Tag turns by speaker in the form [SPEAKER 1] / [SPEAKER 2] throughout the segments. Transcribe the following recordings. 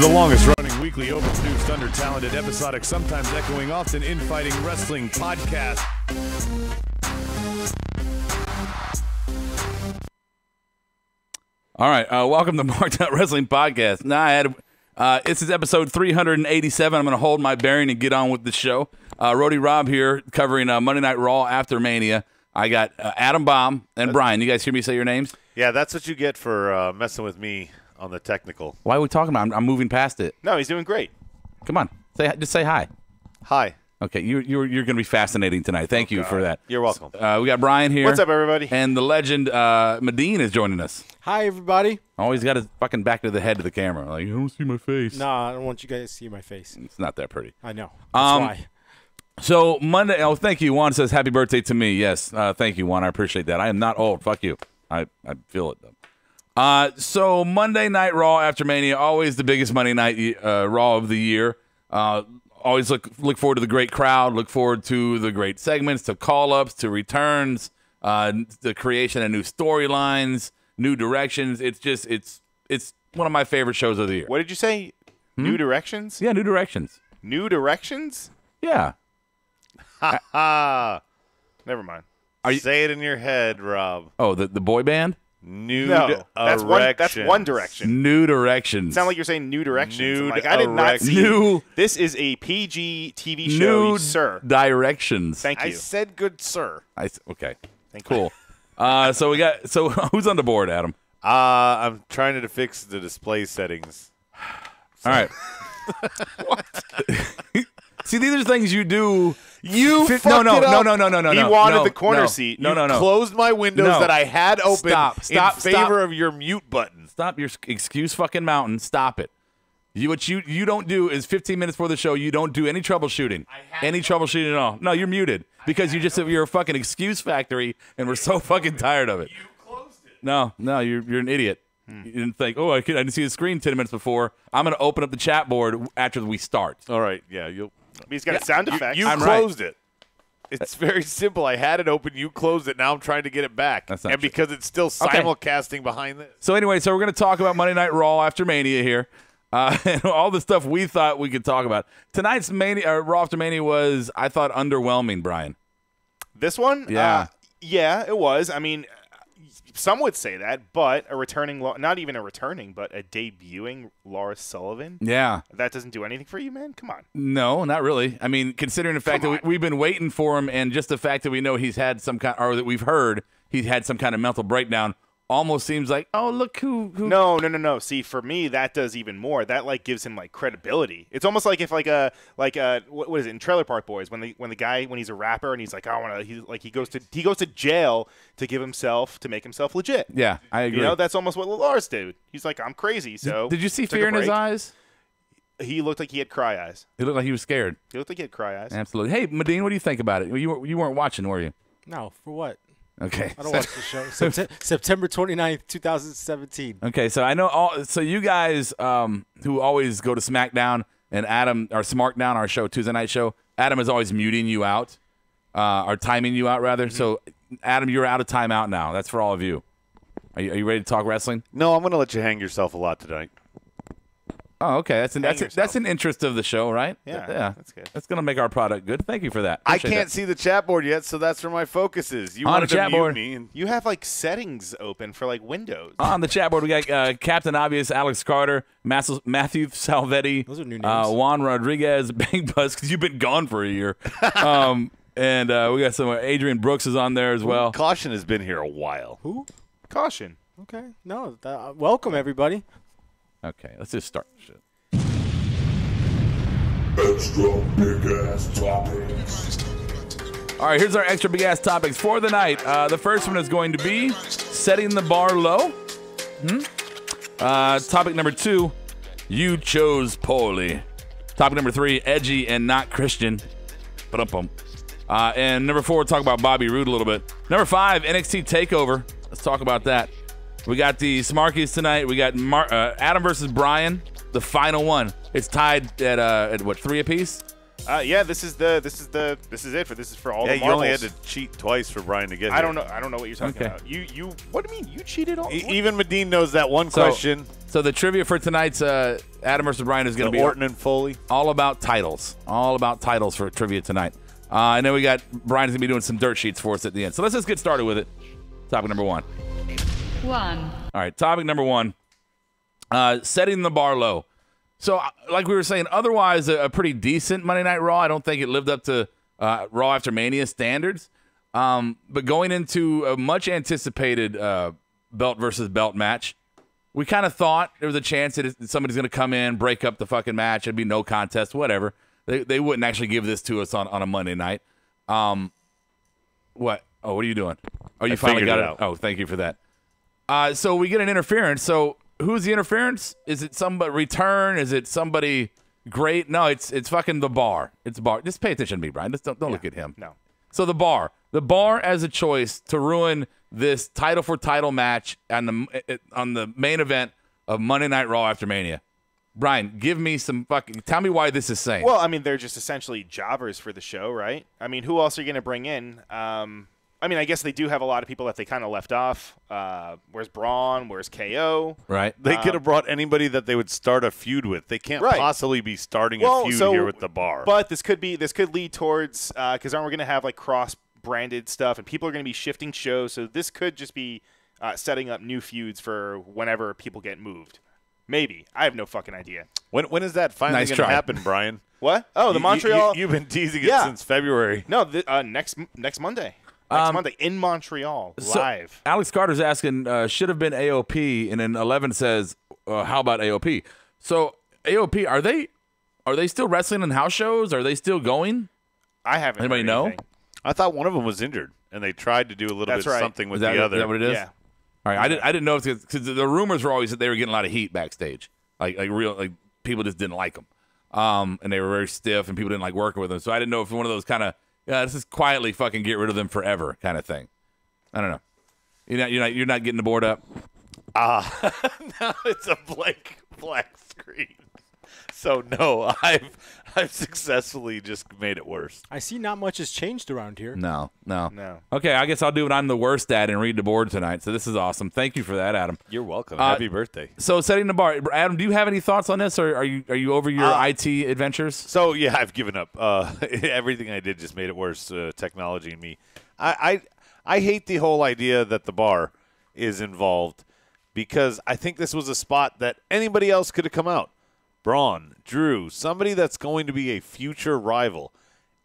[SPEAKER 1] The longest-running weekly overproduced, under-talented, episodic, sometimes echoing, often infighting wrestling podcast.
[SPEAKER 2] All right, welcome to Markedoutwrestling podcast. Now, this is episode 387. I'm going to hold my bearing and get on with the show. Roode Rob here, covering Monday Night Raw after Mania. I got Adam Baum and Brian. You guys hear me say your names?
[SPEAKER 3] Yeah, that's what you get for messing with me on the technical.
[SPEAKER 2] Why are we talking about? I'm moving past it.
[SPEAKER 3] No, he's doing great.
[SPEAKER 2] Come on, just say hi.
[SPEAKER 3] Hi.
[SPEAKER 2] Okay, you're going to be fascinating tonight. Thank you for that.
[SPEAKER 3] You're welcome.
[SPEAKER 2] We got Brian here.
[SPEAKER 3] What's up, everybody?
[SPEAKER 2] And the legend Medine is joining us.
[SPEAKER 4] Hi, everybody.
[SPEAKER 2] Always got his fucking back to the head of the camera. Like, you don't see my face.
[SPEAKER 4] No, I don't want you guys to see my face.
[SPEAKER 2] It's not that pretty.
[SPEAKER 4] I know. That's why.
[SPEAKER 2] So Monday. Oh, thank you. Juan says happy birthday to me. Yes, thank you, Juan. I appreciate that. I am not old. Fuck you. I feel it though. So Monday Night Raw after Mania, always the biggest Monday Night Raw of the year. Always look forward to the great crowd. Look forward to the great segments, to call-ups, to returns, the creation of new storylines, new directions. It's one of my favorite shows of the year.
[SPEAKER 3] What did you say? New directions?
[SPEAKER 2] Yeah, new directions.
[SPEAKER 3] New directions?
[SPEAKER 2] Yeah.
[SPEAKER 3] Ha ha. Never mind. Say it in your head, Rob.
[SPEAKER 2] Oh, the boy band?
[SPEAKER 3] That's one direction.
[SPEAKER 2] New directions.
[SPEAKER 3] It sounds like you're saying new directions.
[SPEAKER 2] Nude
[SPEAKER 3] I did not see
[SPEAKER 2] new.
[SPEAKER 3] This is a PG TV show, sir.
[SPEAKER 2] Directions.
[SPEAKER 3] Thank you.
[SPEAKER 5] I said good, sir.
[SPEAKER 2] Okay.
[SPEAKER 3] Thank you.
[SPEAKER 2] Cool. So who's on the board, Adam?
[SPEAKER 3] I'm trying to fix the display settings.
[SPEAKER 2] All right. What? See, these are things you do.
[SPEAKER 3] You fucked
[SPEAKER 2] no.
[SPEAKER 3] He wanted the corner seat.
[SPEAKER 2] No.
[SPEAKER 3] Closed my windows that I had open in favor of your mute button.
[SPEAKER 2] Stop your excuse fucking mountain. Stop it. What you don't do is 15 minutes before the show, you don't do any troubleshooting. Troubleshooting at all. No, you're muted because you're a fucking excuse factory, and we're so fucking tired of it. You closed it. No, you're an idiot. You didn't think, I didn't see the screen 10 minutes before. I'm going to open up the chat board after we start.
[SPEAKER 3] All right, yeah, he's got a sound effect. You
[SPEAKER 2] I'm
[SPEAKER 3] closed it. It's very simple. I had it open. You closed it. Now I'm trying to get it back.
[SPEAKER 2] That's not true.
[SPEAKER 3] Because it's still simulcasting behind this.
[SPEAKER 2] So anyway, we're going to talk about Monday Night Raw after Mania here. And all the stuff we thought we could talk about. Tonight's Raw after Mania was, I thought, underwhelming, Brian.
[SPEAKER 3] This one?
[SPEAKER 2] Yeah.
[SPEAKER 3] Yeah, it was. I mean, some would say that, but not even a returning, but a debuting Lars Sullivan.
[SPEAKER 2] Yeah.
[SPEAKER 3] That doesn't do anything for you, man? Come on.
[SPEAKER 2] No, not really. I mean, considering the fact that we've been waiting for him and just the fact that we know he's had some kind, or that we've heard he's had some kind of mental breakdown, almost seems like, oh, look who.
[SPEAKER 3] No. See, for me, that does even more. That gives him credibility. It's almost like if what is it in Trailer Park Boys when the guy when he's a rapper and he's like, I want to, he goes to jail to make himself legit.
[SPEAKER 2] Yeah, I agree.
[SPEAKER 3] That's almost what Lars did. He's like, I'm crazy. So
[SPEAKER 2] did you see fear in his eyes?
[SPEAKER 3] He looked like he had cry eyes.
[SPEAKER 2] He looked like he was scared.
[SPEAKER 3] He looked like he had cry eyes.
[SPEAKER 2] Absolutely. Hey, Medine, what do you think about it? You weren't watching, were you?
[SPEAKER 4] No, for what?
[SPEAKER 2] Okay.
[SPEAKER 4] I don't watch the show. September 29th, 2017.
[SPEAKER 2] Okay, so I know so you guys who always go to SmackDown and Adam, or SmarkDown, our show, Tuesday night show, Adam is always muting you out, or timing you out, rather. Mm-hmm. So, Adam, you're out of timeout now. That's for all of you. Are you ready to talk wrestling?
[SPEAKER 3] No, I'm going to let you hang yourself a lot tonight.
[SPEAKER 2] Oh, okay. That's an interest of the show, right?
[SPEAKER 3] Yeah, that's good.
[SPEAKER 2] That's going to make our product good. Thank you for that.
[SPEAKER 3] I can't see the chat board yet, so that's where my focus is. You
[SPEAKER 2] on
[SPEAKER 3] wanted
[SPEAKER 2] the chat
[SPEAKER 3] to mute
[SPEAKER 2] board,
[SPEAKER 3] me. And you have
[SPEAKER 5] settings open for Windows.
[SPEAKER 2] On the chat board, we got Captain Obvious, Alex Carter, Matthew Salvetti,
[SPEAKER 4] those are new names.
[SPEAKER 2] Juan Rodriguez, Big Buzz, because you've been gone for a year. And we got some Adrian Brooks is on there as well.
[SPEAKER 3] Caution has been here a while.
[SPEAKER 4] Who?
[SPEAKER 3] Caution.
[SPEAKER 4] Okay. No. Welcome, everybody.
[SPEAKER 2] Okay, let's just start. Shit.
[SPEAKER 6] Extra big ass topics.
[SPEAKER 2] All right, here's our extra big ass topics for the night. The first one is going to be setting the bar low. Topic number 2, you chose poorly. Topic number 3, edgy and not Christian. And number 4, we'll talk about Bobby Roode a little bit. Number 5, NXT Takeover. Let's talk about that. We got the Smarkies tonight. We got Adam versus Brian, the final one. It's tied at what, 3 apiece?
[SPEAKER 3] Yeah, this is it for this is for all the
[SPEAKER 1] you
[SPEAKER 3] marbles.
[SPEAKER 1] only had to cheat twice for Brian to get here.
[SPEAKER 3] I don't know what you're talking about. You what do you mean you cheated all?
[SPEAKER 1] Even Medine knows that one question.
[SPEAKER 2] So the trivia for tonight's Adam versus Brian is going to be
[SPEAKER 1] Orton and Foley.
[SPEAKER 2] all about titles. All about titles for trivia tonight. And then we got Brian's going to be doing some dirt sheets for us at the end. So let's just get started with it. Topic number 1. All right, topic number 1. Setting the bar low. So, like we were saying, otherwise a pretty decent Monday Night Raw. I don't think it lived up to Raw after Mania standards. But going into a much anticipated belt versus belt match, we kind of thought there was a chance that somebody's going to come in, break up the fucking match. It'd be no contest, whatever. They wouldn't actually give this to us on a Monday night. What? Oh, what are you doing? Oh, you finally got it out. Oh, thank you for that. So we get an interference. So who's the interference? Is it somebody return? Is it somebody great? No, it's fucking the bar. It's Bar. Just pay attention to me, Brian. Just don't look at him.
[SPEAKER 3] No.
[SPEAKER 2] So the bar as a choice to ruin this title for title match on the main event of Monday Night Raw after Mania. Brian, give me some tell me why this is sane.
[SPEAKER 3] Well, I mean, they're just essentially jobbers for the show, right? I mean, who else are you going to bring in? I mean, I guess they do have a lot of people that they kind of left off. Where's Braun? Where's KO?
[SPEAKER 2] Right.
[SPEAKER 1] They could have brought anybody that they would start a feud with. They can't possibly be starting a feud here with the bar.
[SPEAKER 3] But this could lead towards because aren't we going to have like cross-branded stuff and people are going to be shifting shows? So this could just be setting up new feuds for whenever people get moved. Maybe. I have no fucking idea.
[SPEAKER 1] When is that finally going to happen, Brian?
[SPEAKER 3] What? Oh, the Montreal.
[SPEAKER 1] You've been teasing it since February.
[SPEAKER 3] No, next Monday. Next Monday in Montreal, live.
[SPEAKER 2] So Alex Carter's asking, should have been AOP, and then 11 says, how about AOP? So AOP, are they still wrestling in house shows? Are they still going?
[SPEAKER 3] I haven't.
[SPEAKER 2] Anybody know?
[SPEAKER 3] Anything.
[SPEAKER 1] I thought one of them was injured, and they tried to do a little bit of something with the other.
[SPEAKER 2] Is that what it is?
[SPEAKER 3] Yeah.
[SPEAKER 2] All right, I didn't know because the rumors were always that they were getting a lot of heat backstage, like people just didn't like them, and they were very stiff, and people didn't like working with them. So I didn't know if one of those kind of let's just quietly fucking get rid of them forever kind of thing. I don't know. You're not getting the board up.
[SPEAKER 1] Now it's a blank black screen. So no, I've successfully just made it worse.
[SPEAKER 4] I see not much has changed around here.
[SPEAKER 2] No. Okay, I guess I'll do what I'm the worst at and read the board tonight. So this is awesome. Thank you for that, Adam.
[SPEAKER 1] You're welcome. Happy birthday.
[SPEAKER 2] So setting the bar, Adam. Do you have any thoughts on this, or are you over your IT adventures?
[SPEAKER 1] So yeah, I've given up. Everything I did just made it worse. Technology and me. I hate the whole idea that the bar is involved because I think this was a spot that anybody else could have come out. Braun, Drew, somebody that's going to be a future rival,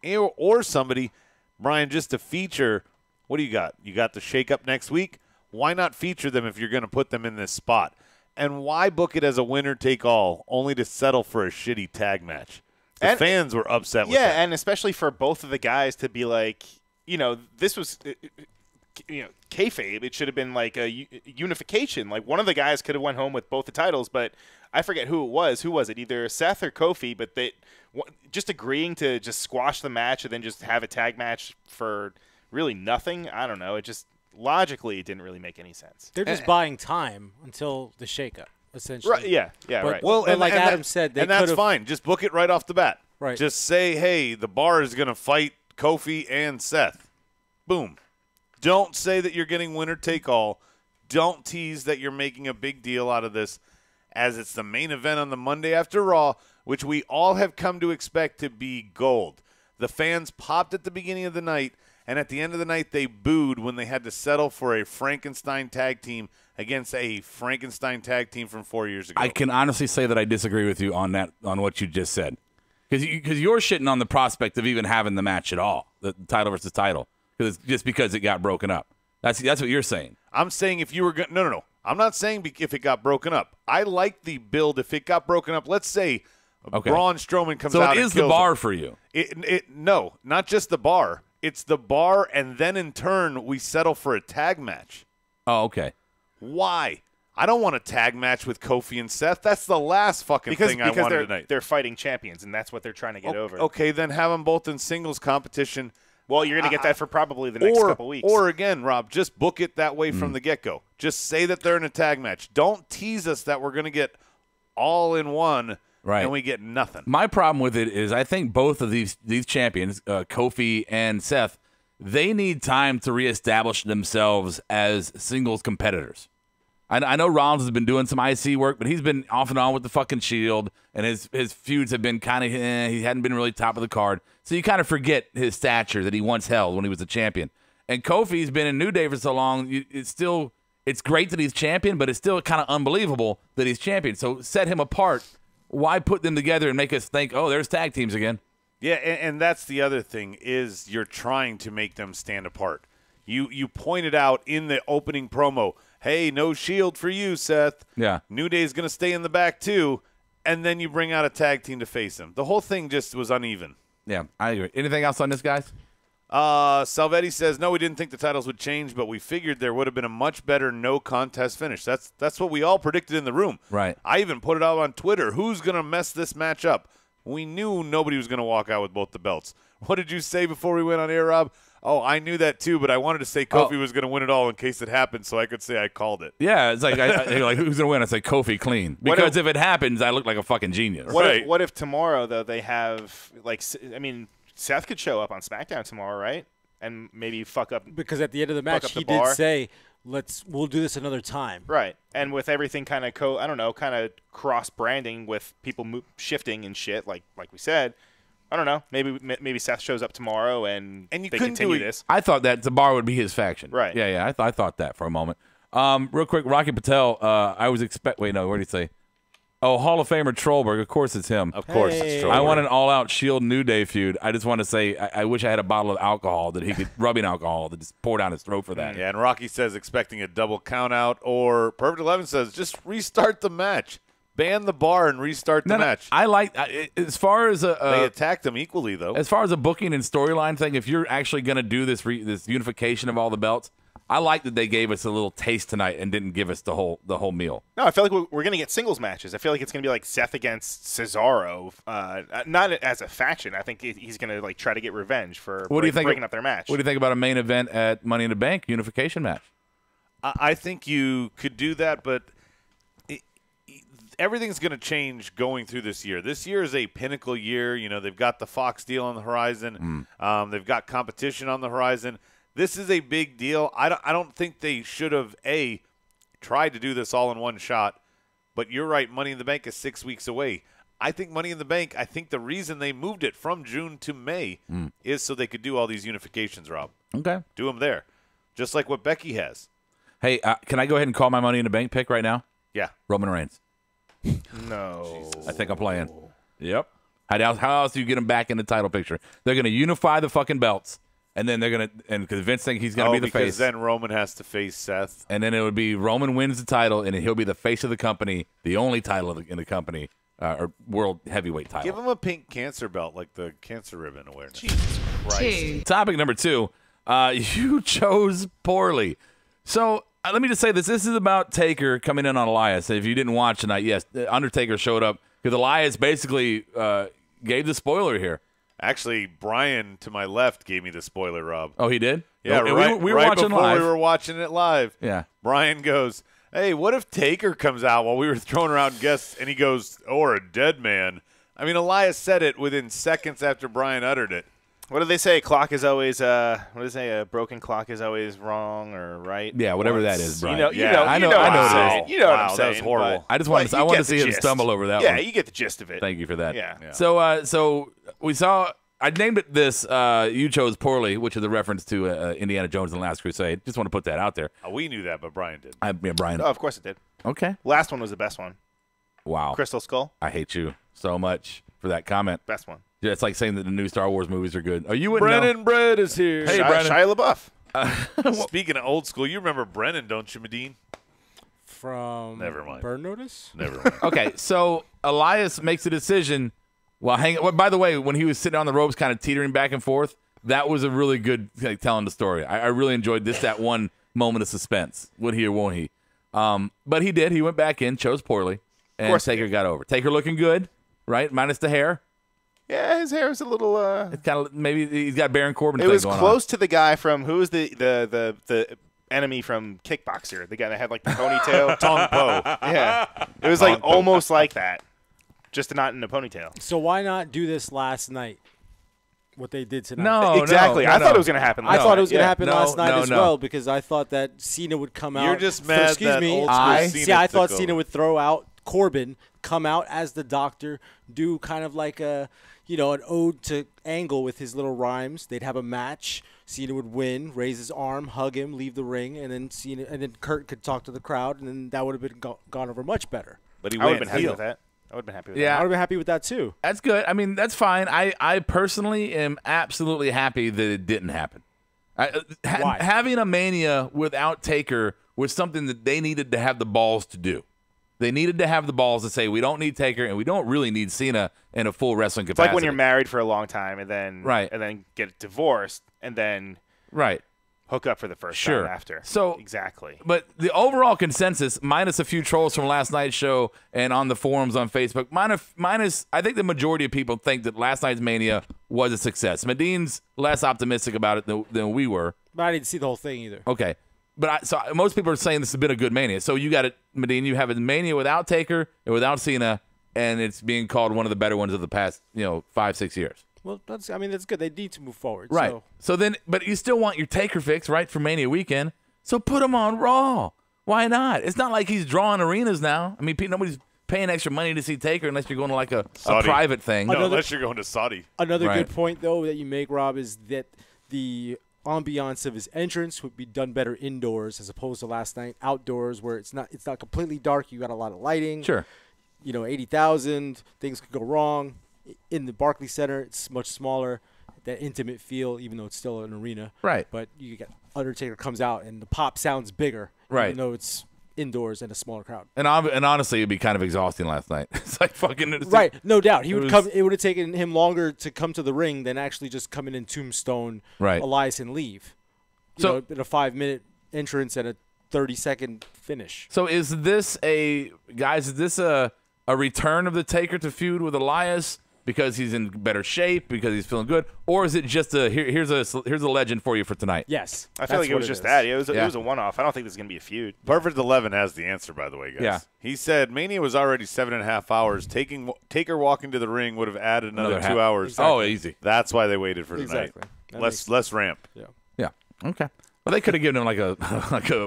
[SPEAKER 1] or somebody, Brian, just to feature. What do you got? You got the shake-up next week? Why not feature them if you're going to put them in this spot? And why book it as a winner-take-all only to settle for a shitty tag match? The fans were upset with that.
[SPEAKER 3] Yeah, and especially for both of the guys to be like, this was kayfabe. It should have been like a unification. Like one of the guys could have went home with both the titles, but I forget who it was. Who was it? Either Seth or Kofi, but they just agreeing to just squash the match and then just have a tag match for really nothing. I don't know. It just logically it didn't really make any sense.
[SPEAKER 4] They're just buying time until the shakeup, essentially.
[SPEAKER 3] Right? Yeah. Right.
[SPEAKER 4] Well, and like Adam said, they
[SPEAKER 1] that's fine. Just book it right off the bat.
[SPEAKER 4] Right.
[SPEAKER 1] Just say, hey, the bar is going to fight Kofi and Seth. Boom. Don't say that you're getting winner take all. Don't tease that you're making a big deal out of this, as it's the main event on the Monday after Raw, which we all have come to expect to be gold. The fans popped at the beginning of the night, and at the end of the night, they booed when they had to settle for a Frankenstein tag team against a Frankenstein tag team from 4 years ago.
[SPEAKER 2] I can honestly say that I disagree with you on that, on what you just said, because you're shitting on the prospect of even having the match at all, the title versus title, just because it got broken up. That's what you're saying.
[SPEAKER 1] I'm saying if you were going no. I'm not saying if it got broken up. I like the build if it got broken up. Let's say Braun Strowman comes out and kills him. So it is
[SPEAKER 2] the bar for you.
[SPEAKER 1] No, not just the bar. It's the bar, and then in turn we settle for a tag match.
[SPEAKER 2] Oh, okay.
[SPEAKER 1] Why? I don't want a tag match with Kofi and Seth. That's the last fucking thing I wanted tonight.
[SPEAKER 3] They're fighting champions, and that's what they're trying to get over.
[SPEAKER 1] Okay, then have them both in singles competition.
[SPEAKER 3] Well, you're going to get that for probably the next couple weeks.
[SPEAKER 1] Or again, Rob, just book it that way from the get-go. Just say that they're in a tag match. Don't tease us that we're going to get all in one
[SPEAKER 2] Right.
[SPEAKER 1] And we get nothing.
[SPEAKER 2] My problem with it is I think both of these champions, Kofi and Seth, they need time to reestablish themselves as singles competitors. I know Rollins has been doing some IC work, but he's been off and on with the fucking Shield, and his feuds have been kind of he hadn't been really top of the card. So you kind of forget his stature that he once held when he was a champion. And Kofi's been in New Day for so long, it's great that he's champion, but it's still kind of unbelievable that he's champion. So set him apart. Why put them together and make us think, oh, there's tag teams again?
[SPEAKER 1] Yeah, and that's the other thing is you're trying to make them stand apart. You pointed out in the opening promo, hey, no Shield for you, Seth.
[SPEAKER 2] Yeah.
[SPEAKER 1] New Day's going to stay in the back too, and then you bring out a tag team to face him. The whole thing just was uneven.
[SPEAKER 2] Yeah, I agree. Anything else on this, guys?
[SPEAKER 1] Salvetti says, no, we didn't think the titles would change, but we figured there would have been a much better no contest finish. That's what we all predicted in the room.
[SPEAKER 2] Right.
[SPEAKER 1] I even put it out on Twitter. Who's going to mess this match up? We knew nobody was going to walk out with both the belts. What did you say before we went on air, Rob? Oh, I knew that too, but I wanted to say Kofi was going to win it all in case it happened, so I could say I called it.
[SPEAKER 2] Yeah, it's like, like who's going to win? I say Kofi clean. Because if it happens, I look like a fucking genius.
[SPEAKER 3] What if tomorrow, though, they have, Seth could show up on SmackDown tomorrow, right? And maybe fuck up.
[SPEAKER 4] Because at the end of the match, he did say, we'll do this another time.
[SPEAKER 3] Right. And with everything kind of kind of cross-branding with people shifting and shit, like we said, I don't know. Maybe Seth shows up tomorrow and they continue this.
[SPEAKER 2] I thought that the bar would be his faction.
[SPEAKER 3] Right.
[SPEAKER 2] Yeah. I thought that for a moment. Real quick, Rocky Patel. I was wait, no. What did he say? Oh, Hall of Famer Trollberg. Of course, it's him.
[SPEAKER 1] Of course, it's Trollberg.
[SPEAKER 2] I want an all-out Shield New Day feud. I just want to say, I wish I had a bottle of alcohol that he could rubbing alcohol that just pour down his throat for that.
[SPEAKER 1] Yeah, and Rocky says expecting a double count out, or Perfect 11 says just restart the match. Ban the bar and restart the match.
[SPEAKER 2] I like as far as
[SPEAKER 1] they attacked them equally though.
[SPEAKER 2] As far as a booking and storyline thing, if you're actually going to do this unification of all the belts, I like that they gave us a little taste tonight and didn't give us the whole meal.
[SPEAKER 3] No, I feel like we're going to get singles matches. I feel like it's going to be like Seth against Cesaro, not as a faction. I think he's going to try to get revenge for breaking up their match.
[SPEAKER 2] What do you think about a main event at Money in the Bank unification match?
[SPEAKER 1] I think you could do that, but everything's going to change going through this year. This year is a pinnacle year. You know, they've got the Fox deal on the horizon. They've got competition on the horizon. This is a big deal. I don't think they should have, tried to do this all in one shot. But you're right, Money in the Bank is 6 weeks away. I think Money in the Bank, I think the reason they moved it from June to May is so they could do all these unifications, Rob.
[SPEAKER 2] Okay.
[SPEAKER 1] Do them there. Just like what Becky has.
[SPEAKER 2] Hey, can I go ahead and call my Money in the Bank pick right now?
[SPEAKER 1] Yeah.
[SPEAKER 2] Roman Reigns.
[SPEAKER 3] No.
[SPEAKER 2] I think I'm playing. Yep. How else do you get them back in the title picture? They're going to unify the fucking belts, and then they're going to – and because Vince thinks he's going to be the face.
[SPEAKER 1] Because then Roman has to face Seth.
[SPEAKER 2] And then it would be Roman wins the title, and he'll be the face of the company, the only title in the company, or world heavyweight title.
[SPEAKER 1] Give him a pink cancer belt like the cancer ribbon awareness.
[SPEAKER 3] Jesus Christ.
[SPEAKER 2] Topic number 2. You chose poorly. So – let me just say this. This is about Taker coming in on Elias. If you didn't watch tonight, yes, Undertaker showed up because Elias basically gave the spoiler here.
[SPEAKER 1] Actually, Brian to my left gave me the spoiler, Rob.
[SPEAKER 2] Oh, he did?
[SPEAKER 1] Yeah,
[SPEAKER 2] we were watching
[SPEAKER 1] before
[SPEAKER 2] live.
[SPEAKER 1] We were watching it live.
[SPEAKER 2] Yeah.
[SPEAKER 1] Brian goes, hey, what if Taker comes out while we were throwing around guests, and he goes, or a dead man. I mean, Elias said it within seconds after Brian uttered it.
[SPEAKER 3] What do they say? Clock is always what do they say? A broken clock is always wrong or right.
[SPEAKER 2] Yeah, whatever that is, Brian.
[SPEAKER 3] I know what I'm saying. You know what I'm saying.
[SPEAKER 1] That was horrible.
[SPEAKER 2] I just wanted to see him stumble over that one.
[SPEAKER 3] Yeah, you get the gist of it.
[SPEAKER 2] Thank you for that.
[SPEAKER 3] Yeah.
[SPEAKER 2] So we saw. I named it this. You chose poorly, which is a reference to Indiana Jones and the Last Crusade. Just want to put that out there.
[SPEAKER 1] We knew that, but Brian did.
[SPEAKER 2] Brian.
[SPEAKER 3] Oh, of course it did.
[SPEAKER 2] Okay.
[SPEAKER 3] Last one was the best one.
[SPEAKER 2] Wow.
[SPEAKER 3] Crystal Skull.
[SPEAKER 2] I hate you so much for that comment.
[SPEAKER 3] Best one.
[SPEAKER 2] Yeah, it's like saying that the new Star Wars movies are good. Oh, you wouldn't
[SPEAKER 1] Brennan
[SPEAKER 2] know.
[SPEAKER 1] Bread is here.
[SPEAKER 2] Hey, Brennan.
[SPEAKER 3] Shia LaBeouf.
[SPEAKER 1] Speaking of old school, you remember Brennan, don't you, Medine?
[SPEAKER 4] From
[SPEAKER 1] Never mind.
[SPEAKER 4] Burn Notice?
[SPEAKER 1] Never mind.
[SPEAKER 2] Okay, so Elias makes a decision while hanging. Well, by the way, when he was sitting on the ropes, kind of teetering back and forth, that was a really good telling the story. I really enjoyed that one moment of suspense. Would he or won't he? But he did. He went back in, chose poorly, and Taker got over. Taker looking good, right? Minus the hair.
[SPEAKER 3] Yeah, his hair is a little.
[SPEAKER 2] It's kind of maybe he's got Baron Corbin.
[SPEAKER 3] It was close to the guy from who was the enemy from Kickboxer, the guy that had like the ponytail.
[SPEAKER 1] Tong Po.
[SPEAKER 3] Yeah, it was like almost like that. just not in a ponytail.
[SPEAKER 4] So why not do this last night? What they did tonight.
[SPEAKER 2] No,
[SPEAKER 3] Exactly.
[SPEAKER 2] no,
[SPEAKER 3] I
[SPEAKER 2] no.
[SPEAKER 3] thought it was going to happen.
[SPEAKER 4] I thought it was going to
[SPEAKER 3] Yeah.
[SPEAKER 4] happen
[SPEAKER 2] No,
[SPEAKER 4] last night
[SPEAKER 2] no,
[SPEAKER 4] as
[SPEAKER 2] no.
[SPEAKER 4] well because I thought that Cena would come out.
[SPEAKER 1] You're just mad
[SPEAKER 4] Excuse
[SPEAKER 1] that
[SPEAKER 4] me.
[SPEAKER 1] old school
[SPEAKER 2] I-
[SPEAKER 1] Cena
[SPEAKER 4] See, I thought
[SPEAKER 1] took
[SPEAKER 4] Cena
[SPEAKER 1] over.
[SPEAKER 4] would throw out Corbin, come out as the Doctor, do kind of like a, an ode to Angle with his little rhymes. They'd have a match. Cena would win, raise his arm, hug him, leave the ring, and then Kurt could talk to the crowd, and then that would have been gone over much better.
[SPEAKER 1] But he
[SPEAKER 3] I would have
[SPEAKER 1] went
[SPEAKER 3] been happy
[SPEAKER 1] heel.
[SPEAKER 3] with that. I would have been happy with
[SPEAKER 2] Yeah.
[SPEAKER 4] I would have been happy with that too.
[SPEAKER 2] That's good. I mean, that's fine. I personally am absolutely happy that it didn't happen.
[SPEAKER 4] Why?
[SPEAKER 2] Having a Mania without Taker was something that they needed to have the balls to do. They needed to have the balls to say, we don't need Taker and we don't really need Cena in a full wrestling
[SPEAKER 3] It's
[SPEAKER 2] capacity.
[SPEAKER 3] like when you're married for a long time and then
[SPEAKER 2] Right.
[SPEAKER 3] and then get divorced and then
[SPEAKER 2] Right.
[SPEAKER 3] hook up for the first
[SPEAKER 2] Sure.
[SPEAKER 3] time after.
[SPEAKER 2] So-
[SPEAKER 3] exactly.
[SPEAKER 2] But the overall consensus, minus a few trolls from last night's show and on the forums on Facebook, minus I think the majority of people think that last night's Mania was a success. Madine's less optimistic about it than we were.
[SPEAKER 4] But I didn't see the whole thing either.
[SPEAKER 2] Okay. But so most people are saying this has been a good Mania. So you got it, Medine. You have a Mania without Taker and without Cena, and it's being called one of the better ones of the past, 5-6 years.
[SPEAKER 4] Well, that's good. They need to move forward.
[SPEAKER 2] Right. So then, but you still want your Taker fix, right, for Mania weekend. So put him on Raw. Why not? It's not like he's drawing arenas now. I mean, nobody's paying extra money to see Taker unless you're going to like a private thing.
[SPEAKER 1] No, unless you're going to Saudi.
[SPEAKER 4] Another
[SPEAKER 2] Right.
[SPEAKER 4] good point, though, that you make, Rob, is that the ambiance of his entrance would be done better indoors as opposed to last night outdoors, where it's not completely dark. You got a lot of lighting.
[SPEAKER 2] Sure.
[SPEAKER 4] 80,000 things could go wrong. In the Barclays Center, it's much smaller. That intimate feel, even though it's still an arena.
[SPEAKER 2] Right.
[SPEAKER 4] But you get Undertaker comes out and the pop sounds bigger.
[SPEAKER 2] Right.
[SPEAKER 4] Even though it's indoors and a smaller crowd.
[SPEAKER 2] And honestly, it'd be kind of exhausting last night. It's like fucking
[SPEAKER 4] Right, no doubt. He
[SPEAKER 2] It
[SPEAKER 4] would
[SPEAKER 2] was-
[SPEAKER 4] come. It would have taken him longer to come to the ring than actually just come in and tombstone
[SPEAKER 2] Right.
[SPEAKER 4] Elias and leave.
[SPEAKER 2] So-
[SPEAKER 4] In a 5-minute entrance and a 30-second finish.
[SPEAKER 2] So is this a return of the Taker to feud with Elias because he's in better shape, because he's feeling good, or is it just here's a legend for you for tonight?
[SPEAKER 4] Yes,
[SPEAKER 3] I feel like it was just that. It was
[SPEAKER 2] Yeah.
[SPEAKER 3] a one-off. I don't think this is going to be a feud.
[SPEAKER 1] Perfect 11 has the answer, by the way, guys.
[SPEAKER 2] Yeah.
[SPEAKER 1] He said Mania was already 7.5 hours. Taker walking to the ring would have added another 2 hours.
[SPEAKER 2] Oh, easy.
[SPEAKER 1] That's why they waited for tonight.
[SPEAKER 4] Exactly. That makes
[SPEAKER 1] Less ramp.
[SPEAKER 2] Yeah. Okay. Well, they could have given him like a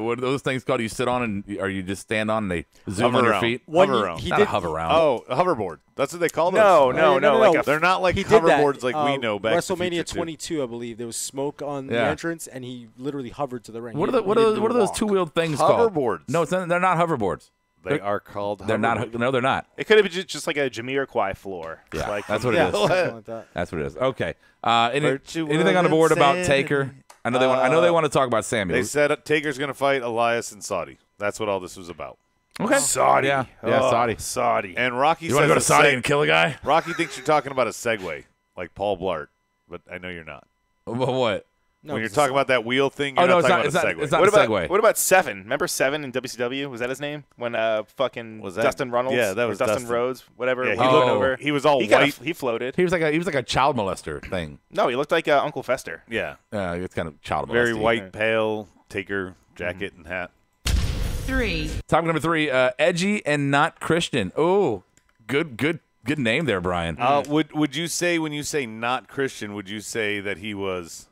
[SPEAKER 2] what are those things called? You sit on and or you just stand on and they zoom
[SPEAKER 1] Hover
[SPEAKER 2] on your
[SPEAKER 1] around.
[SPEAKER 2] feet.
[SPEAKER 1] Hover around.
[SPEAKER 4] He
[SPEAKER 2] Not
[SPEAKER 4] did
[SPEAKER 2] a hover around.
[SPEAKER 1] Oh, a hoverboard. That's what they call those.
[SPEAKER 3] No. Like
[SPEAKER 1] They're not like
[SPEAKER 4] He did that,
[SPEAKER 1] hoverboards like we know back to the
[SPEAKER 4] WrestleMania
[SPEAKER 1] Future, too.
[SPEAKER 4] 22, I believe. There was smoke on the
[SPEAKER 2] Yeah.
[SPEAKER 4] entrance, and he literally hovered to the ring.
[SPEAKER 2] What
[SPEAKER 4] He
[SPEAKER 2] are
[SPEAKER 4] didn't do
[SPEAKER 2] what
[SPEAKER 4] a
[SPEAKER 2] are those
[SPEAKER 4] walk.
[SPEAKER 2] two-wheeled things called?
[SPEAKER 1] Hoverboards.
[SPEAKER 2] No, they're not hoverboards.
[SPEAKER 1] They are called
[SPEAKER 2] They're not.
[SPEAKER 1] hoverboards.
[SPEAKER 2] No, they're not.
[SPEAKER 3] It could have been just like a Jamiroquai floor.
[SPEAKER 2] Yeah,
[SPEAKER 3] Like
[SPEAKER 2] that's what it
[SPEAKER 4] Yeah,
[SPEAKER 2] is.
[SPEAKER 4] something like that.
[SPEAKER 2] That's what it is. Okay.
[SPEAKER 1] Virtual
[SPEAKER 2] Anything on the board about
[SPEAKER 1] insanity.
[SPEAKER 2] Taker? I know they want to talk about Sammy.
[SPEAKER 1] They said Taker's going to fight Elias in Saudi. That's what all this was about.
[SPEAKER 2] Okay.
[SPEAKER 3] Saudi.
[SPEAKER 2] Yeah,
[SPEAKER 3] Oh,
[SPEAKER 2] Saudi.
[SPEAKER 3] Saudi.
[SPEAKER 1] And Rocky
[SPEAKER 2] You want
[SPEAKER 1] says
[SPEAKER 2] to go to
[SPEAKER 1] a
[SPEAKER 2] Saudi
[SPEAKER 1] seg-
[SPEAKER 2] and kill a guy?
[SPEAKER 1] Rocky thinks you're talking about a Segway, like Paul Blart, but I know you're not.
[SPEAKER 2] What?
[SPEAKER 4] No,
[SPEAKER 1] When you're
[SPEAKER 4] it's
[SPEAKER 1] talking about that wheel thing, you're
[SPEAKER 2] Oh, no,
[SPEAKER 1] not
[SPEAKER 2] it's
[SPEAKER 1] talking
[SPEAKER 2] not-
[SPEAKER 1] about a Segway.
[SPEAKER 2] it's not
[SPEAKER 3] What
[SPEAKER 2] a
[SPEAKER 3] about
[SPEAKER 2] Segway.
[SPEAKER 3] what about Seven? Remember Seven in WCW? Was that his name? When fucking
[SPEAKER 1] Was that-
[SPEAKER 3] Dustin Runnels?
[SPEAKER 1] Yeah, that
[SPEAKER 3] or
[SPEAKER 1] was
[SPEAKER 3] Dustin
[SPEAKER 1] Dustin.
[SPEAKER 3] Rhodes, whatever.
[SPEAKER 1] Yeah,
[SPEAKER 3] he
[SPEAKER 1] he
[SPEAKER 3] looked
[SPEAKER 2] looked-
[SPEAKER 3] over.
[SPEAKER 1] he was all
[SPEAKER 3] He kinda-
[SPEAKER 1] white.
[SPEAKER 3] he floated.
[SPEAKER 2] He was like a child molester thing.
[SPEAKER 3] No, he looked like Uncle Fester.
[SPEAKER 1] Yeah,
[SPEAKER 2] It's kind of child molesting.
[SPEAKER 1] very white, pale Taker jacket and hat.
[SPEAKER 7] 3,
[SPEAKER 2] Topic number 3: edgy and not Christian. Oh, good name there, Brian.
[SPEAKER 1] Would you say when you say not Christian, would you say that he was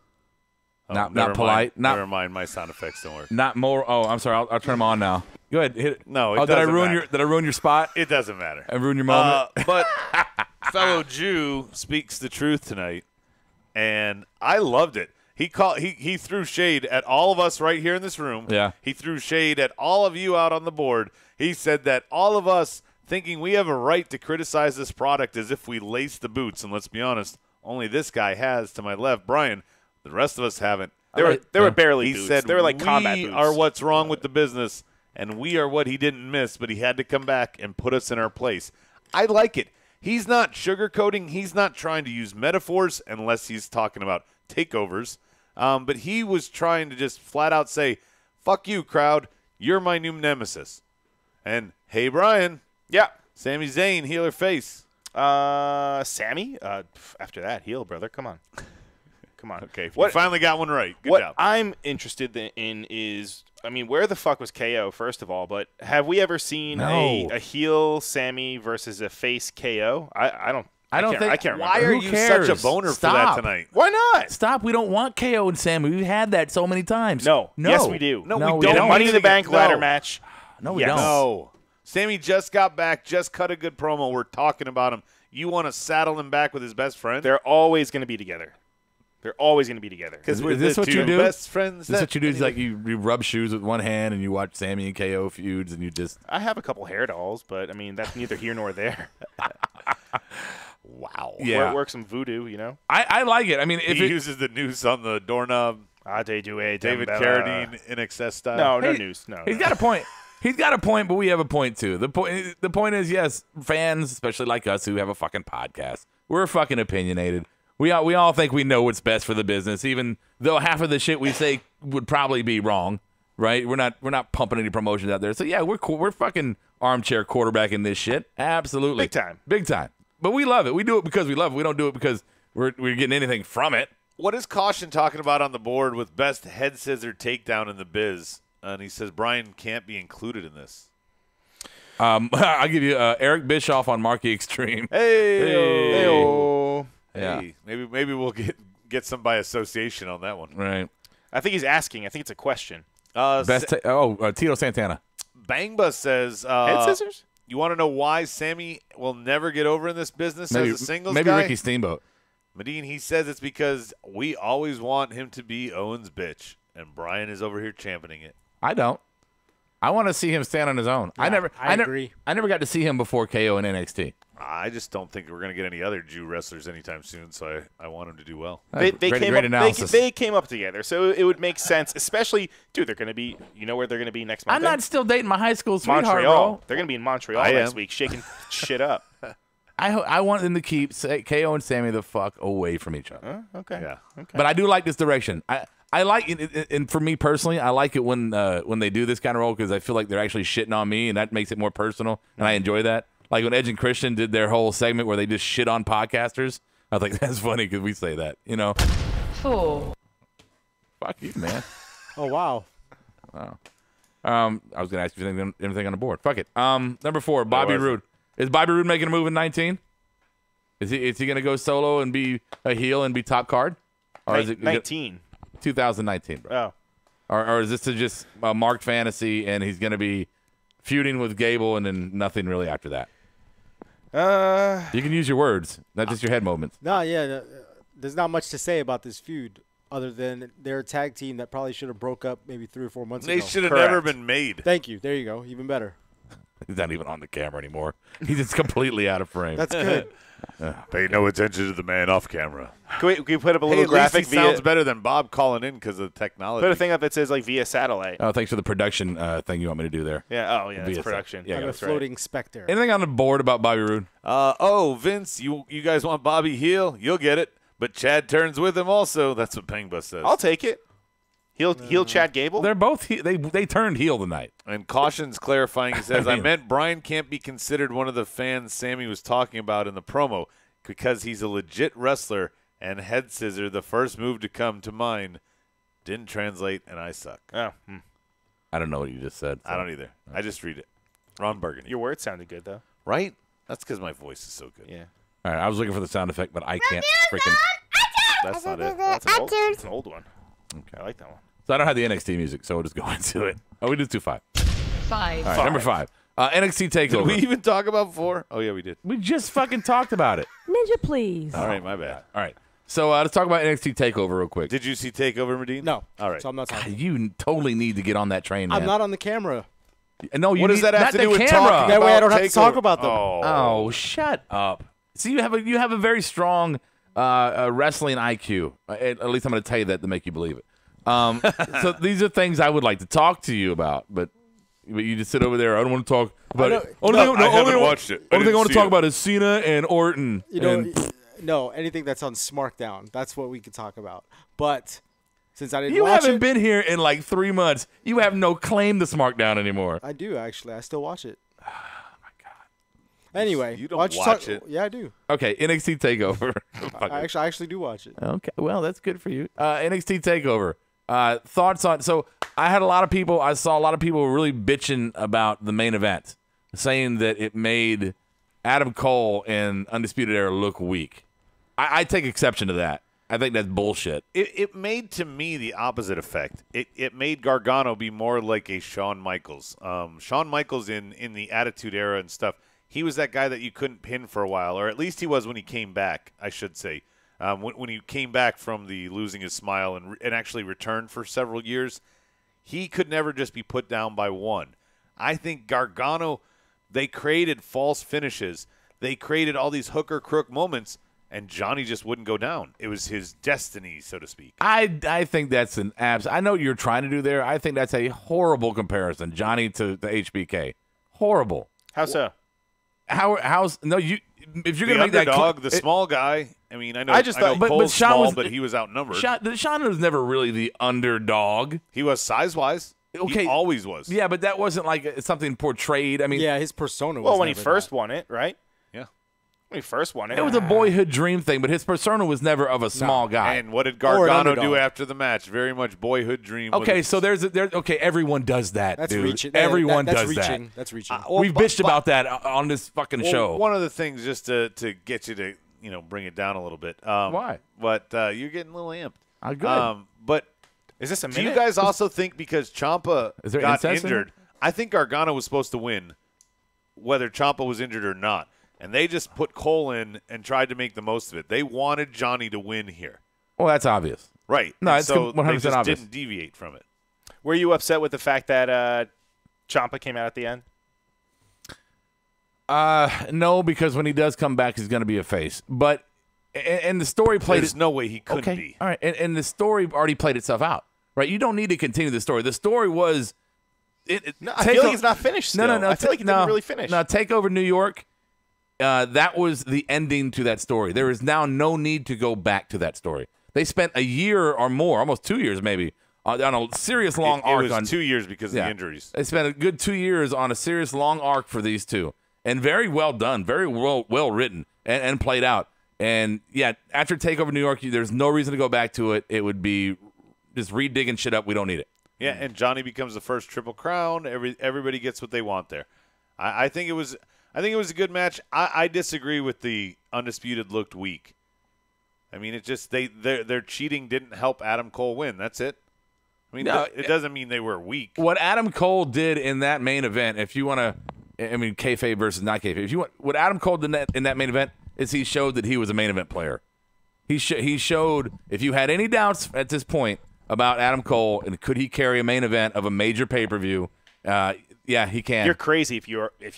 [SPEAKER 2] Not
[SPEAKER 1] never
[SPEAKER 2] polite,
[SPEAKER 1] Mind.
[SPEAKER 2] not-
[SPEAKER 1] Never mind. My sound effects don't work.
[SPEAKER 2] Not more. Oh, I'm sorry. I'll turn them on now. Go ahead. Hit it.
[SPEAKER 1] No, it
[SPEAKER 2] Oh, did I
[SPEAKER 1] doesn't
[SPEAKER 2] ruin
[SPEAKER 1] matter.
[SPEAKER 2] Did I ruin your spot?
[SPEAKER 1] It doesn't matter.
[SPEAKER 2] I ruined your moment.
[SPEAKER 1] But fellow Jew speaks the truth tonight, and I loved it. He threw shade at all of us right here in this room.
[SPEAKER 2] Yeah.
[SPEAKER 1] He threw shade at all of you out on the board. He said that all of us thinking we have a right to criticize this product as if we lace the boots, and let's be honest, only this guy has to my left, Brian. The rest of us haven't.
[SPEAKER 3] They were barely
[SPEAKER 1] He
[SPEAKER 3] boots.
[SPEAKER 1] said
[SPEAKER 3] they were like combat
[SPEAKER 1] we
[SPEAKER 3] boots.
[SPEAKER 1] are what's wrong with the business, and we are what he didn't miss, but he had to come back and put us in our place. I like it. He's not sugarcoating. He's not trying to use metaphors unless he's talking about takeovers. But he was trying to just flat out say, fuck you, crowd. You're my new nemesis. And, hey, Brian.
[SPEAKER 3] Yeah.
[SPEAKER 1] Sami Zayn, heel or face?
[SPEAKER 3] Sammy? After that, heel, brother. Come on. Come on.
[SPEAKER 1] Okay, you finally got one right. Good
[SPEAKER 3] what
[SPEAKER 1] job.
[SPEAKER 3] I'm interested in is, I mean, where the fuck was KO, first of all? But have we ever seen a heel Sammy versus a face KO? I can't remember.
[SPEAKER 1] Why are
[SPEAKER 2] Who
[SPEAKER 1] you
[SPEAKER 2] cares?
[SPEAKER 1] such a boner
[SPEAKER 2] Stop.
[SPEAKER 1] for that tonight?
[SPEAKER 3] Why not?
[SPEAKER 2] Stop. We don't want KO and Sammy. We've had that so many times.
[SPEAKER 3] No. Yes, we do.
[SPEAKER 1] No, we
[SPEAKER 3] In a
[SPEAKER 1] don't.
[SPEAKER 3] Money in the Bank
[SPEAKER 1] No.
[SPEAKER 3] ladder match.
[SPEAKER 2] No, we
[SPEAKER 3] Yes.
[SPEAKER 2] don't.
[SPEAKER 1] No. Sammy just got back, just cut a good promo. We're talking about him. You want to saddle him back with his best friend?
[SPEAKER 3] They're always going to be together. They're always going to be together.
[SPEAKER 1] Because
[SPEAKER 2] Is
[SPEAKER 1] we're
[SPEAKER 2] this
[SPEAKER 1] the
[SPEAKER 2] what you
[SPEAKER 1] two
[SPEAKER 2] do?
[SPEAKER 1] best friends.
[SPEAKER 2] Is this what you do? Is like you rub shoes with one hand and you watch Sammy and KO feuds and you just.
[SPEAKER 3] I have a couple hair dolls, but I mean that's neither here nor there.
[SPEAKER 1] Wow.
[SPEAKER 2] Yeah.
[SPEAKER 3] Work some voodoo, you know.
[SPEAKER 2] I like it. I mean, if
[SPEAKER 1] He
[SPEAKER 2] it,
[SPEAKER 1] uses the noose on the doorknob.
[SPEAKER 3] They do a
[SPEAKER 1] David
[SPEAKER 3] Dembella.
[SPEAKER 1] Carradine in excess style.
[SPEAKER 3] No
[SPEAKER 2] Hey,
[SPEAKER 3] news. No.
[SPEAKER 2] he's got a point. He's got a point, but we have a point too. The point is, yes, fans, especially like us who have a fucking podcast, we're fucking opinionated. We all think we know what's best for the business, even though half of the shit we say would probably be wrong. Right? We're not pumping any promotions out there. So yeah, we're fucking armchair quarterbacking this shit. Absolutely,
[SPEAKER 3] Big time.
[SPEAKER 2] But we love it. We do it because we love it. We don't do it because we're getting anything from it.
[SPEAKER 1] What is Caution talking about on the board with best head scissor takedown in the biz? And he says Brian can't be included in this.
[SPEAKER 2] I'll give you Eric Bischoff on Marky Extreme.
[SPEAKER 1] Hey.
[SPEAKER 3] Hey-o.
[SPEAKER 2] Yeah.
[SPEAKER 1] Hey. Maybe we'll get some by association on that one.
[SPEAKER 2] Right.
[SPEAKER 3] I think he's asking. I think it's a question.
[SPEAKER 2] Tito Santana.
[SPEAKER 1] Bangba says
[SPEAKER 3] Head scissors?
[SPEAKER 1] You want to know why Sammy will never get over in this business
[SPEAKER 2] Maybe,
[SPEAKER 1] as a singles
[SPEAKER 2] maybe
[SPEAKER 1] guy?
[SPEAKER 2] Ricky Steamboat.
[SPEAKER 1] Medine, he says it's because we always want him to be Owen's bitch, and Brian is over here championing it.
[SPEAKER 2] I don't. I want to see him stand on his own.
[SPEAKER 4] I agree.
[SPEAKER 2] I never got to see him before KO in NXT.
[SPEAKER 1] I just don't think we're going to get any other Jew wrestlers anytime soon, so I want him to do well.
[SPEAKER 3] They
[SPEAKER 2] Great
[SPEAKER 3] came up.
[SPEAKER 2] analysis.
[SPEAKER 3] They came up together, so it would make sense. Especially, dude, they're going to be. You know where they're going to be next month?
[SPEAKER 2] I'm not still dating my high school sweetheart,
[SPEAKER 3] Montreal.
[SPEAKER 2] bro.
[SPEAKER 3] They're going to be in Montreal
[SPEAKER 1] I
[SPEAKER 3] next
[SPEAKER 1] am.
[SPEAKER 3] week, shaking shit up.
[SPEAKER 2] I want them to keep KO and Sammy the fuck away from each other.
[SPEAKER 3] Okay.
[SPEAKER 1] Yeah.
[SPEAKER 3] Okay.
[SPEAKER 2] But I do like this direction. I like it, and for me personally, I like it when they do this kind of role because I feel like they're actually shitting on me, and that makes it more personal, and I enjoy that. Like when Edge and Christian did their whole segment where they just shit on podcasters. I was like, that's funny because we say that, you know.
[SPEAKER 7] 4.
[SPEAKER 2] Fuck you, man.
[SPEAKER 4] Oh wow.
[SPEAKER 2] I was gonna ask you anything on the board. Fuck it. Number 4, Bobby Roode. Is Bobby Roode making a move in 19? Is he gonna go solo and be a heel and be top card, or is it
[SPEAKER 3] 19?
[SPEAKER 2] 2019, bro?
[SPEAKER 3] Oh.
[SPEAKER 2] Or is this just a marked fantasy and he's gonna be feuding with Gable and then nothing really after that? You can use your words, not just your head movements.
[SPEAKER 4] There's not much to say about this feud other than they're a tag team that probably should have broke up maybe 3 or 4 months
[SPEAKER 1] They
[SPEAKER 4] ago.
[SPEAKER 1] should have
[SPEAKER 3] Correct.
[SPEAKER 1] never been made.
[SPEAKER 4] Thank you. There you go. Even better.
[SPEAKER 2] He's not even on the camera anymore. He's just completely out of frame.
[SPEAKER 4] That's good.
[SPEAKER 1] Pay no attention to the man off camera.
[SPEAKER 3] Can we put up a
[SPEAKER 1] Hey,
[SPEAKER 3] little
[SPEAKER 1] at least
[SPEAKER 3] graphic
[SPEAKER 1] he sounds
[SPEAKER 3] via?
[SPEAKER 1] better than Bob calling in because of the technology.
[SPEAKER 3] Put a thing up that says like via satellite.
[SPEAKER 2] Oh, thanks for the production thing you want me to do there.
[SPEAKER 3] Yeah. Oh yeah. That's
[SPEAKER 2] Via
[SPEAKER 3] production.
[SPEAKER 2] Yeah,
[SPEAKER 4] I'm a
[SPEAKER 3] that's right.
[SPEAKER 4] floating specter.
[SPEAKER 2] Anything on the board about Bobby Roode?
[SPEAKER 1] Vince, you guys want Bobby heel? You'll get it. But Chad turns with him also. That's what Pangba says.
[SPEAKER 3] I'll take it. Heel Chad Gable.
[SPEAKER 2] They're both they turned heel tonight.
[SPEAKER 1] And Caution's clarifying. He says,
[SPEAKER 2] I
[SPEAKER 1] I
[SPEAKER 2] mean-
[SPEAKER 1] meant Brian can't be considered one of the fans Sammy was talking about in the promo because he's a legit wrestler and head scissor, the first move to come to mind. Didn't translate, and I suck.
[SPEAKER 3] Oh,
[SPEAKER 2] I don't know what you just said.
[SPEAKER 1] I don't either. I just read it. Ron Burgundy.
[SPEAKER 3] your words sounded good though.
[SPEAKER 1] Right? That's because my voice is so good.
[SPEAKER 3] Yeah.
[SPEAKER 2] All right, I was looking for the sound effect, but I can't freaking.
[SPEAKER 1] That's not it.
[SPEAKER 3] That's an old one. Okay, I like that one.
[SPEAKER 2] So I don't have the NXT music, so we'll just go into it. Oh, we just do 5.
[SPEAKER 7] 5.
[SPEAKER 2] All right, number 5. NXT
[SPEAKER 1] Did
[SPEAKER 2] Takeover.
[SPEAKER 1] we even talk about 4? Oh, yeah, we did.
[SPEAKER 2] We just fucking talked about it.
[SPEAKER 7] Ninja, please.
[SPEAKER 1] All right, my bad.
[SPEAKER 2] All right. So let's talk about NXT Takeover real quick.
[SPEAKER 1] Did you see Takeover, Medine?
[SPEAKER 4] No.
[SPEAKER 1] All right.
[SPEAKER 4] So I'm not
[SPEAKER 2] God,
[SPEAKER 4] talking.
[SPEAKER 2] you totally need to get on that train, man.
[SPEAKER 4] I'm not on the camera.
[SPEAKER 2] No, you
[SPEAKER 1] What does
[SPEAKER 2] need,
[SPEAKER 1] that have
[SPEAKER 2] not
[SPEAKER 1] to
[SPEAKER 2] the
[SPEAKER 1] do with
[SPEAKER 2] camera.
[SPEAKER 1] talking
[SPEAKER 4] That way I
[SPEAKER 1] about
[SPEAKER 4] don't have to talk
[SPEAKER 1] Takeover?
[SPEAKER 4] about them.
[SPEAKER 2] Oh, shut up. See, you have a very strong wrestling IQ. At least I'm going to tell you that to make you believe it. So these are things I would like to talk to you about, but you just sit over there. I don't want to talk about it.
[SPEAKER 1] I haven't watched it.
[SPEAKER 2] Only thing I want to
[SPEAKER 1] see
[SPEAKER 2] talk
[SPEAKER 1] it.
[SPEAKER 2] about is Cena and Orton.
[SPEAKER 4] You know,
[SPEAKER 2] and
[SPEAKER 4] no, anything that's on SmackDown, that's what we could talk about. But since I didn't
[SPEAKER 2] you
[SPEAKER 4] watch
[SPEAKER 2] haven't
[SPEAKER 4] it,
[SPEAKER 2] been here in like 3 months. You have no claim to SmackDown anymore.
[SPEAKER 4] I do actually. I still watch it. Anyway,
[SPEAKER 1] You don't
[SPEAKER 4] why don't
[SPEAKER 1] watch
[SPEAKER 4] talk,
[SPEAKER 1] it.
[SPEAKER 4] Yeah, I do.
[SPEAKER 2] Okay, NXT Takeover.
[SPEAKER 4] I actually do watch it.
[SPEAKER 2] Okay, well, that's good for you. NXT Takeover. Thoughts on? So I had a lot of people. I saw a lot of people really bitching about the main event, saying that it made Adam Cole and Undisputed Era look weak. I take exception to that. I think that's bullshit.
[SPEAKER 1] It made to me the opposite effect. It made Gargano be more like a Shawn Michaels. Shawn Michaels in the Attitude Era and stuff, he was that guy that you couldn't pin for a while, or at least he was when he came back, I should say. When he came back from the losing his smile and actually returned for several years, he could never just be put down by one. I think Gargano, they created false finishes. They created all these hooker crook moments, and Johnny just wouldn't go down. It was his destiny, so to speak.
[SPEAKER 2] I think that's an abs. I know what you're trying to do there. I think that's a horrible comparison, Johnny to HBK. Horrible.
[SPEAKER 3] How so?
[SPEAKER 2] How's no you? If you're
[SPEAKER 1] The
[SPEAKER 2] gonna make that
[SPEAKER 1] underdog, the small guy. I mean, I know.
[SPEAKER 3] I just thought-
[SPEAKER 1] Cole's
[SPEAKER 2] but Shawn
[SPEAKER 1] small,
[SPEAKER 2] was-
[SPEAKER 1] but he was outnumbered.
[SPEAKER 2] Shawn was never really the underdog.
[SPEAKER 1] He was size-wise.
[SPEAKER 2] Okay.
[SPEAKER 1] He always was.
[SPEAKER 2] Yeah, but that wasn't like something portrayed. I mean,
[SPEAKER 4] Yeah, his persona was
[SPEAKER 3] Well, when he
[SPEAKER 4] never
[SPEAKER 3] first
[SPEAKER 4] that.
[SPEAKER 3] won it, right?
[SPEAKER 1] Yeah.
[SPEAKER 3] When he first won it.
[SPEAKER 2] it was a boyhood dream thing, but his persona was never of a small guy.
[SPEAKER 1] And what did
[SPEAKER 4] Or an
[SPEAKER 1] Gargano do
[SPEAKER 4] underdog.
[SPEAKER 1] after the match? Very much boyhood dream. with
[SPEAKER 2] Okay,
[SPEAKER 1] it.
[SPEAKER 2] so there's okay. Everyone does that,
[SPEAKER 4] That's
[SPEAKER 2] dude.
[SPEAKER 4] reaching.
[SPEAKER 2] Everyone
[SPEAKER 4] that's
[SPEAKER 2] does
[SPEAKER 4] reaching.
[SPEAKER 2] that.
[SPEAKER 4] That's reaching.
[SPEAKER 1] Well,
[SPEAKER 2] We've bitched about that on this fucking
[SPEAKER 1] Well,
[SPEAKER 2] show.
[SPEAKER 1] One of the things, just to get you to bring it down a little bit.
[SPEAKER 2] Why?
[SPEAKER 1] But you're getting a little amped.
[SPEAKER 2] Good.
[SPEAKER 1] But
[SPEAKER 3] Is this a
[SPEAKER 1] do
[SPEAKER 3] minute?
[SPEAKER 1] you guys also think because Ciampa
[SPEAKER 2] Is there
[SPEAKER 1] got
[SPEAKER 2] incest in
[SPEAKER 1] injured, I think Gargano was supposed to win, whether Ciampa was injured or not, and they just put Cole in and tried to make the most of it. They wanted Johnny to win here,
[SPEAKER 2] Well, that's obvious.
[SPEAKER 1] right?
[SPEAKER 2] No,
[SPEAKER 1] And
[SPEAKER 2] it's
[SPEAKER 1] so
[SPEAKER 2] 100%
[SPEAKER 1] they just
[SPEAKER 2] obvious.
[SPEAKER 1] didn't deviate from it.
[SPEAKER 3] Were you upset with the fact that Ciampa came out at the end?
[SPEAKER 2] No, because when he does come back, he's going to be a face. But and the story played.
[SPEAKER 1] There's no way he couldn't
[SPEAKER 2] Okay,
[SPEAKER 1] be.
[SPEAKER 2] all right, and the story already played itself out, right? You don't need to continue the story. The story was.
[SPEAKER 3] No, I feel like it's not finished still.
[SPEAKER 2] No.
[SPEAKER 3] I feel like it didn't really finish.
[SPEAKER 2] No, Takeover New York. That was the ending to that story. There is now no need to go back to that story. They spent a year or more, almost 2 years maybe, on a serious long
[SPEAKER 1] It
[SPEAKER 2] arc.
[SPEAKER 1] was
[SPEAKER 2] on
[SPEAKER 1] 2 years because of
[SPEAKER 2] Yeah.
[SPEAKER 1] the injuries.
[SPEAKER 2] They spent a good 2 years on a serious long arc for these two, and very well done, very well written, and played out. And yeah, after Takeover New York, there's no reason to go back to it. It would be just re-digging shit up. We don't need it.
[SPEAKER 1] Yeah, and Johnny becomes the first Triple Crown. Everybody gets what they want there. I think it was a good match. I disagree with the Undisputed looked weak. I mean, it just their cheating didn't help Adam Cole win. That's it. I mean,
[SPEAKER 2] No,
[SPEAKER 1] it doesn't mean they were weak.
[SPEAKER 2] What Adam Cole did in that main event, if you want to, I mean, kayfabe versus not kayfabe. If you want, what Adam Cole did in that main event is he showed that he was a main event player. He showed if you had any doubts at this point about Adam Cole and could he carry a main event of a major pay-per-view, yeah, he can.
[SPEAKER 3] You're crazy if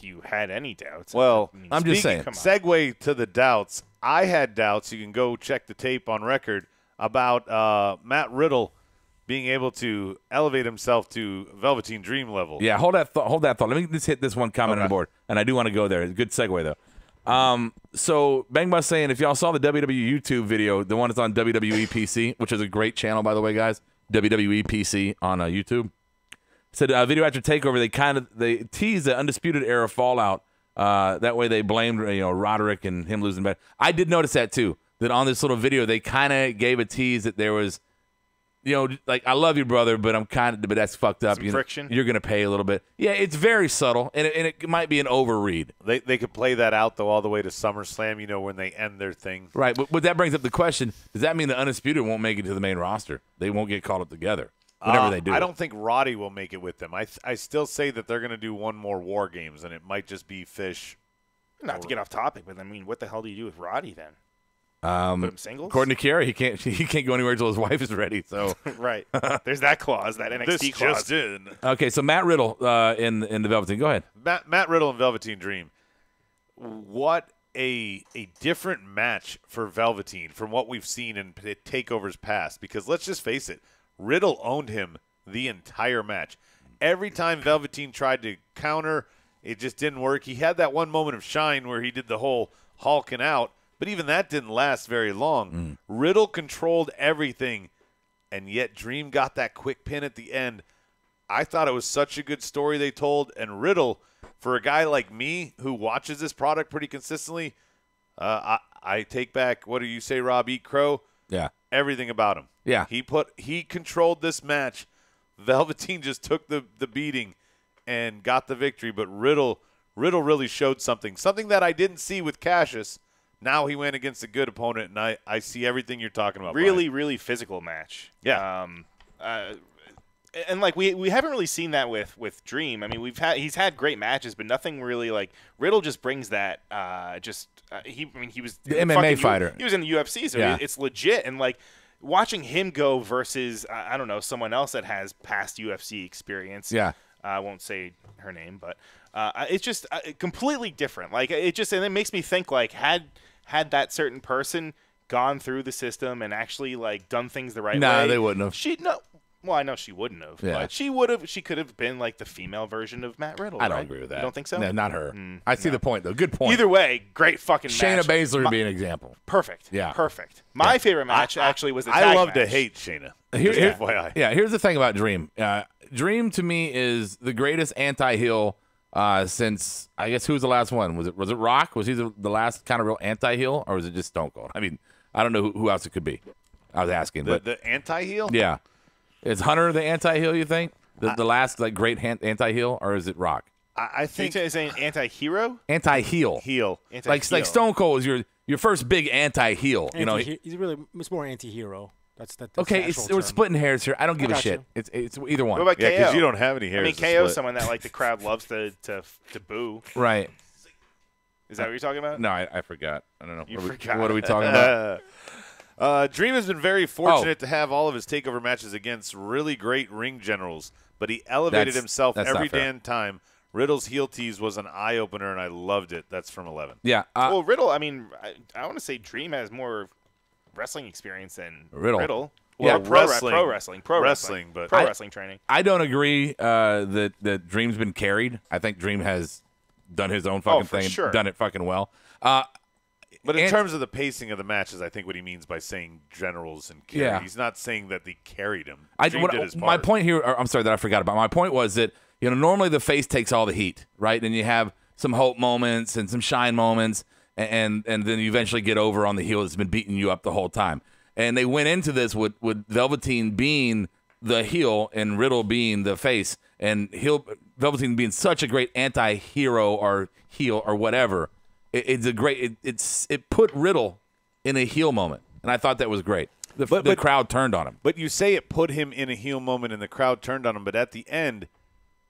[SPEAKER 3] you had any doubts.
[SPEAKER 1] Well,
[SPEAKER 3] I mean,
[SPEAKER 2] I'm just saying.
[SPEAKER 3] come on.
[SPEAKER 1] Segue to the doubts. I had doubts. You can go check the tape on record about Matt Riddle being able to elevate himself to Velveteen Dream level.
[SPEAKER 2] Yeah, hold that thought. Let me just hit this one comment on the board, and I do want to go there. Good segue though. So Bang Bus saying if y'all saw the WWE YouTube video, the one that's on WWE PC, which is a great channel by the way, guys. WWE PC on YouTube. Said video after Takeover, they teased the Undisputed Era fallout. That way they blamed Roderick and him losing bet. I did notice that too. That on this little video they kind of gave a tease that there was. Like I love you, brother, but but that's fucked up.
[SPEAKER 3] Some friction.
[SPEAKER 2] You're gonna pay a little bit. Yeah, it's very subtle, and it might be an overread.
[SPEAKER 1] They could play that out though all the way to SummerSlam. When they end their thing.
[SPEAKER 2] Right, but that brings up the question: does that mean the Undisputed won't make it to the main roster? They won't get called up together. Whatever they do.
[SPEAKER 1] I don't think Roddy will make it with them. I still say that they're going to do one more War Games, and it might just be Fish.
[SPEAKER 3] Not to get off topic, but I mean, what the hell do you do with Roddy then? Put him singles?
[SPEAKER 2] According to Kiera, he can't go anywhere until his wife is ready. So
[SPEAKER 3] Right. There's that clause, that NXT clause.
[SPEAKER 1] in.
[SPEAKER 2] okay, so Matt Riddle in the Velveteen. Go ahead.
[SPEAKER 1] Matt Riddle and Velveteen Dream. What a different match for Velveteen from what we've seen in takeovers past. Because let's just face it, Riddle owned him the entire match. Every time Velveteen tried to counter, it just didn't work. He had that one moment of shine where he did the whole hulking out, but even that didn't last very long. Riddle controlled everything, and yet Dream got that quick pin at the end. I thought it was such a good story they told, and Riddle, for a guy like me who watches this product pretty consistently, I take back, what do you say, Rob? Eat crow?
[SPEAKER 2] Yeah.
[SPEAKER 1] Everything about him.
[SPEAKER 2] Yeah.
[SPEAKER 1] He controlled this match. Velveteen just took the beating and got the victory, but Riddle really showed something that I didn't see with Cassius. Now he went against a good opponent, and I see everything you're talking about.
[SPEAKER 3] Really,
[SPEAKER 1] Brian.
[SPEAKER 3] really physical match.
[SPEAKER 1] Yeah.
[SPEAKER 3] And like we haven't really seen that with Dream. I mean, he's had great matches, but nothing really like Riddle just brings that. He was
[SPEAKER 2] the MMA fighter.
[SPEAKER 3] He was in the UFC, so
[SPEAKER 2] yeah.
[SPEAKER 3] it's legit. And like watching him go versus I don't know, someone else that has past UFC experience.
[SPEAKER 2] Yeah.
[SPEAKER 3] I won't say her name, but it's just completely different. Like and it makes me think like had that certain person gone through the system and actually like done things the right way.
[SPEAKER 2] Nah, they wouldn't have.
[SPEAKER 3] Well, I know she wouldn't have,
[SPEAKER 2] Yeah.
[SPEAKER 3] but she would have. She could have been like the female version of Matt Riddle.
[SPEAKER 2] I don't
[SPEAKER 3] right?
[SPEAKER 2] agree with that.
[SPEAKER 3] You don't think so?
[SPEAKER 2] No, not her. I see the point, though. Good point.
[SPEAKER 3] Either way, great fucking
[SPEAKER 2] Shayna
[SPEAKER 3] match.
[SPEAKER 2] Baszler would be an example.
[SPEAKER 3] Perfect.
[SPEAKER 2] Yeah.
[SPEAKER 3] Perfect. My favorite match actually was the tag
[SPEAKER 1] I love to
[SPEAKER 3] match.
[SPEAKER 1] hate Shayna.
[SPEAKER 2] Here-
[SPEAKER 1] Just FYI.
[SPEAKER 2] Yeah, here's the thing about Dream. Dream to me is the greatest anti-heel since, I guess, who was the last one? Was it Rock? Was he the last kind of real anti-heel, or was it just Stone Cold? I mean, I don't know who else it could be. I was asking, but
[SPEAKER 1] The anti-heel?
[SPEAKER 2] yeah, is Hunter the anti-heel? You think the last like great anti-heel, or is it Rock?
[SPEAKER 1] I think
[SPEAKER 3] Is an anti-hero?
[SPEAKER 2] Anti-heel.
[SPEAKER 1] heel.
[SPEAKER 2] Like Stone Cold is your first big anti-heel. You know.
[SPEAKER 4] It's more anti-hero. That's
[SPEAKER 2] Okay,
[SPEAKER 4] the actual
[SPEAKER 2] we're
[SPEAKER 4] term.
[SPEAKER 2] splitting hairs here. I don't give a
[SPEAKER 4] got
[SPEAKER 2] shit.
[SPEAKER 4] you.
[SPEAKER 2] It's either one.
[SPEAKER 3] What about
[SPEAKER 1] Yeah,
[SPEAKER 3] KO?
[SPEAKER 1] because you don't have any hairs.
[SPEAKER 3] I mean,
[SPEAKER 1] to
[SPEAKER 3] KO is
[SPEAKER 1] split.
[SPEAKER 3] someone that like the crowd loves to boo.
[SPEAKER 2] Right.
[SPEAKER 3] Is that what you're talking about?
[SPEAKER 2] No, I forgot. I don't know.
[SPEAKER 3] You
[SPEAKER 2] What are
[SPEAKER 3] forgot.
[SPEAKER 2] what are we talking about?
[SPEAKER 1] Dream has been very fortunate to have all of his takeover matches against really great ring generals, but he elevated
[SPEAKER 2] That's
[SPEAKER 1] himself
[SPEAKER 2] not
[SPEAKER 1] every
[SPEAKER 2] fair.
[SPEAKER 1] damn time. Riddle's heel tease was an eye opener, and I loved it. That's from 11.
[SPEAKER 2] Yeah.
[SPEAKER 3] Well, Riddle. I mean, I want to say Dream has more wrestling experience than
[SPEAKER 2] Riddle.
[SPEAKER 1] Well,
[SPEAKER 3] Well, pro
[SPEAKER 1] wrestling,
[SPEAKER 3] wrestling
[SPEAKER 1] but
[SPEAKER 3] pro wrestling training.
[SPEAKER 2] I don't agree that Dream's been carried. I think Dream has done his own fucking
[SPEAKER 3] for
[SPEAKER 2] thing,
[SPEAKER 3] sure.
[SPEAKER 2] and done it fucking well.
[SPEAKER 1] But in
[SPEAKER 2] And-
[SPEAKER 1] terms of the pacing of the matches, I think what he means by saying generals and carry,
[SPEAKER 2] Yeah.
[SPEAKER 1] he's not saying that they carried him.
[SPEAKER 2] I,
[SPEAKER 1] Dream
[SPEAKER 2] what,
[SPEAKER 1] did his
[SPEAKER 2] my
[SPEAKER 1] part.
[SPEAKER 2] point here, or I'm sorry that I forgot about. My point was that normally the face takes all the heat, right? And you have some hope moments and some shine moments, and then you eventually get over on the heel that's been beating you up the whole time. And they went into this with Velveteen being the heel and Riddle being the face, and Velveteen being such a great anti-hero or heel or whatever. It put Riddle in a heel moment, and I thought that was great. The crowd turned on him.
[SPEAKER 1] But you say it put him in a heel moment, and the crowd turned on him. But at the end,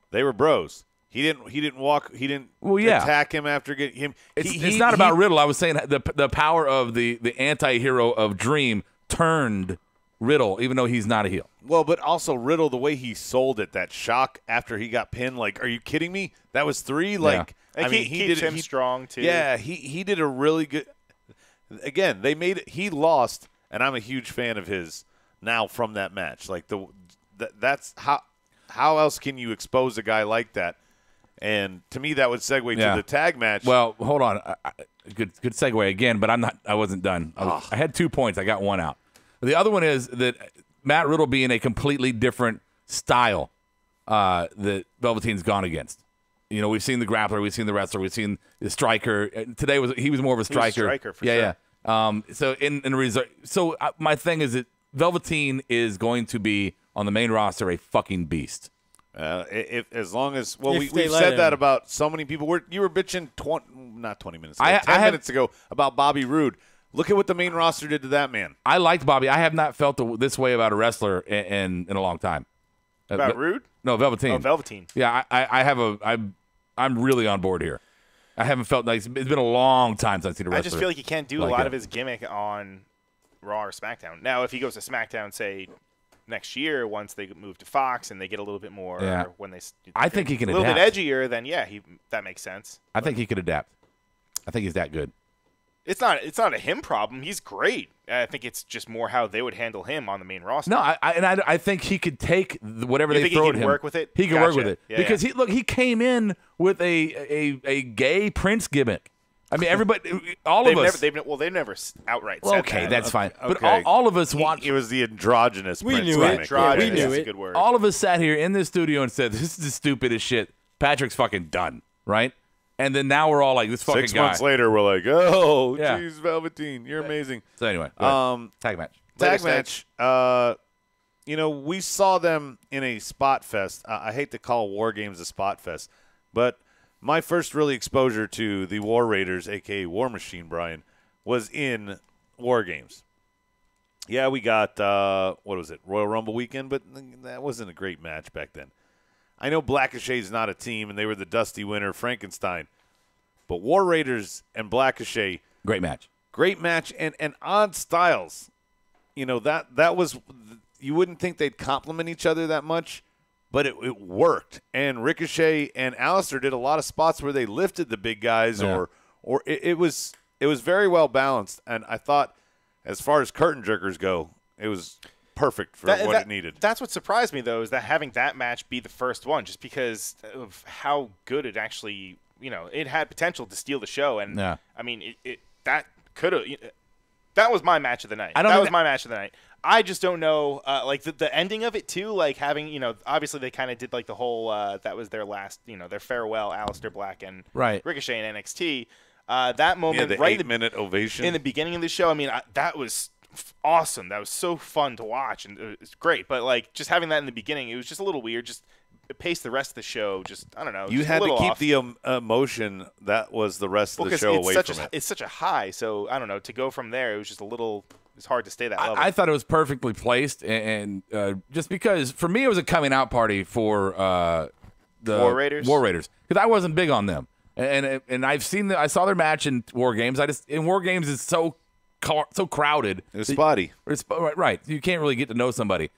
[SPEAKER 1] they were bros. He didn't walk. He didn't attack him after getting him.
[SPEAKER 2] It's not about Riddle. I was saying the power of the anti-hero of Dream turned Riddle, even though he's not a heel.
[SPEAKER 1] Well, but also Riddle, the way he sold it, that shock after he got pinned. Like, are you kidding me? That was 3. Like, I mean, he
[SPEAKER 3] keeps
[SPEAKER 1] did
[SPEAKER 3] him strong too.
[SPEAKER 1] Yeah, he did a really good. Again, they made it. He lost, and I'm a huge fan of his now from that match. Like that's how else can you expose a guy like that? And to me, that would segue to the tag match.
[SPEAKER 2] Well, hold on. Good segue again, but I wasn't done. I had 2 points. I got one out. The other one is that Matt Riddle being a completely different style that Velveteen's gone against. We've seen the grappler, we've seen the wrestler, we've seen the striker. Today he was more of a striker.
[SPEAKER 3] He was a striker for
[SPEAKER 2] yeah,
[SPEAKER 3] sure.
[SPEAKER 2] Yeah. So in reserve. So my thing is that Velveteen is going to be on the main roster a fucking beast.
[SPEAKER 1] As long as
[SPEAKER 4] If they
[SPEAKER 1] we've
[SPEAKER 4] let
[SPEAKER 1] said
[SPEAKER 4] him.
[SPEAKER 1] that about so many people. You were bitching 20 minutes ago,
[SPEAKER 2] I
[SPEAKER 1] 10
[SPEAKER 2] have-
[SPEAKER 1] minutes ago about Bobby Roode. Look at what the main roster did to that man.
[SPEAKER 2] I liked Bobby. I have not felt this way about a wrestler in a long time.
[SPEAKER 3] About Roode?
[SPEAKER 2] No, Velveteen.
[SPEAKER 3] Oh, Velveteen.
[SPEAKER 2] Yeah, I'm really on board here. I haven't felt like it's been a long time since I've seen a wrestler.
[SPEAKER 3] I just feel like he can't do a
[SPEAKER 2] like
[SPEAKER 3] lot
[SPEAKER 2] that.
[SPEAKER 3] of his gimmick on Raw or SmackDown. Now, if he goes to SmackDown, say next year, once they move to Fox and they get a little bit more, when they,
[SPEAKER 2] I think he can
[SPEAKER 3] a little
[SPEAKER 2] adapt.
[SPEAKER 3] bit edgier, then that makes sense.
[SPEAKER 2] I think he could adapt. I think he's that good.
[SPEAKER 3] It's not a him problem. He's great. I think it's just more how they would handle him on the main roster.
[SPEAKER 2] No, I think he could take whatever
[SPEAKER 3] You
[SPEAKER 2] they
[SPEAKER 3] think
[SPEAKER 2] throw
[SPEAKER 3] he
[SPEAKER 2] at
[SPEAKER 3] can
[SPEAKER 2] him.
[SPEAKER 3] work with it?
[SPEAKER 2] He can work with
[SPEAKER 3] Gotcha.
[SPEAKER 2] it
[SPEAKER 3] Yeah,
[SPEAKER 2] because
[SPEAKER 3] yeah.
[SPEAKER 2] he came in with a gay Prince gimmick. I mean, everybody, all of us.
[SPEAKER 3] They've never outright said
[SPEAKER 2] Okay,
[SPEAKER 3] that.
[SPEAKER 2] that's fine. But
[SPEAKER 1] Okay.
[SPEAKER 2] all of us watched.
[SPEAKER 1] It was the androgynous.
[SPEAKER 4] We
[SPEAKER 1] Prince
[SPEAKER 4] knew
[SPEAKER 1] gimmick.
[SPEAKER 4] it.
[SPEAKER 3] Right.
[SPEAKER 4] we
[SPEAKER 3] Yeah,
[SPEAKER 4] knew
[SPEAKER 3] that's
[SPEAKER 4] it.
[SPEAKER 3] a good word.
[SPEAKER 2] All of us sat here in this studio and said, "This is the stupidest shit." Patrick's fucking done. right? And then now we're all like, this fucking
[SPEAKER 1] 6
[SPEAKER 2] guy.
[SPEAKER 1] months later, we're like, oh,
[SPEAKER 2] Yeah.
[SPEAKER 1] geez, Velveteen, you're amazing.
[SPEAKER 2] So anyway, go ahead. Tag match.
[SPEAKER 1] Tag match. We saw them in a spot fest. I hate to call War Games a spot fest, but my first really exposure to the War Raiders, a.k.a. War Machine, Brian, was in War Games. Yeah, we got, what was it, Royal Rumble weekend, but that wasn't a great match back then. I know Blackashay's not a team, and they were the dusty winner, Frankenstein. But War Raiders and Blackashay,
[SPEAKER 2] Great match.
[SPEAKER 1] great match, and odd styles. That was – you wouldn't think they'd complement each other that much, but it worked. And Ricochet and Alistair did a lot of spots where they lifted the big guys,
[SPEAKER 2] Yeah.
[SPEAKER 1] or it was very well balanced. And I thought, as far as curtain jerkers go, it was perfect for what it needed.
[SPEAKER 3] That's what surprised me, though, is that having that match be the first one, just because of how good it actually, it had potential to steal the show. And,
[SPEAKER 2] Yeah.
[SPEAKER 3] I mean, that could have – that was my match of the night.
[SPEAKER 2] That
[SPEAKER 3] was my match of the night. I just don't know, like, the ending of it, too, like, having, obviously they kind of did, like, the whole that was their last, their farewell, Aleister Black and
[SPEAKER 2] Right.
[SPEAKER 3] Ricochet in NXT. That moment,
[SPEAKER 1] the
[SPEAKER 3] right
[SPEAKER 1] 8-minute ovation.
[SPEAKER 3] in the beginning of the show, I mean, that was awesome. That was so fun to watch, and it's great. But like just having that in the beginning, it was just a little weird. Just pace the rest of the show. Just I don't know.
[SPEAKER 1] You
[SPEAKER 3] just
[SPEAKER 1] had
[SPEAKER 3] a
[SPEAKER 1] to
[SPEAKER 3] little
[SPEAKER 1] keep
[SPEAKER 3] off.
[SPEAKER 1] the emotion that was the rest of the show away from it.
[SPEAKER 3] It's such a high. So I don't know. To go from there, it was just a little. It's hard to stay that level.
[SPEAKER 2] I thought it was perfectly placed, and just because for me it was a coming out party for the
[SPEAKER 3] War Raiders?
[SPEAKER 2] War Raiders, because I wasn't big on them, and I saw their match in War Games. In War Games it's so crowded.
[SPEAKER 1] It was spotty.
[SPEAKER 2] Right. You can't really get to know somebody.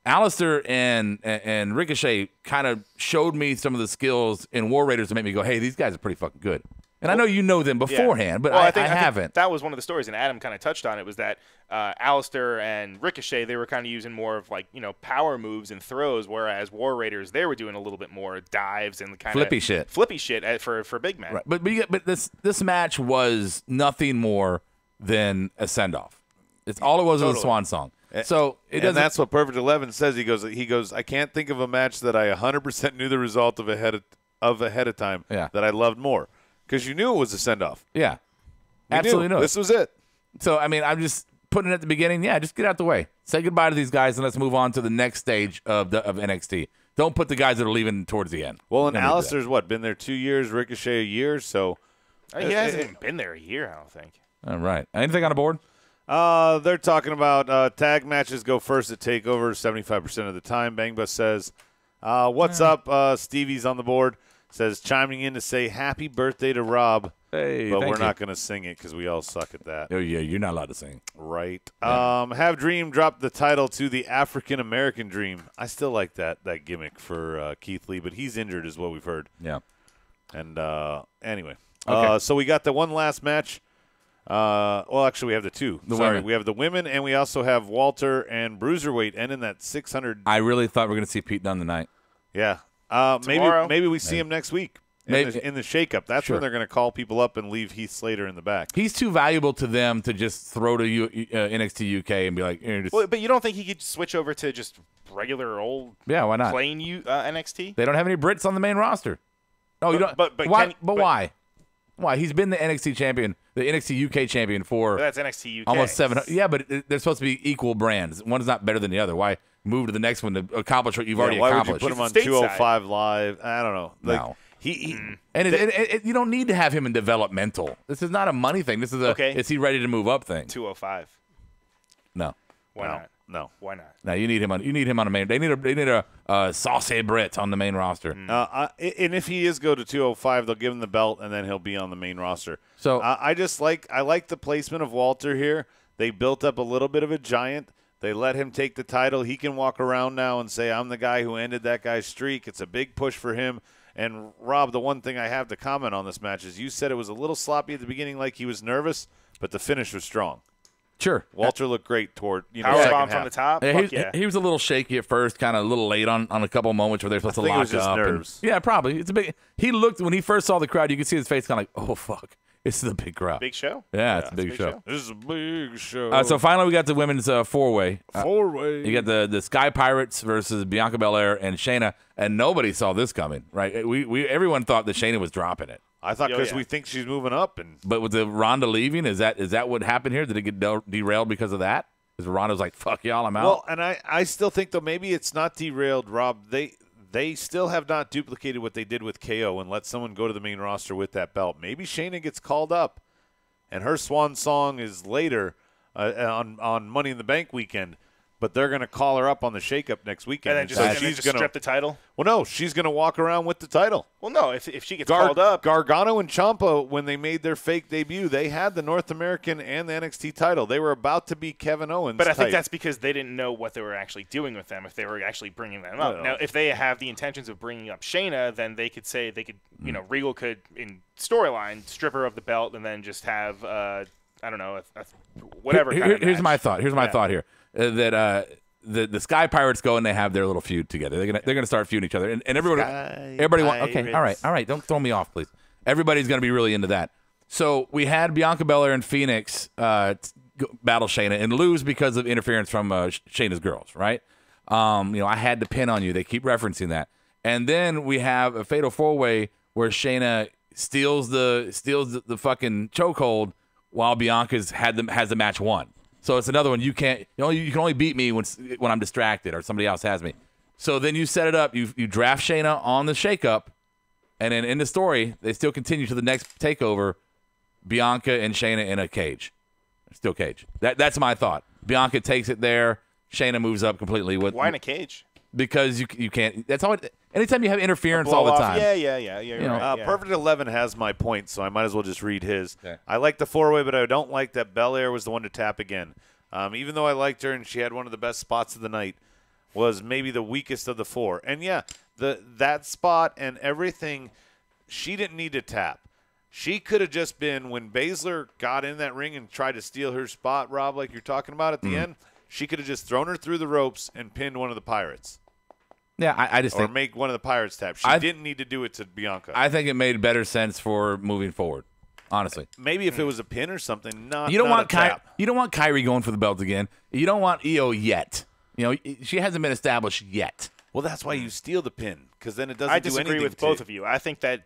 [SPEAKER 2] Alistair and Ricochet kind of showed me some of the skills in War Raiders to make me go, hey, these guys are pretty fucking good. And I know you know them beforehand, but
[SPEAKER 3] Well,
[SPEAKER 2] I
[SPEAKER 3] think
[SPEAKER 2] haven't.
[SPEAKER 3] That was one of the stories, and Adam kind of touched on it, was that Alistair and Ricochet, they were kind of using more of like, power moves and throws, whereas War Raiders, they were doing a little bit more dives and kind of
[SPEAKER 2] Flippy shit
[SPEAKER 3] for big men.
[SPEAKER 2] Right. But this match was nothing more than a send-off. It's all it was a swan song. So it doesn't.
[SPEAKER 1] And that's what Perfect 11 says. He goes. I can't think of a match that I 100% knew the result of ahead of time.
[SPEAKER 2] Yeah.
[SPEAKER 1] That I loved more because you knew it was a send off.
[SPEAKER 2] Yeah, absolutely no.
[SPEAKER 1] This was it.
[SPEAKER 2] So I mean, I'm just putting it at the beginning. Yeah, just get out the way. Say goodbye to these guys and let's move on to the next stage of NXT. Don't put the guys that are leaving towards the end.
[SPEAKER 1] Well, and Alistair's been there 2 years. Ricochet a year. So
[SPEAKER 3] He hasn't even been there a year, I don't think.
[SPEAKER 2] All right. Anything on the board?
[SPEAKER 1] They're talking about tag matches go first at TakeOver 75% of the time. Bang Bus says, what's up? Stevie's on the board. Says, chiming in to say happy birthday to Rob.
[SPEAKER 2] Hey,
[SPEAKER 1] but
[SPEAKER 2] thank
[SPEAKER 1] we're
[SPEAKER 2] you.
[SPEAKER 1] not going to sing it because we all suck at that.
[SPEAKER 2] Oh, yeah, you're not allowed to sing.
[SPEAKER 1] Right.
[SPEAKER 2] Yeah.
[SPEAKER 1] Have Dream drop the title to the African-American Dream. I still like that gimmick for Keith Lee, but he's injured is what we've heard.
[SPEAKER 2] Yeah.
[SPEAKER 1] And anyway.
[SPEAKER 2] Okay.
[SPEAKER 1] So we got the one last match. Well, actually, we have the two.
[SPEAKER 2] Women.
[SPEAKER 1] We have the women, and we also have Walter and Bruiserweight ending that 600.
[SPEAKER 2] I really thought we were going to see Pete Dunne tonight.
[SPEAKER 1] Yeah.
[SPEAKER 3] Tomorrow.
[SPEAKER 1] Maybe we see him next week in the shakeup. That's
[SPEAKER 2] Sure.
[SPEAKER 1] when they're going to call people up and leave Heath Slater in the back.
[SPEAKER 2] He's too valuable to them to just throw to NXT UK and be like, just,
[SPEAKER 3] Well, but you don't think he could switch over to just regular old
[SPEAKER 2] yeah, why not?
[SPEAKER 3] plain NXT?
[SPEAKER 2] They don't have any Brits on the main roster. Oh, you don't.
[SPEAKER 3] But
[SPEAKER 2] why? Why? Why? He's been the NXT champion, the NXT UK champion for
[SPEAKER 3] That's NXT UK.
[SPEAKER 2] almost 700. Yeah, but they're supposed to be equal brands. One is not better than the other. Why move to the next one to accomplish what you've already
[SPEAKER 1] why
[SPEAKER 2] accomplished?
[SPEAKER 1] would you put him on
[SPEAKER 3] Stateside.
[SPEAKER 1] 205 Live? I don't know.
[SPEAKER 2] No.
[SPEAKER 1] He
[SPEAKER 2] And you don't need to have him in developmental. This is not a money thing. This is a
[SPEAKER 3] Okay.
[SPEAKER 2] is he ready to move up thing.
[SPEAKER 3] 205.
[SPEAKER 2] No.
[SPEAKER 3] Why not?
[SPEAKER 1] No.
[SPEAKER 3] Why not?
[SPEAKER 2] No, you need him on a main. They need a saucy Brit on the main roster.
[SPEAKER 1] And if he is go to 205, they'll give him the belt, and then he'll be on the main roster.
[SPEAKER 2] So
[SPEAKER 1] I like the placement of Walter here. They built up a little bit of a giant. They let him take the title. He can walk around now and say, I'm the guy who ended that guy's streak. It's a big push for him. And, Rob, the one thing I have to comment on this match is you said it was a little sloppy at the beginning, like he was nervous, but the finish was strong.
[SPEAKER 2] Sure.
[SPEAKER 1] Walter looked great toward
[SPEAKER 3] Power
[SPEAKER 1] second
[SPEAKER 3] bomb
[SPEAKER 1] half.
[SPEAKER 3] from the top.
[SPEAKER 2] Yeah,
[SPEAKER 3] Fuck yeah.
[SPEAKER 2] he was a little shaky at first, kind of a little late on a couple of moments where they're supposed to
[SPEAKER 1] think it
[SPEAKER 2] lock
[SPEAKER 1] was just
[SPEAKER 2] up.
[SPEAKER 1] nerves.
[SPEAKER 2] Yeah, probably. It's a big. He looked when he first saw the crowd. You could see his face, kind of like, oh fuck. It's the big crowd.
[SPEAKER 3] Big show.
[SPEAKER 2] Yeah, it's a big show.
[SPEAKER 1] This is a big show.
[SPEAKER 2] So finally, we got the women's four-way.
[SPEAKER 1] Four-way.
[SPEAKER 2] You got the Sky Pirates versus Bianca Belair and Shayna, and nobody saw this coming, right? Everyone thought that Shayna was dropping it.
[SPEAKER 1] I thought because we think she's moving up,
[SPEAKER 2] But with the Ronda leaving, is that what happened here? Did it get derailed because of that? Because Ronda was like, "Fuck y'all, I'm out."
[SPEAKER 1] Well, and I still think though maybe it's not derailed, Rob. They still have not duplicated what they did with KO and let someone go to the main roster with that belt. Maybe Shayna gets called up, and her swan song is later on Money in the Bank weekend. But they're going to call her up on the shakeup next weekend.
[SPEAKER 3] And then just strip the title?
[SPEAKER 1] Well, no, she's going to walk around with the title.
[SPEAKER 3] Well, no, if she gets called up.
[SPEAKER 1] Gargano and Ciampa, when they made their fake debut, they had the North American and the NXT title. They were about to be Kevin Owens.
[SPEAKER 3] But I think that's because they didn't know what they were actually doing with them, if they were actually bringing them up. Now, if they have the intentions of bringing up Shayna, then they could say Regal could, in storyline, strip her of the belt and then just have, I don't know, whatever kind of
[SPEAKER 2] Here's
[SPEAKER 3] match.
[SPEAKER 2] my thought. Here's my thought here. The Sky Pirates go and they have their little feud together. They're gonna start feuding each other, and everybody okay, all right, don't throw me off, please. Everybody's gonna be really into that. So we had Bianca Belair and Phoenix battle Shayna and lose because of interference from Shayna's girls, right? I had to pin on you. They keep referencing that, and then we have a fatal four-way where Shayna steals the fucking chokehold while Bianca's has the match won. So it's another one you can only beat me when I'm distracted or somebody else has me. So then you set it up. You draft Shayna on the shakeup, and then in the story they still continue to the next takeover. Bianca and Shayna in a cage, still cage. That's my thought. Bianca takes it there. Shayna moves up completely.
[SPEAKER 3] Why in a cage?
[SPEAKER 2] Because you can't. That's all. Anytime you have interference
[SPEAKER 3] Blow
[SPEAKER 2] all the
[SPEAKER 3] off.
[SPEAKER 2] time.
[SPEAKER 3] Yeah. You're right. Yeah.
[SPEAKER 1] Perfect 11 has my point, so I might as well just read his.
[SPEAKER 2] Okay.
[SPEAKER 1] I like the four-way, but I don't like that Belair was the one to tap again. Even though I liked her and she had one of the best spots of the night, was maybe the weakest of the four. And, yeah, that spot and everything, she didn't need to tap. She could have just been, when Baszler got in that ring and tried to steal her spot, Rob, like you're talking about at the end, she could have just thrown her through the ropes and pinned one of the Pirates.
[SPEAKER 2] Yeah, I just
[SPEAKER 1] or
[SPEAKER 2] think
[SPEAKER 1] make one of the Pirates tap. She didn't need to do it to Bianca.
[SPEAKER 2] I think it made better sense for moving forward. Honestly,
[SPEAKER 1] maybe if it was a pin or something,
[SPEAKER 2] you don't want
[SPEAKER 1] tap.
[SPEAKER 2] You don't want Kyrie going for the belt again. You don't want Io yet. She hasn't been established yet.
[SPEAKER 1] Well, that's why you steal the pin, because then it doesn't.
[SPEAKER 3] I
[SPEAKER 1] do
[SPEAKER 3] disagree
[SPEAKER 1] anything
[SPEAKER 3] with
[SPEAKER 1] to
[SPEAKER 3] both
[SPEAKER 1] you.
[SPEAKER 3] of you. I think that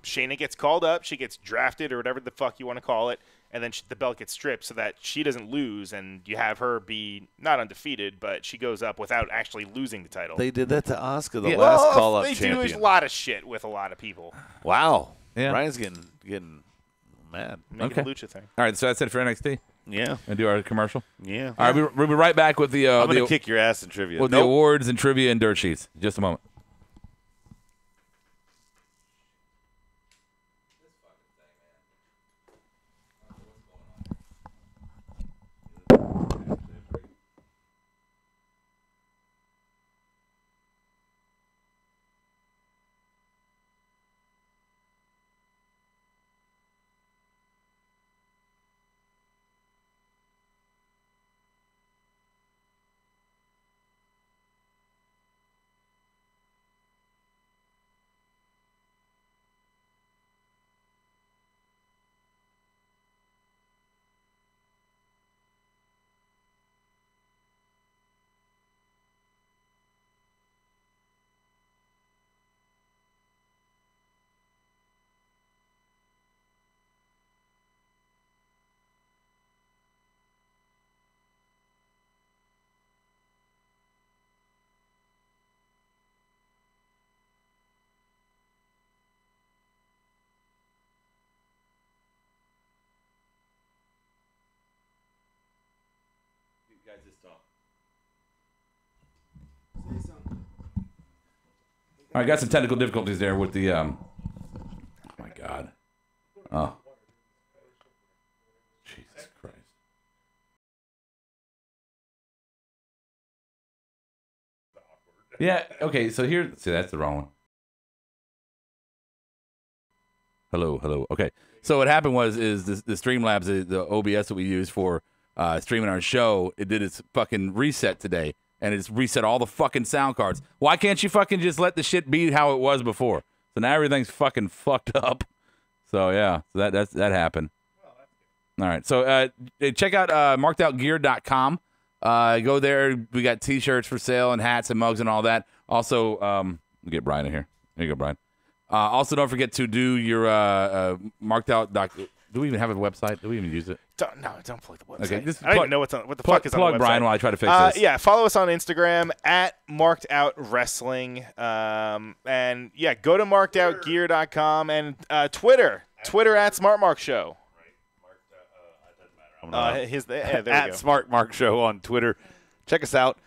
[SPEAKER 3] Shayna gets called up, she gets drafted or whatever the fuck you want to call it, and then the belt gets stripped so that she doesn't lose, and you have her be not undefeated, but she goes up without actually losing the title.
[SPEAKER 1] They did that to Asuka, the last call-up champion.
[SPEAKER 3] They do a lot of shit with a lot of people.
[SPEAKER 1] Wow.
[SPEAKER 2] Yeah.
[SPEAKER 1] Ryan's getting mad.
[SPEAKER 3] Make it a lucha thing.
[SPEAKER 2] All right, so that's it for NXT.
[SPEAKER 1] Yeah.
[SPEAKER 2] And do our commercial.
[SPEAKER 1] Yeah.
[SPEAKER 2] All right, we'll be right back with the.
[SPEAKER 1] I'm gonna kick your ass in trivia.
[SPEAKER 2] With the awards and trivia and dirt sheets. Just a moment. All right, got some technical difficulties there with the. Oh my God. Oh. Jesus Christ. Yeah. Okay. So here. See, that's the wrong one. Hello. Okay. So what happened is the Streamlabs, the OBS that we use for streaming our show, it did its fucking reset today, and it's reset all the fucking sound cards. Why can't you fucking just let the shit be how it was before? So now everything's fucking fucked up. So yeah, so that happened. All right, so check out markedoutgear.com. Go there. We got T-shirts for sale and hats and mugs and all that. Also, we'll get Brian in here. There you go, Brian. Also, don't forget to do your marked out. Do we even have a website? Do we even use it?
[SPEAKER 3] Don't plug the website.
[SPEAKER 2] Okay,
[SPEAKER 3] I don't even know what the fuck is on the website.
[SPEAKER 2] Plug Brian while I try to fix this.
[SPEAKER 3] Yeah, follow us on Instagram at Markedoutwrestling. And yeah, go to markedoutgear.com and Twitter at SmartMarkShow. There we
[SPEAKER 1] At
[SPEAKER 3] go.
[SPEAKER 1] Smart Mark Show on Twitter. Check us out.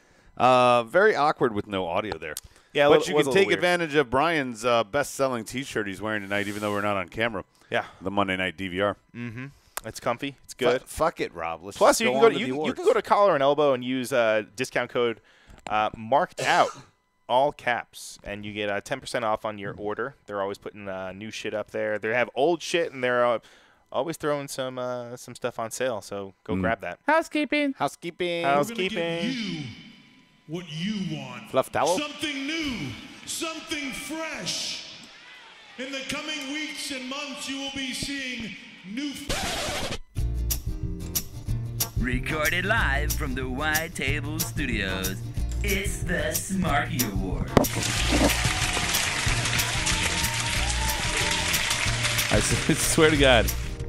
[SPEAKER 1] Very awkward with no audio there.
[SPEAKER 3] Yeah,
[SPEAKER 1] but you
[SPEAKER 3] was
[SPEAKER 1] can
[SPEAKER 3] a
[SPEAKER 1] take
[SPEAKER 3] little weird.
[SPEAKER 1] advantage of Brian's best-selling T-shirt he's wearing tonight, even though we're not on camera.
[SPEAKER 3] Yeah,
[SPEAKER 1] The Monday Night DVR.
[SPEAKER 3] it's comfy. It's good.
[SPEAKER 1] Fuck it, Rob. Let's
[SPEAKER 3] Plus,
[SPEAKER 1] just
[SPEAKER 3] you
[SPEAKER 1] go
[SPEAKER 3] can go
[SPEAKER 1] on
[SPEAKER 3] to
[SPEAKER 1] the
[SPEAKER 3] you
[SPEAKER 1] awards.
[SPEAKER 3] can go to Collar and Elbow and use discount code Marked Out, all caps, and you get 10% off on your order. They're always putting new shit up there. They have old shit, and they're always throwing some stuff on sale. So go grab that.
[SPEAKER 2] Housekeeping.
[SPEAKER 1] Housekeeping.
[SPEAKER 8] We're gonna give you what you want.
[SPEAKER 1] Fluff towel?
[SPEAKER 8] Something new, something fresh. In the coming weeks and months, you will be seeing new.
[SPEAKER 9] Recorded live from the White Table Studios, it's the Smarky Awards.
[SPEAKER 2] I swear to God,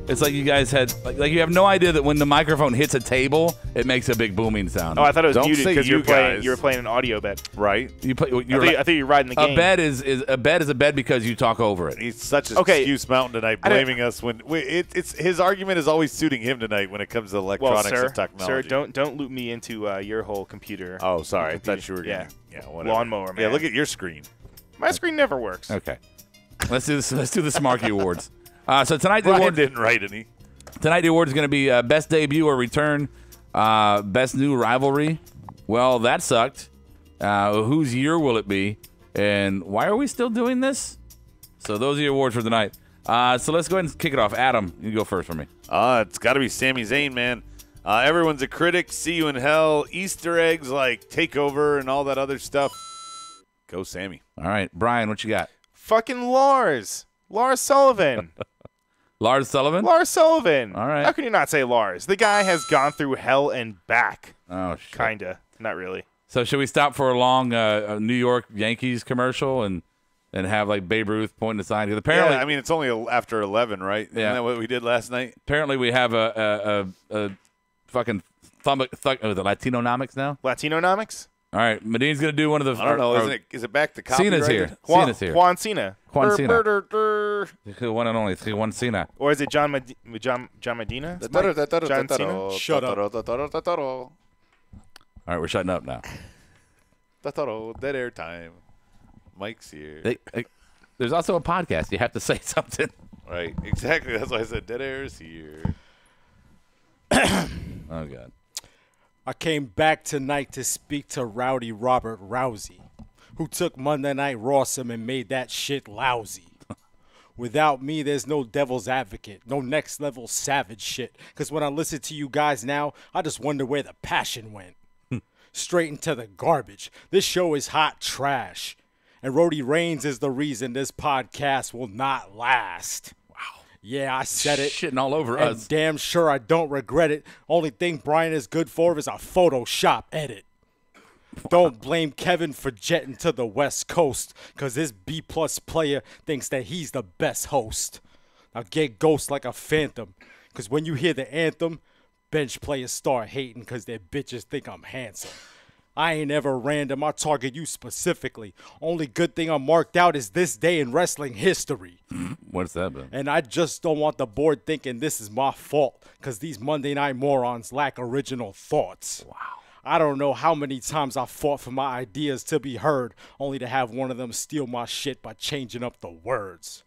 [SPEAKER 2] it's like you guys had like you have no idea that when the microphone hits a table, it makes a big booming sound.
[SPEAKER 3] Oh, I thought it was
[SPEAKER 1] Don't
[SPEAKER 3] muted
[SPEAKER 1] say
[SPEAKER 3] because
[SPEAKER 1] you
[SPEAKER 3] you were playing an audio bed.
[SPEAKER 1] Right?
[SPEAKER 2] you play,
[SPEAKER 3] I thought you were riding the game.
[SPEAKER 2] a bed is a bed because you talk over it.
[SPEAKER 1] He's such an
[SPEAKER 3] Okay.
[SPEAKER 1] excuse mountain tonight, blaming us when it's his argument is always suiting him tonight when it comes to
[SPEAKER 3] Well,
[SPEAKER 1] electronics
[SPEAKER 3] sir,
[SPEAKER 1] and technology.
[SPEAKER 3] don't loop me into your whole computer.
[SPEAKER 1] Oh, sorry. I
[SPEAKER 3] Computer.
[SPEAKER 1] thought you were
[SPEAKER 3] Yeah.
[SPEAKER 1] whatever.
[SPEAKER 3] Lawnmower, man.
[SPEAKER 1] Yeah, look at your screen.
[SPEAKER 3] My screen never works.
[SPEAKER 2] Okay, let's do this. Let's do the Smarky Awards. So tonight the
[SPEAKER 1] Brian
[SPEAKER 2] award,
[SPEAKER 1] didn't write any.
[SPEAKER 2] tonight the award is going to be best debut or return, best new rivalry. Well, that sucked. Whose year will it be? And why are we still doing this? So those are your awards for tonight. So let's go ahead and kick it off. Adam, you go first for me.
[SPEAKER 1] It's got to be Sami Zayn, man. Everyone's a critic. See you in hell. Easter eggs like Takeover and all that other stuff. Go, Sammy.
[SPEAKER 2] All right, Brian, what you got?
[SPEAKER 3] Fucking Lars Sullivan.
[SPEAKER 2] Lars Sullivan?
[SPEAKER 3] Lars Sullivan.
[SPEAKER 2] All right.
[SPEAKER 3] How can you not say Lars? The guy has gone through hell and back.
[SPEAKER 2] Oh, shit.
[SPEAKER 3] Kinda. Not really.
[SPEAKER 2] So should we stop for a long New York Yankees commercial and have like Babe Ruth pointing the sign? Because apparently,
[SPEAKER 1] Yeah, I mean, it's only after 11, right?
[SPEAKER 2] Yeah.
[SPEAKER 1] Isn't that what we did last night?
[SPEAKER 2] apparently we have a fucking the Latinonomics now.
[SPEAKER 3] Latinonomics?
[SPEAKER 2] All right, Medina's gonna do one of the.
[SPEAKER 1] I don't know. Is it back to copyright?
[SPEAKER 2] Cena's here.
[SPEAKER 3] Juan,
[SPEAKER 2] Cena's here.
[SPEAKER 3] Juan Cena.
[SPEAKER 2] Juan Cena.
[SPEAKER 3] Or
[SPEAKER 2] The one and only. The one Cena.
[SPEAKER 3] is it John Medina? John Cena?
[SPEAKER 4] Shut up.
[SPEAKER 2] All right, we're shutting up now.
[SPEAKER 1] Dead air time. Mike's here.
[SPEAKER 2] There's also a podcast. You have to say something.
[SPEAKER 1] Right. Exactly. That's why I said dead air is here.
[SPEAKER 2] Oh God.
[SPEAKER 4] I came back tonight to speak to Rowdy Robert Rousey, who took Monday Night Rawsome and made that shit lousy. Without me, there's no devil's advocate, no next level savage shit. Because when I listen to you guys now, I just wonder where the passion went. Straight into the garbage. This show is hot trash. And Roode Reigns is the reason this podcast will not last. Yeah, I said it.
[SPEAKER 2] Shitting all over
[SPEAKER 4] And
[SPEAKER 2] us.
[SPEAKER 4] damn sure I don't regret it. Only thing Brian is good for is a Photoshop edit. Don't blame Kevin for jetting to the West Coast, because this B-plus player thinks that he's the best host. Now get ghost like a phantom, because when you hear the anthem, bench players start hating because their bitches think I'm handsome. I ain't ever random, I target you specifically. Only good thing I'm marked out is this day in wrestling history.
[SPEAKER 2] What's that been?
[SPEAKER 4] And I just don't want the board thinking this is my fault, because these Monday night morons lack original thoughts. Wow. I don't know how many times I fought for my ideas to be heard, only to have one of them steal my shit by changing up the words.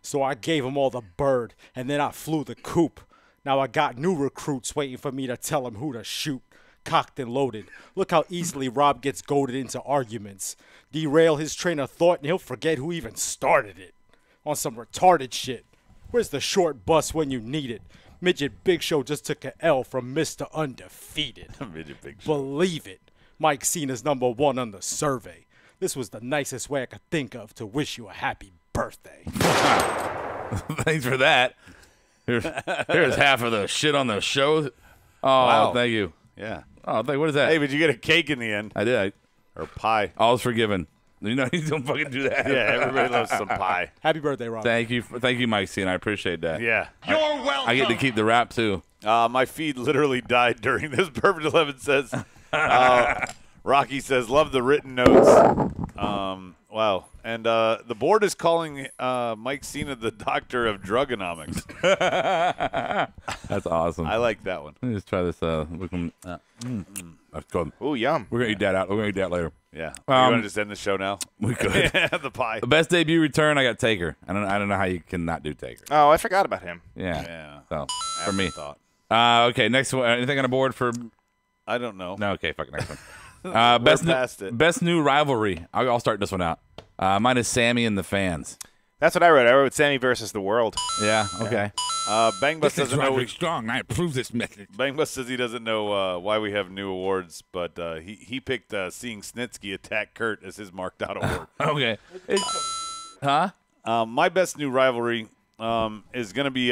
[SPEAKER 4] So I gave them all the bird, and then I flew the coop. Now I got new recruits waiting for me to tell them who to shoot. Cocked and loaded. Look how easily Rob gets goaded into arguments. Derail his train of thought and he'll forget who even started it. On some retarded shit. Where's the short bus when you need it? Midget Big Show just took a L from Mr. Undefeated.
[SPEAKER 1] Midget Big Show.
[SPEAKER 4] Believe it. Mike Cena's #1 on the survey. This was the nicest way I could think of to wish you a happy birthday.
[SPEAKER 2] Thanks for that. Here's half of the shit on the show. Oh,
[SPEAKER 1] Wow.
[SPEAKER 2] thank you.
[SPEAKER 1] Yeah.
[SPEAKER 2] Oh, what is that?
[SPEAKER 1] Hey, but you get a cake in the end.
[SPEAKER 2] I did.
[SPEAKER 1] Or pie.
[SPEAKER 2] All's forgiven. You know, you don't fucking do that.
[SPEAKER 1] Yeah, everybody loves some pie.
[SPEAKER 4] Happy birthday, Rob.
[SPEAKER 2] Thank you, Mike C, and I appreciate that.
[SPEAKER 1] Yeah.
[SPEAKER 8] You're welcome.
[SPEAKER 2] I get to keep the rap too.
[SPEAKER 1] My feed literally died during this. Perfect 11 says, Rocky says, love the written notes. Wow. And the board is calling Mike Cena the doctor of drugonomics.
[SPEAKER 2] That's awesome.
[SPEAKER 1] I like that one.
[SPEAKER 2] Let me just try this. That's good.
[SPEAKER 3] Ooh, yum.
[SPEAKER 2] We're gonna eat that out. We're gonna eat that later.
[SPEAKER 1] Yeah. You want to just end the show now?
[SPEAKER 2] We could.
[SPEAKER 1] The pie.
[SPEAKER 2] The best debut return. I got Taker. I don't know how you can not do Taker.
[SPEAKER 3] Oh, I forgot about him.
[SPEAKER 2] Yeah.
[SPEAKER 1] Yeah.
[SPEAKER 2] So for me.
[SPEAKER 1] Thought.
[SPEAKER 2] Okay. Next one. Anything on the board for?
[SPEAKER 1] I don't know.
[SPEAKER 2] No. Okay. Fuck. Next one.
[SPEAKER 1] Past it.
[SPEAKER 2] Best new rivalry. I'll start this one out. Mine is Sammy and the fans.
[SPEAKER 3] That's what I wrote. I wrote Sammy versus the world.
[SPEAKER 2] Yeah. Okay.
[SPEAKER 1] Bang Bus doesn't know.
[SPEAKER 8] Strong. I approve this message.
[SPEAKER 1] Bang Bus says he doesn't know why we have new awards, but he picked seeing Snitsky attack Kurt as his marked out award.
[SPEAKER 2] Okay. Huh?
[SPEAKER 1] My best new rivalry is going to be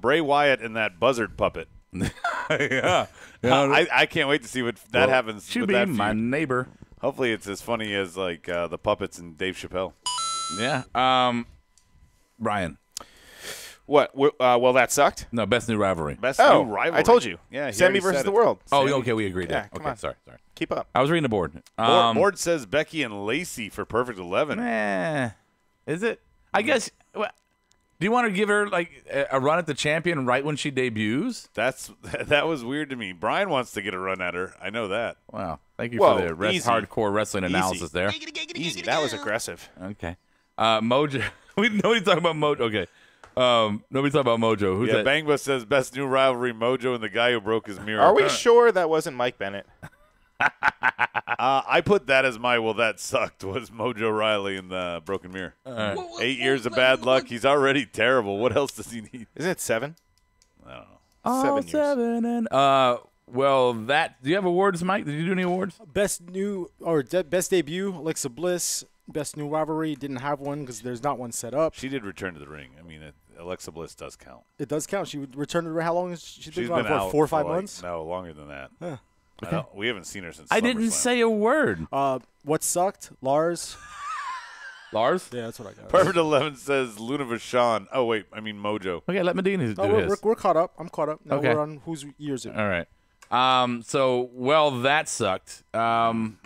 [SPEAKER 1] Bray Wyatt and that buzzard puppet.
[SPEAKER 2] Yeah.
[SPEAKER 1] I can't wait to see what that happens.
[SPEAKER 2] Should
[SPEAKER 1] with
[SPEAKER 2] be
[SPEAKER 1] that
[SPEAKER 2] my
[SPEAKER 1] feud.
[SPEAKER 2] neighbor.
[SPEAKER 1] Hopefully, it's as funny as like the puppets and Dave Chappelle.
[SPEAKER 2] Yeah. Brian.
[SPEAKER 3] What? Well, that sucked.
[SPEAKER 2] No, best new rivalry.
[SPEAKER 1] Best
[SPEAKER 3] Oh,
[SPEAKER 1] new rivalry.
[SPEAKER 3] I told you.
[SPEAKER 1] Yeah, he
[SPEAKER 3] Sammy
[SPEAKER 1] already
[SPEAKER 3] versus
[SPEAKER 1] said
[SPEAKER 3] the
[SPEAKER 1] it.
[SPEAKER 3] world.
[SPEAKER 2] Oh,
[SPEAKER 3] Sammy.
[SPEAKER 2] okay. We agreed.
[SPEAKER 3] Yeah,
[SPEAKER 2] there.
[SPEAKER 3] come
[SPEAKER 2] Okay.
[SPEAKER 3] on.
[SPEAKER 2] Sorry.
[SPEAKER 3] Keep up.
[SPEAKER 2] I was reading the board.
[SPEAKER 1] Board says Becky and Lacey for Perfect 11.
[SPEAKER 2] Is it? I guess. Do you want to give her like a run at the champion right when she debuts?
[SPEAKER 1] That was weird to me. Brian wants to get a run at her. I know that.
[SPEAKER 2] Wow. Thank you
[SPEAKER 3] Whoa,
[SPEAKER 2] for the
[SPEAKER 3] easy.
[SPEAKER 2] hardcore wrestling analysis there.
[SPEAKER 3] Easy. That was aggressive.
[SPEAKER 2] Okay. Mojo. Nobody talking about Mojo. Okay. Nobody talking about Mojo. Who's
[SPEAKER 1] Yeah,
[SPEAKER 2] that?
[SPEAKER 1] Bang Bus says best new rivalry Mojo and the guy who broke his mirror.
[SPEAKER 3] Are we sure that wasn't Mike Bennett?
[SPEAKER 1] I put that as my that sucked was Mojo Riley in the broken mirror. 8 years of bad luck. He's already terrible. What else does he need?
[SPEAKER 3] Isn't it 7?
[SPEAKER 1] I don't know.
[SPEAKER 2] All
[SPEAKER 3] 7 years.
[SPEAKER 2] 7 and well, do you have awards, Mike? Did you do any awards?
[SPEAKER 4] Best debut, Alexa Bliss. Best new rivalry, didn't have one because there's not one set up.
[SPEAKER 1] She did return to the ring. I mean, Alexa Bliss does count.
[SPEAKER 4] It does count. She returned to how long has she
[SPEAKER 1] She's
[SPEAKER 4] been
[SPEAKER 1] been
[SPEAKER 4] gone
[SPEAKER 1] out
[SPEAKER 4] for? 4 or
[SPEAKER 1] for
[SPEAKER 4] 5 months?
[SPEAKER 1] No, longer than that.
[SPEAKER 4] Huh.
[SPEAKER 1] We haven't seen her since
[SPEAKER 2] I didn't
[SPEAKER 1] SummerSlam.
[SPEAKER 2] say a word.
[SPEAKER 4] What sucked? Lars.
[SPEAKER 2] Lars?
[SPEAKER 4] Yeah, that's what I got.
[SPEAKER 1] Perfect 11 says Luna Vachon. Oh, wait. I mean, Mojo.
[SPEAKER 2] Okay, let Medina do
[SPEAKER 4] Oh,
[SPEAKER 2] his.
[SPEAKER 4] we're caught up. I'm caught up. Now
[SPEAKER 2] Okay.
[SPEAKER 4] we're on whose years it.
[SPEAKER 2] All right. So, well, that sucked. Adam.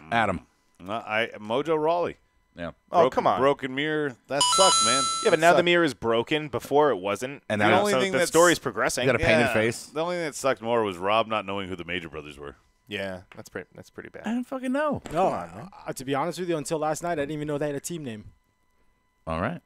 [SPEAKER 1] Mojo Rawley.
[SPEAKER 2] Yeah.
[SPEAKER 3] Oh, come on.
[SPEAKER 1] Broken mirror. That sucked, man.
[SPEAKER 3] Yeah, but
[SPEAKER 1] That
[SPEAKER 3] now the
[SPEAKER 1] sucked.
[SPEAKER 3] mirror is broken. Before it wasn't.
[SPEAKER 2] And
[SPEAKER 3] You
[SPEAKER 2] now-
[SPEAKER 3] know,
[SPEAKER 1] The only
[SPEAKER 3] so
[SPEAKER 1] thing
[SPEAKER 3] the
[SPEAKER 1] that's-
[SPEAKER 3] story's progressing.
[SPEAKER 2] You got a painted face?
[SPEAKER 1] The only thing that sucked more was Rob not knowing who the Major Brothers were.
[SPEAKER 3] Yeah, that's pretty
[SPEAKER 2] I
[SPEAKER 3] bad.
[SPEAKER 2] didn't fucking know.
[SPEAKER 4] No, to be honest with you, until last night, I didn't even know they had a team name.
[SPEAKER 2] All right.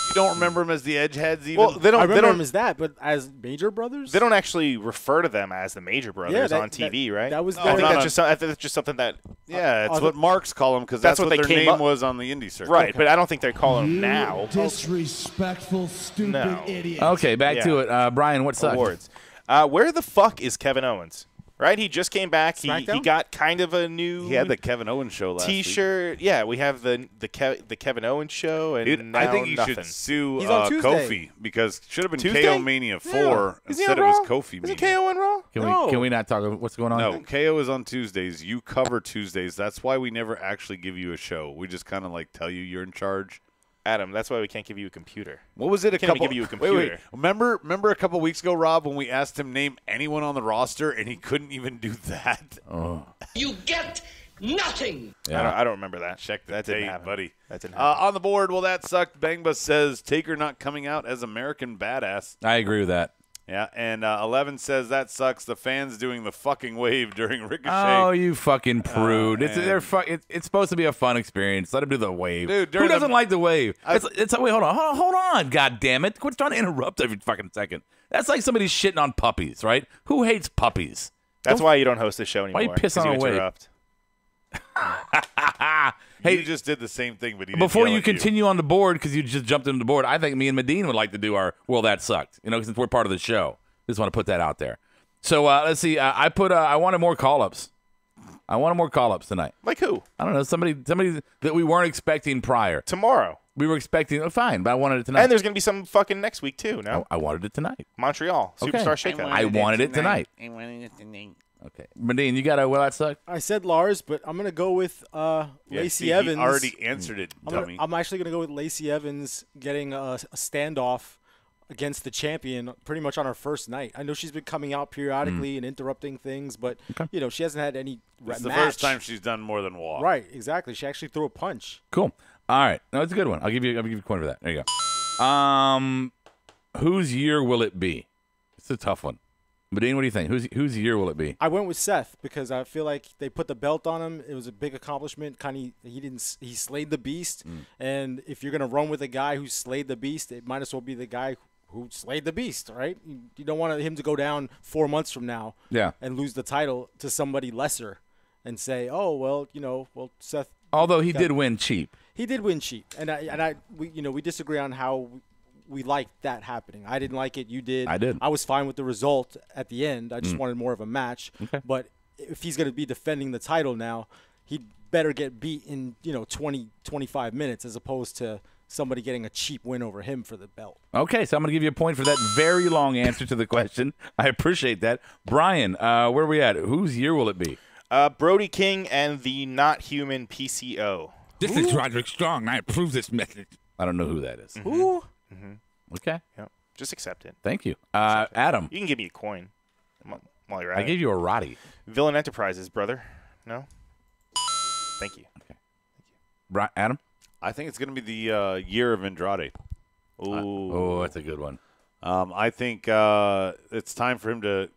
[SPEAKER 1] You don't remember them as the Edgeheads even?
[SPEAKER 3] Well, they
[SPEAKER 4] I
[SPEAKER 3] don't.
[SPEAKER 4] remember
[SPEAKER 3] They
[SPEAKER 4] them
[SPEAKER 3] don't.
[SPEAKER 4] as that, but as Major Brothers?
[SPEAKER 3] They don't actually refer to them as the Major Brothers
[SPEAKER 4] that-
[SPEAKER 3] on TV, right?
[SPEAKER 4] That was
[SPEAKER 1] No,
[SPEAKER 3] I
[SPEAKER 4] their,
[SPEAKER 3] think
[SPEAKER 1] not
[SPEAKER 3] that's
[SPEAKER 1] on-
[SPEAKER 3] just something that.
[SPEAKER 1] yeah, it's
[SPEAKER 4] other-
[SPEAKER 1] what Marks call them because
[SPEAKER 3] That's
[SPEAKER 1] that's
[SPEAKER 3] what
[SPEAKER 1] what
[SPEAKER 3] they
[SPEAKER 1] their
[SPEAKER 3] came
[SPEAKER 1] name
[SPEAKER 3] up-
[SPEAKER 1] was on the indie circuit.
[SPEAKER 3] Right, but I don't think they call them now.
[SPEAKER 8] Disrespectful, stupid
[SPEAKER 3] No.
[SPEAKER 8] idiot.
[SPEAKER 2] Okay, back to it. Brian, what sucked?
[SPEAKER 3] Awards. Where the fuck is Kevin Owens? Right, he just came back. He
[SPEAKER 4] SmackDown?
[SPEAKER 3] got kind of a new.
[SPEAKER 1] He had the Kevin Owens show last week.
[SPEAKER 3] T-shirt. Yeah, we have the Kevin Owens show, and
[SPEAKER 1] Dude,
[SPEAKER 3] now
[SPEAKER 1] I think you
[SPEAKER 3] nothing.
[SPEAKER 1] should sue
[SPEAKER 4] He's on Tuesday.
[SPEAKER 1] Kofi because should have been
[SPEAKER 3] Tuesday?
[SPEAKER 1] KO Mania 4.
[SPEAKER 3] Is he
[SPEAKER 1] Instead,
[SPEAKER 3] on
[SPEAKER 1] it was
[SPEAKER 3] Raw?
[SPEAKER 1] Kofi
[SPEAKER 3] Is
[SPEAKER 1] Mania.
[SPEAKER 3] it KO on Raw?
[SPEAKER 2] Can we not talk? What's going on?
[SPEAKER 1] No, KO is on Tuesdays. You cover Tuesdays. That's why we never actually give you a show. We just kind of like tell you you're in charge.
[SPEAKER 3] Adam, that's why we can't give you a computer.
[SPEAKER 1] What was it? A
[SPEAKER 3] Can't even
[SPEAKER 1] couple.
[SPEAKER 3] give you a
[SPEAKER 1] Wait.
[SPEAKER 3] computer.
[SPEAKER 1] Remember a couple weeks ago, Rob, when we asked him name anyone on the roster and he couldn't even do that.
[SPEAKER 10] You get nothing.
[SPEAKER 3] I don't remember that.
[SPEAKER 1] Check the
[SPEAKER 3] That didn't
[SPEAKER 1] tape,
[SPEAKER 3] happen.
[SPEAKER 1] buddy.
[SPEAKER 3] That didn't happen.
[SPEAKER 1] On the board, well, that sucked. Bangba says Taker not coming out as American Badass.
[SPEAKER 2] I agree with that.
[SPEAKER 1] Yeah, and 11 says that sucks. The fans doing the fucking wave during Ricochet.
[SPEAKER 2] Oh, you fucking prude!
[SPEAKER 1] man.
[SPEAKER 2] It's supposed to be a fun experience. Let him do the wave.
[SPEAKER 1] Dude,
[SPEAKER 2] who
[SPEAKER 1] during
[SPEAKER 2] doesn't
[SPEAKER 1] the-
[SPEAKER 2] like the wave? Wait, hold on. God damn it! Quit trying to interrupt every fucking second. That's like somebody shitting on puppies, right? Who hates puppies?
[SPEAKER 3] That's why you don't host the show anymore.
[SPEAKER 2] you piss
[SPEAKER 3] 'cause
[SPEAKER 2] on
[SPEAKER 3] you
[SPEAKER 2] a wave?
[SPEAKER 3] interrupt.
[SPEAKER 1] Hey, you just did the same thing, but he didn't
[SPEAKER 2] Before
[SPEAKER 1] yell
[SPEAKER 2] you
[SPEAKER 1] at
[SPEAKER 2] continue on the board, because you just jumped into the board, I think me and Medine would like to do our well, that sucked. Since we're part of the show, just want to put that out there. So let's see. I wanted more call-ups. I wanted more call-ups tonight.
[SPEAKER 3] Like who?
[SPEAKER 2] I don't know, somebody that we weren't expecting prior.
[SPEAKER 3] Tomorrow.
[SPEAKER 2] We were expecting fine, but I wanted it tonight.
[SPEAKER 3] And there's gonna be some fucking next week too. No,
[SPEAKER 2] I wanted it tonight.
[SPEAKER 3] Montreal
[SPEAKER 2] Okay.
[SPEAKER 3] Superstar Shakeup.
[SPEAKER 2] I wanted it tonight.
[SPEAKER 9] I wanted it tonight.
[SPEAKER 2] Okay, Medine, you got a will that suck?
[SPEAKER 4] I said Lars, but I'm gonna go with Lacey
[SPEAKER 1] see,
[SPEAKER 4] Evans.
[SPEAKER 1] He already answered it, dummy.
[SPEAKER 4] I'm actually gonna go with Lacey Evans getting a standoff against the champion pretty much on her first night. I know she's been coming out periodically and interrupting things, but you know she hasn't had any
[SPEAKER 1] It's the
[SPEAKER 4] match.
[SPEAKER 1] first time she's done more than walk.
[SPEAKER 4] Right, exactly. She actually threw a punch.
[SPEAKER 2] Cool. All right, no, it's a good one. I'll give you a coin for that. There you go. Whose year will it be? It's a tough one. Medine, what do you think? Whose year will it be?
[SPEAKER 4] I went with Seth because I feel like they put the belt on him. It was a big accomplishment. He slayed the beast, and if you're gonna run with a guy who slayed the beast, it might as well be the guy who slayed the beast, right? You don't want him to go down 4 months from now, and lose the title to somebody lesser, and say, oh well, Seth.
[SPEAKER 2] Although he did win cheap.
[SPEAKER 4] He did win cheap, and we disagree on how we liked that happening. I didn't like it. You did.
[SPEAKER 2] I did.
[SPEAKER 4] I was fine with the result at the end. I just wanted more of a match.
[SPEAKER 2] Okay.
[SPEAKER 4] But if he's going to be defending the title now, he'd better get beat in 20, 25 minutes as opposed to somebody getting a cheap win over him for the belt.
[SPEAKER 2] Okay, so I'm going to give you a point for that very long answer to the question. I appreciate that. Brian, where are we at? Whose year will it be?
[SPEAKER 3] Brody King and the Not Human PCO.
[SPEAKER 11] This is Roderick Strong. I approve this message.
[SPEAKER 2] I don't know who that is.
[SPEAKER 4] Who?
[SPEAKER 2] Okay.
[SPEAKER 3] Yep. Just accept it.
[SPEAKER 2] Thank you. Adam.
[SPEAKER 3] You can give me a coin while you're at
[SPEAKER 2] I
[SPEAKER 3] it.
[SPEAKER 2] gave you a Roddy.
[SPEAKER 3] Villain Enterprises, brother. No? Thank you.
[SPEAKER 2] Adam?
[SPEAKER 1] I think it's going to be the year of Andrade.
[SPEAKER 2] Oh, that's a good one.
[SPEAKER 1] I think it's time for him to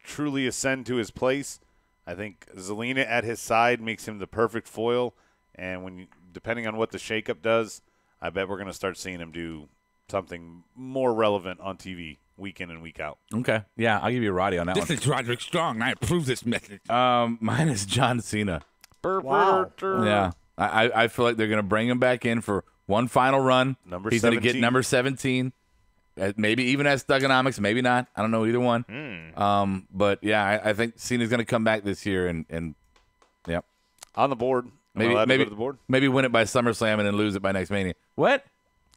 [SPEAKER 1] truly ascend to his place. I think Zelina at his side makes him the perfect foil, and depending on what the shakeup does, I bet we're going to start seeing him do something more relevant on TV week in and week out.
[SPEAKER 2] Okay. Yeah, I'll give you a Roddy on that one.
[SPEAKER 11] This is Roderick Strong. I approve this message.
[SPEAKER 2] Mine is John Cena.
[SPEAKER 4] Wow.
[SPEAKER 2] Yeah. I feel like they're going to bring him back in for one final run. He's going to get number 17. Maybe even as Thugonomics, maybe not. I don't know either one. But yeah, I think Cena's going to come back this year and yep.
[SPEAKER 1] On the board.
[SPEAKER 2] Maybe
[SPEAKER 1] Go to the board?
[SPEAKER 2] Maybe win it by SummerSlam and then lose it by next Mania. What?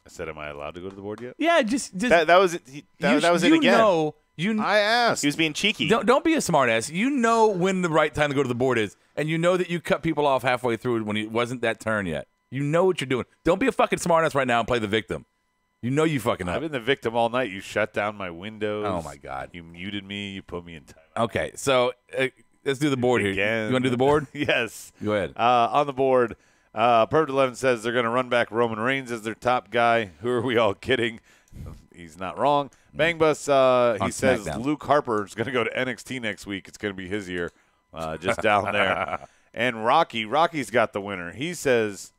[SPEAKER 1] I said, am I allowed to go to the board yet?
[SPEAKER 2] Yeah, just
[SPEAKER 3] that was it. That was it again.
[SPEAKER 1] I asked.
[SPEAKER 3] He was being cheeky.
[SPEAKER 2] Don't be a smartass. You know when the right time to go to the board is, and you know that you cut people off halfway through when it wasn't that turn yet. You know what you're doing. Don't be a fucking smartass right now and play the victim. You know you fucking up.
[SPEAKER 1] I've been the victim all night. You shut down my windows.
[SPEAKER 2] Oh, my God.
[SPEAKER 1] You muted me. You put me in time.
[SPEAKER 2] Okay, so let's do the board here.
[SPEAKER 1] Again.
[SPEAKER 2] You want to do the board?
[SPEAKER 1] Yes.
[SPEAKER 2] Go ahead.
[SPEAKER 1] On the board, Perfect 11 says they're going to run back Roman Reigns as their top guy. Who are we all kidding? He's not wrong. Bang Bus, he says
[SPEAKER 2] SmackDown.
[SPEAKER 1] Luke Harper is going to go to NXT next week. It's going to be his year, just down there. And Rocky's got the winner. He says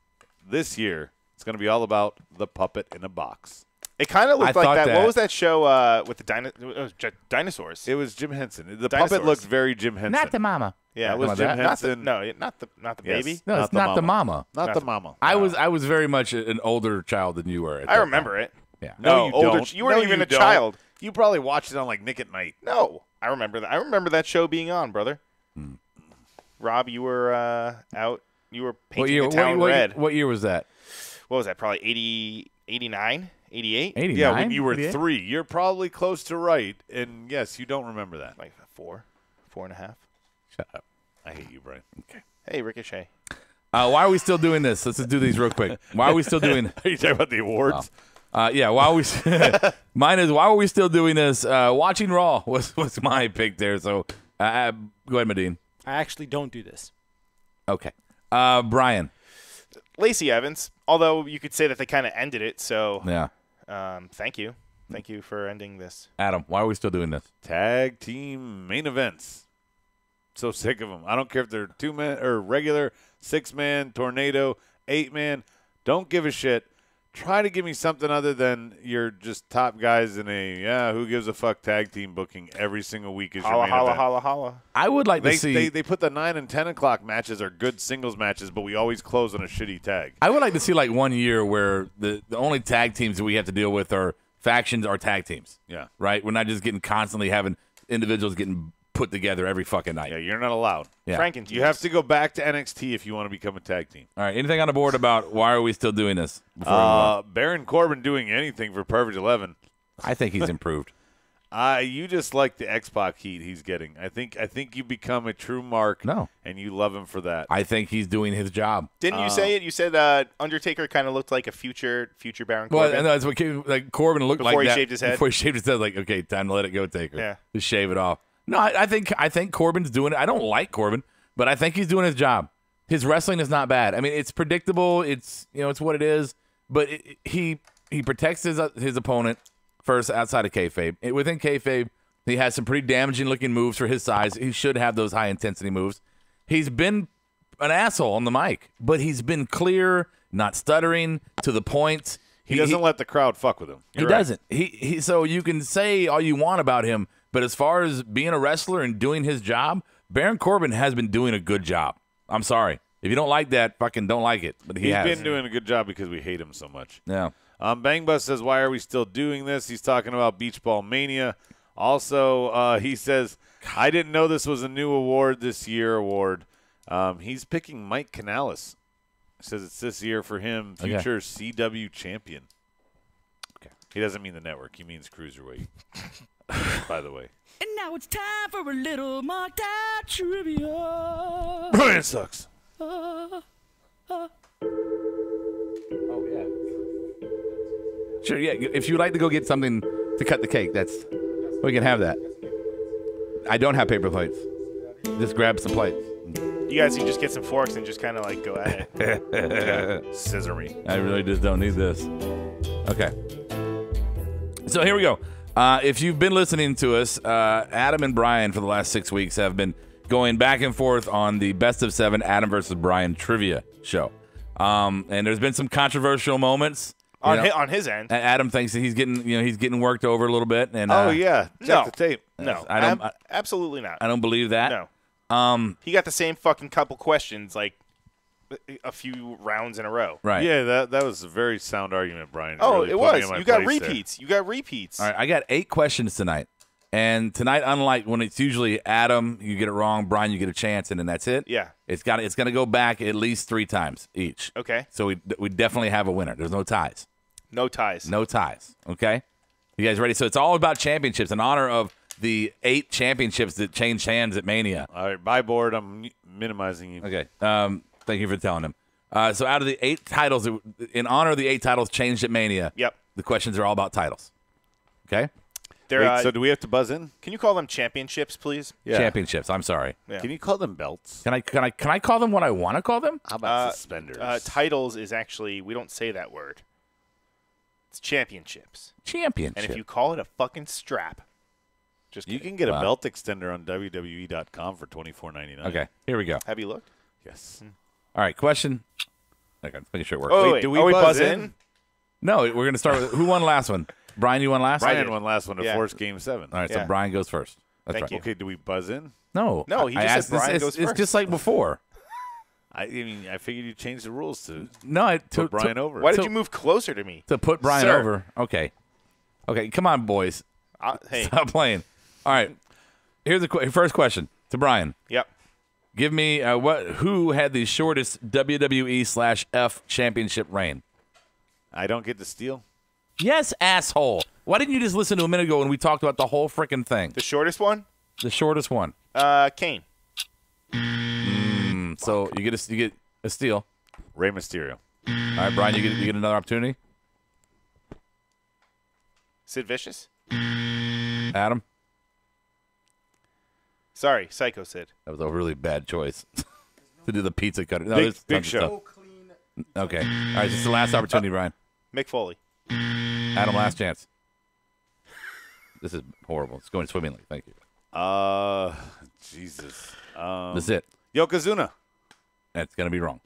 [SPEAKER 1] this year it's going to be all about the puppet in a box.
[SPEAKER 3] It kind of looked
[SPEAKER 2] I
[SPEAKER 3] like
[SPEAKER 2] thought
[SPEAKER 3] that.
[SPEAKER 2] that.
[SPEAKER 3] What was that show with the dinosaurs?
[SPEAKER 1] It was Jim Henson. The
[SPEAKER 3] Dinosaurs.
[SPEAKER 1] puppet looked very Jim Henson.
[SPEAKER 2] Not the mama.
[SPEAKER 3] Yeah,
[SPEAKER 1] That was Jim Henson.
[SPEAKER 3] not the
[SPEAKER 1] Yes.
[SPEAKER 3] baby.
[SPEAKER 2] No, it's not the mama.
[SPEAKER 1] Not the mama.
[SPEAKER 2] I was very much an older child than you were. At
[SPEAKER 3] I
[SPEAKER 2] that
[SPEAKER 3] remember
[SPEAKER 2] time.
[SPEAKER 3] it.
[SPEAKER 2] Yeah.
[SPEAKER 1] No, you
[SPEAKER 3] older.
[SPEAKER 1] don't.
[SPEAKER 3] You weren't
[SPEAKER 1] No,
[SPEAKER 3] even
[SPEAKER 1] you
[SPEAKER 3] a
[SPEAKER 1] don't.
[SPEAKER 3] child.
[SPEAKER 1] You probably watched it on like Nick at Night.
[SPEAKER 3] No, I remember that. I remember that show being on, brother. Rob, you were out. You were painting the town red.
[SPEAKER 2] What year was that?
[SPEAKER 3] What was that? Probably 89, 88?
[SPEAKER 2] 89?
[SPEAKER 1] Yeah, when you were
[SPEAKER 2] 88?
[SPEAKER 1] 3. You're probably close to right. And yes, you don't remember that.
[SPEAKER 3] Like 4.5.
[SPEAKER 2] Shut up.
[SPEAKER 1] I hate you, Brian.
[SPEAKER 2] Okay.
[SPEAKER 3] Hey, Ricochet.
[SPEAKER 2] Why are we still doing this? Let's just do these real quick. Why are we still doing?
[SPEAKER 1] Are you talking about the awards?
[SPEAKER 2] Yeah. Why are we? Mine is why are we still doing this? Watching Raw was my pick there. So go ahead, Medine.
[SPEAKER 4] I actually don't do this.
[SPEAKER 2] Okay. Brian.
[SPEAKER 3] Lacey Evans. Although you could say that they kind of ended it. So
[SPEAKER 2] Yeah.
[SPEAKER 3] thank you. Thank you for ending this.
[SPEAKER 2] Adam. Why are we still doing this?
[SPEAKER 1] Tag team main events. So sick of them. I don't care if they're 2-man or regular, 6-man, tornado, 8-man. Don't give a shit. Try to give me something other than your just top guys in a who gives a fuck tag team booking every single week is your
[SPEAKER 3] Holla,
[SPEAKER 1] main
[SPEAKER 3] holla,
[SPEAKER 1] event.
[SPEAKER 3] holla, holla.
[SPEAKER 2] I would like to see.
[SPEAKER 1] They put the 9 and 10 o'clock matches are good singles matches, but we always close on a shitty tag.
[SPEAKER 2] I would like to see like 1 year where the only tag teams that we have to deal with are factions or tag teams.
[SPEAKER 1] Yeah.
[SPEAKER 2] Right. We're not just getting constantly having individuals getting put together every fucking night.
[SPEAKER 1] Yeah, you're not allowed.
[SPEAKER 2] Yeah.
[SPEAKER 3] Franken
[SPEAKER 1] You have to go back to NXT if you want to become a tag team.
[SPEAKER 2] All right. Anything on the board about why are we still doing this? Before we move on?
[SPEAKER 1] Baron Corbin doing anything for Perfect 11.
[SPEAKER 2] I think he's improved.
[SPEAKER 1] You just like the X-Pac heat he's getting. I think you become a true mark.
[SPEAKER 2] No.
[SPEAKER 1] And you love him for that.
[SPEAKER 2] I think he's doing his job.
[SPEAKER 3] Didn't you say it? You said Undertaker kind of looked like a future Baron
[SPEAKER 2] Well,
[SPEAKER 3] Corbin.
[SPEAKER 2] and that's what like Corbin looked
[SPEAKER 3] Before
[SPEAKER 2] like
[SPEAKER 3] he
[SPEAKER 2] that.
[SPEAKER 3] shaved his head?
[SPEAKER 2] Before he shaved his head, like, okay, time to let it go, Taker.
[SPEAKER 3] Yeah.
[SPEAKER 2] Just shave it off. No, I think Corbin's doing it. I don't like Corbin, but I think he's doing his job. His wrestling is not bad. I mean, it's predictable. It's it's what it is. But he protects his opponent first outside of kayfabe. Within kayfabe, he has some pretty damaging looking moves for his size. He should have those high intensity moves. He's been an asshole on the mic, but he's been clear, not stuttering, to the point.
[SPEAKER 1] He doesn't let the crowd fuck with him.
[SPEAKER 2] He doesn't. He so you can say all you want about him, but as far as being a wrestler and doing his job, Baron Corbin has been doing a good job. I'm sorry. If you don't like that, fucking don't like it. But
[SPEAKER 1] He's been doing a good job because we hate him so much.
[SPEAKER 2] Yeah.
[SPEAKER 1] Bang Bus says, why are we still doing this? He's talking about Beach Ball Mania. Also, he says, I didn't know this was a new award this year award. He's picking Mike Canales. Says it's this year for him, future CW champion. Okay. He doesn't mean the network. He means cruiserweight, by the way.
[SPEAKER 9] And now it's time for a little marked out trivia.
[SPEAKER 1] Brian sucks.
[SPEAKER 2] Oh, yeah. Sure, yeah. If you'd like to go get something to cut the cake, we can have that. I don't have paper plates. Just grab some plates.
[SPEAKER 3] You guys can just get some forks and just kind of like go at it.
[SPEAKER 1] Scissor me.
[SPEAKER 2] I really just don't need this. Okay. So here we go. If you've been listening to us, Adam and Brian for the last 6 weeks have been going back and forth on the Best of 7 Adam versus Brian trivia show. And there's been some controversial moments.
[SPEAKER 3] On his end.
[SPEAKER 2] Adam thinks that he's getting worked over a little bit. And
[SPEAKER 1] check the tape.
[SPEAKER 3] No,
[SPEAKER 2] I don't.
[SPEAKER 3] Absolutely not.
[SPEAKER 2] I don't believe that.
[SPEAKER 3] No. He got the same fucking couple questions like a few rounds in a row.
[SPEAKER 2] Right.
[SPEAKER 1] Yeah, that was a very sound argument, Brian.
[SPEAKER 3] Oh,
[SPEAKER 1] really
[SPEAKER 3] it
[SPEAKER 1] put me
[SPEAKER 3] was.
[SPEAKER 1] in my
[SPEAKER 3] You got
[SPEAKER 1] place
[SPEAKER 3] repeats. You got repeats.
[SPEAKER 2] All right, I got 8 questions tonight. And tonight, unlike when it's usually Adam, you get it wrong, Brian, you get a chance, and then that's it.
[SPEAKER 3] Yeah.
[SPEAKER 2] It's going to go back at least 3 times each.
[SPEAKER 3] Okay.
[SPEAKER 2] So we definitely have a winner. There's no ties.
[SPEAKER 3] No ties.
[SPEAKER 2] No ties. Okay. You guys ready? So it's all about championships in honor of the 8 championships that changed hands at Mania.
[SPEAKER 1] All right, by board, I'm minimizing you.
[SPEAKER 2] Okay. Thank you for telling him. So out of the 8 titles, in honor of the 8 titles changed at Mania.
[SPEAKER 3] Yep.
[SPEAKER 2] The questions are all about titles. Okay.
[SPEAKER 1] Wait, so do we have to buzz in?
[SPEAKER 3] Can you call them championships, please?
[SPEAKER 1] Yeah.
[SPEAKER 2] Championships. I'm sorry.
[SPEAKER 3] Yeah.
[SPEAKER 1] Can you call them belts?
[SPEAKER 2] Can I call them what I want to call them?
[SPEAKER 1] How about suspenders?
[SPEAKER 3] Titles is actually, we don't say that word. It's championships.
[SPEAKER 2] Championship.
[SPEAKER 3] And if you call it a fucking strap, just
[SPEAKER 1] you can get a belt extender on WWE.com for $24.99.
[SPEAKER 2] Okay, here we go.
[SPEAKER 3] Have you looked?
[SPEAKER 1] Yes.
[SPEAKER 2] All right, question. Okay, let's make sure it works.
[SPEAKER 3] Oh, wait,
[SPEAKER 1] do we
[SPEAKER 3] buzz in?
[SPEAKER 2] No, we're going to start with who won last one? Brian, you won last?
[SPEAKER 1] Brian won last one to force Game 7.
[SPEAKER 2] All right, so Brian goes first. That's
[SPEAKER 3] Thank
[SPEAKER 2] right.
[SPEAKER 3] you.
[SPEAKER 1] Okay, do we buzz in?
[SPEAKER 2] No,
[SPEAKER 3] he just said Brian goes
[SPEAKER 2] It's
[SPEAKER 3] first.
[SPEAKER 2] just like before.
[SPEAKER 1] I mean, I figured you changed the rules to
[SPEAKER 2] Put
[SPEAKER 1] Brian over.
[SPEAKER 3] Why did you move closer to me?
[SPEAKER 2] To put Brian
[SPEAKER 3] Sir.
[SPEAKER 2] over. Okay, come on, boys.
[SPEAKER 3] Hey.
[SPEAKER 2] Stop playing. All right, here's the first question to Brian.
[SPEAKER 3] Yep.
[SPEAKER 2] Give me who had the shortest WWE/F championship reign?
[SPEAKER 1] I don't get to steal.
[SPEAKER 2] Yes, asshole. Why didn't you just listen to a minute ago when we talked about the whole freaking thing?
[SPEAKER 3] The shortest one?
[SPEAKER 2] The shortest one.
[SPEAKER 3] Kane.
[SPEAKER 2] So you get a steal.
[SPEAKER 1] Rey Mysterio.
[SPEAKER 2] All right, Brian, you get another opportunity.
[SPEAKER 3] Sid Vicious?
[SPEAKER 2] Adam?
[SPEAKER 3] Sorry, Psycho Sid.
[SPEAKER 2] That was a really bad choice to do the pizza cutter. No,
[SPEAKER 1] Big
[SPEAKER 2] there's tons of
[SPEAKER 1] Show.
[SPEAKER 2] stuff. Okay. All right, this is the last opportunity, Brian.
[SPEAKER 3] Mick Foley.
[SPEAKER 2] Adam, last chance. This is horrible. It's going swimmingly. Thank you.
[SPEAKER 1] Jesus.
[SPEAKER 2] That's it.
[SPEAKER 1] Yokozuna.
[SPEAKER 2] That's going to be wrong.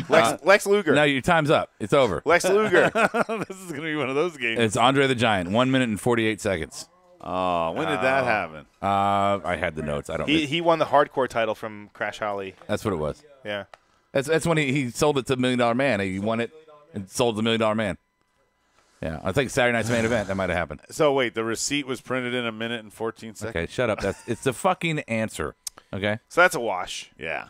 [SPEAKER 3] Lex Luger.
[SPEAKER 2] No, your time's up. It's over.
[SPEAKER 3] Lex Luger.
[SPEAKER 1] This is going to be one of those games.
[SPEAKER 2] It's Andre the Giant. 1 minute and 48 seconds.
[SPEAKER 1] Oh, when did that happen?
[SPEAKER 2] I had the notes. I don't.
[SPEAKER 3] He won the hardcore title from Crash Holly.
[SPEAKER 2] That's what it was.
[SPEAKER 3] Yeah.
[SPEAKER 2] That's when he sold it to $1 Million Man. He won it and sold it to $1 Million Man. Yeah, I think Saturday night's main event. That might have happened.
[SPEAKER 1] So wait, the receipt was printed in 1 minute and 14 seconds.
[SPEAKER 2] Okay, shut up. It's the fucking answer. Okay.
[SPEAKER 3] So that's a wash.
[SPEAKER 1] Yeah.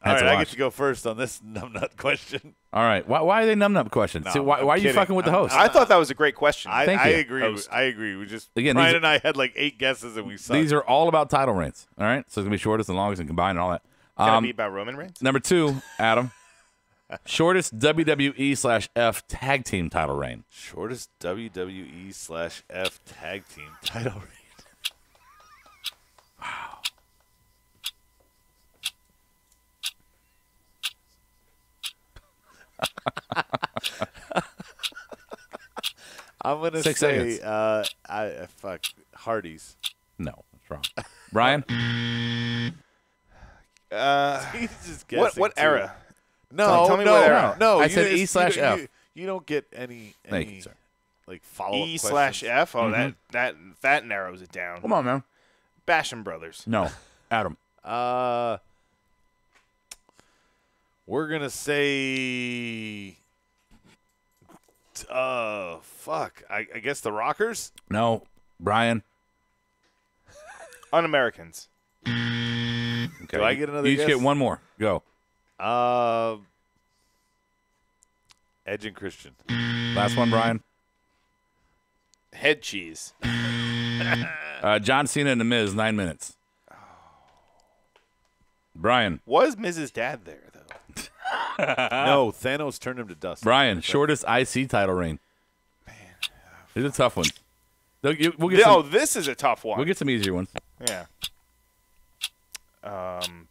[SPEAKER 2] That's
[SPEAKER 1] All
[SPEAKER 2] a
[SPEAKER 1] right, I
[SPEAKER 2] wash.
[SPEAKER 1] get to go first on this numbnut question.
[SPEAKER 2] All right. Why are they numb questions?
[SPEAKER 1] No,
[SPEAKER 2] See, why
[SPEAKER 1] I'm
[SPEAKER 2] are you
[SPEAKER 1] kidding.
[SPEAKER 2] fucking with the host?
[SPEAKER 3] I thought that was a great question.
[SPEAKER 2] Thank
[SPEAKER 1] I
[SPEAKER 2] you.
[SPEAKER 1] agree.
[SPEAKER 3] Host.
[SPEAKER 1] I agree. We just
[SPEAKER 2] Again,
[SPEAKER 1] Brian
[SPEAKER 2] these
[SPEAKER 1] and I had like 8 guesses and we sucked.
[SPEAKER 2] These are all about title reigns. All right, so it's gonna be shortest and longest and combined and all that.
[SPEAKER 3] Can it be about Roman Reigns?
[SPEAKER 2] Number 2, Adam. Shortest WWE/F tag team title reign.
[SPEAKER 1] Shortest WWE/F tag team title reign. I'm gonna
[SPEAKER 2] 6
[SPEAKER 1] say,
[SPEAKER 2] seconds.
[SPEAKER 1] fuck Hardy's.
[SPEAKER 2] No, that's wrong. Brian.
[SPEAKER 1] He's just guessing,
[SPEAKER 3] What
[SPEAKER 1] too.
[SPEAKER 3] era?
[SPEAKER 1] No,
[SPEAKER 3] Tell me
[SPEAKER 1] no,
[SPEAKER 3] what era.
[SPEAKER 1] no.
[SPEAKER 2] I
[SPEAKER 1] you
[SPEAKER 2] said
[SPEAKER 1] just-
[SPEAKER 2] E/F.
[SPEAKER 1] You don't get any
[SPEAKER 2] Thank you, sir.
[SPEAKER 1] like follow up
[SPEAKER 3] E/F. Oh, that narrows it down.
[SPEAKER 2] Come on, man.
[SPEAKER 3] Basham Brothers.
[SPEAKER 2] No, Adam.
[SPEAKER 1] We're gonna say, fuck. I guess the Rockers.
[SPEAKER 2] No, Brian.
[SPEAKER 3] Un-Americans.
[SPEAKER 2] Okay.
[SPEAKER 1] Do I get another
[SPEAKER 2] You each
[SPEAKER 1] guess?
[SPEAKER 2] get one more. Go.
[SPEAKER 1] Edge and Christian.
[SPEAKER 2] Last one, Brian.
[SPEAKER 3] Head cheese.
[SPEAKER 2] John Cena and The Miz, 9 minutes. Brian.
[SPEAKER 3] Was Miz's dad there, though?
[SPEAKER 1] No, Thanos turned him to dust.
[SPEAKER 2] Brian, shortest IC title reign. Man. These are tough ones. We'll get
[SPEAKER 3] This is a tough one.
[SPEAKER 2] We'll get some easier ones.
[SPEAKER 3] Yeah.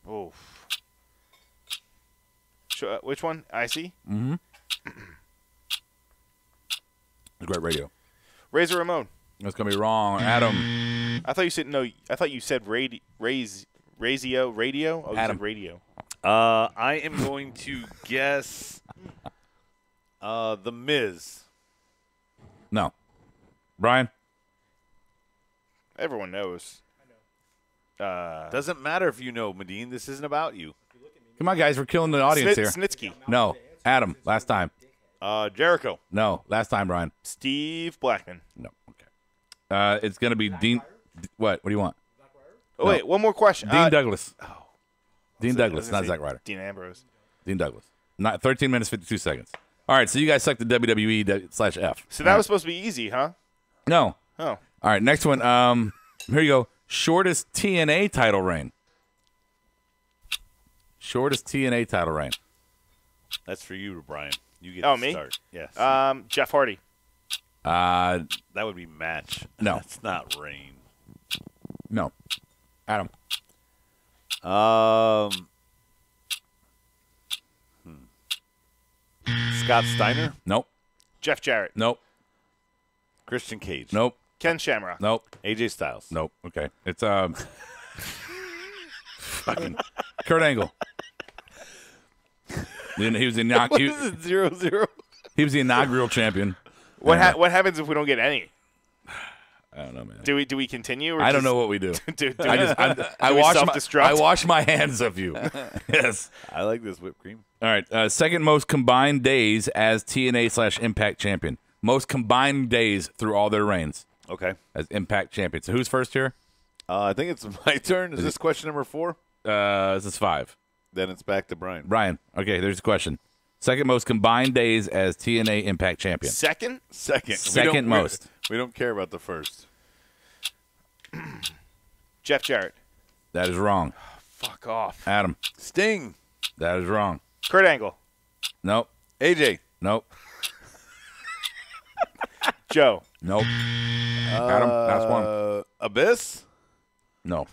[SPEAKER 3] Oof. Which one? IC?
[SPEAKER 2] Mm-hmm. Great radio.
[SPEAKER 3] Razor Ramon.
[SPEAKER 2] That's going to be wrong. Adam.
[SPEAKER 3] I thought you said no. I thought you said radio. Oh, you
[SPEAKER 2] Adam.
[SPEAKER 3] said radio.
[SPEAKER 1] I am going to guess the Miz.
[SPEAKER 2] No. Brian.
[SPEAKER 3] Everyone knows.
[SPEAKER 1] Doesn't matter if you know, Medine. This isn't about you.
[SPEAKER 2] Come on, guys. We're killing the audience here.
[SPEAKER 3] Snitsky.
[SPEAKER 2] No. Adam. Last time.
[SPEAKER 1] Jericho.
[SPEAKER 2] No. Last time, Brian.
[SPEAKER 3] Steve Blackman.
[SPEAKER 2] No. Okay. It's going to be Dean. What? What do you want?
[SPEAKER 3] Oh, wait. One more question.
[SPEAKER 2] Dean Douglas.
[SPEAKER 3] Oh.
[SPEAKER 2] Dean Douglas, not Zack Ryder.
[SPEAKER 3] Dean Ambrose.
[SPEAKER 2] Dean Douglas. Not 13 minutes, 52 seconds. All right, so you guys suck the WWE/F.
[SPEAKER 3] So that was supposed to be easy, huh?
[SPEAKER 2] No.
[SPEAKER 3] Oh.
[SPEAKER 2] All right, next one. Here you go. Shortest TNA title reign. Shortest TNA title reign.
[SPEAKER 1] That's for you, Brian. You get
[SPEAKER 3] Oh,
[SPEAKER 1] to
[SPEAKER 3] me?
[SPEAKER 1] start. Yes.
[SPEAKER 3] Jeff Hardy.
[SPEAKER 1] That would be match.
[SPEAKER 2] No.
[SPEAKER 1] That's not reign.
[SPEAKER 2] No. Adam.
[SPEAKER 1] Scott Steiner.
[SPEAKER 2] Nope.
[SPEAKER 3] Jeff Jarrett.
[SPEAKER 2] Nope.
[SPEAKER 1] Christian Cage.
[SPEAKER 2] Nope.
[SPEAKER 3] Ken Shamrock.
[SPEAKER 2] Nope.
[SPEAKER 1] AJ Styles.
[SPEAKER 2] Nope. Okay. It's fucking Kurt Angle. He was the
[SPEAKER 1] What is it? 0-0.
[SPEAKER 2] He was the inaugural champion.
[SPEAKER 3] What happens if we don't get any?
[SPEAKER 2] I don't know, man.
[SPEAKER 3] Do we continue? Or
[SPEAKER 2] I don't know what we do. I wash my hands of you. Yes.
[SPEAKER 1] I like this whipped cream.
[SPEAKER 2] All right. Second most combined days as TNA/Impact champion. Most combined days through all their reigns.
[SPEAKER 1] Okay.
[SPEAKER 2] As Impact champion. So who's first here?
[SPEAKER 1] I think it's my turn. Is this question number 4?
[SPEAKER 2] This is 5.
[SPEAKER 1] Then it's back to Brian.
[SPEAKER 2] Brian. Okay, there's the question. Second most combined days as TNA Impact champion.
[SPEAKER 3] Second?
[SPEAKER 2] Second most.
[SPEAKER 1] We don't care about the first.
[SPEAKER 3] Jeff Jarrett.
[SPEAKER 2] That is wrong.
[SPEAKER 3] Fuck off.
[SPEAKER 2] Adam.
[SPEAKER 1] Sting.
[SPEAKER 2] That is wrong.
[SPEAKER 3] Kurt Angle.
[SPEAKER 2] Nope.
[SPEAKER 1] AJ.
[SPEAKER 2] Nope.
[SPEAKER 3] Joe.
[SPEAKER 2] Nope. Adam, last one.
[SPEAKER 1] Abyss.
[SPEAKER 2] No.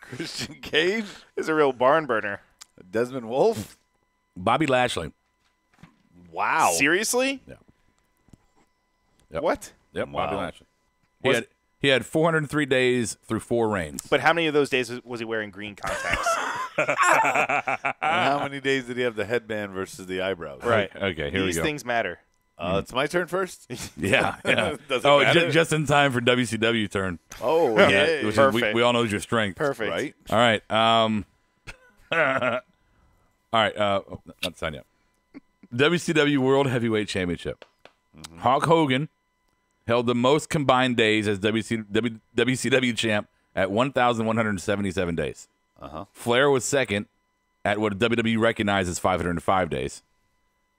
[SPEAKER 1] Christian Cage.
[SPEAKER 3] Is a real barn burner.
[SPEAKER 1] Desmond Wolfe.
[SPEAKER 2] Bobby Lashley.
[SPEAKER 1] Wow.
[SPEAKER 3] Seriously?
[SPEAKER 2] Yeah. Yep.
[SPEAKER 3] What?
[SPEAKER 2] Yep,
[SPEAKER 1] Wow.
[SPEAKER 2] Bobby Lashley. He had 403 days through 4 reigns.
[SPEAKER 3] But how many of those days was he wearing green contacts?
[SPEAKER 1] And how many days did he have the headband versus the eyebrows?
[SPEAKER 3] Right.
[SPEAKER 2] Okay, here we
[SPEAKER 3] These
[SPEAKER 2] go.
[SPEAKER 3] things matter.
[SPEAKER 1] It's my turn first?
[SPEAKER 2] Yeah.
[SPEAKER 1] Does it
[SPEAKER 2] Oh,
[SPEAKER 1] matter?
[SPEAKER 2] just in time for WCW turn.
[SPEAKER 1] Oh,
[SPEAKER 2] Yeah,
[SPEAKER 1] yeah.
[SPEAKER 2] which is,
[SPEAKER 3] Perfect.
[SPEAKER 2] we all know is your strength.
[SPEAKER 3] Perfect.
[SPEAKER 1] Right?
[SPEAKER 2] All right. All right. Not signed yet. WCW World Heavyweight Championship. Hulk Hogan held the most combined days as WCW champ at 1,177 days. Flair was second at what WWE recognizes 505 days.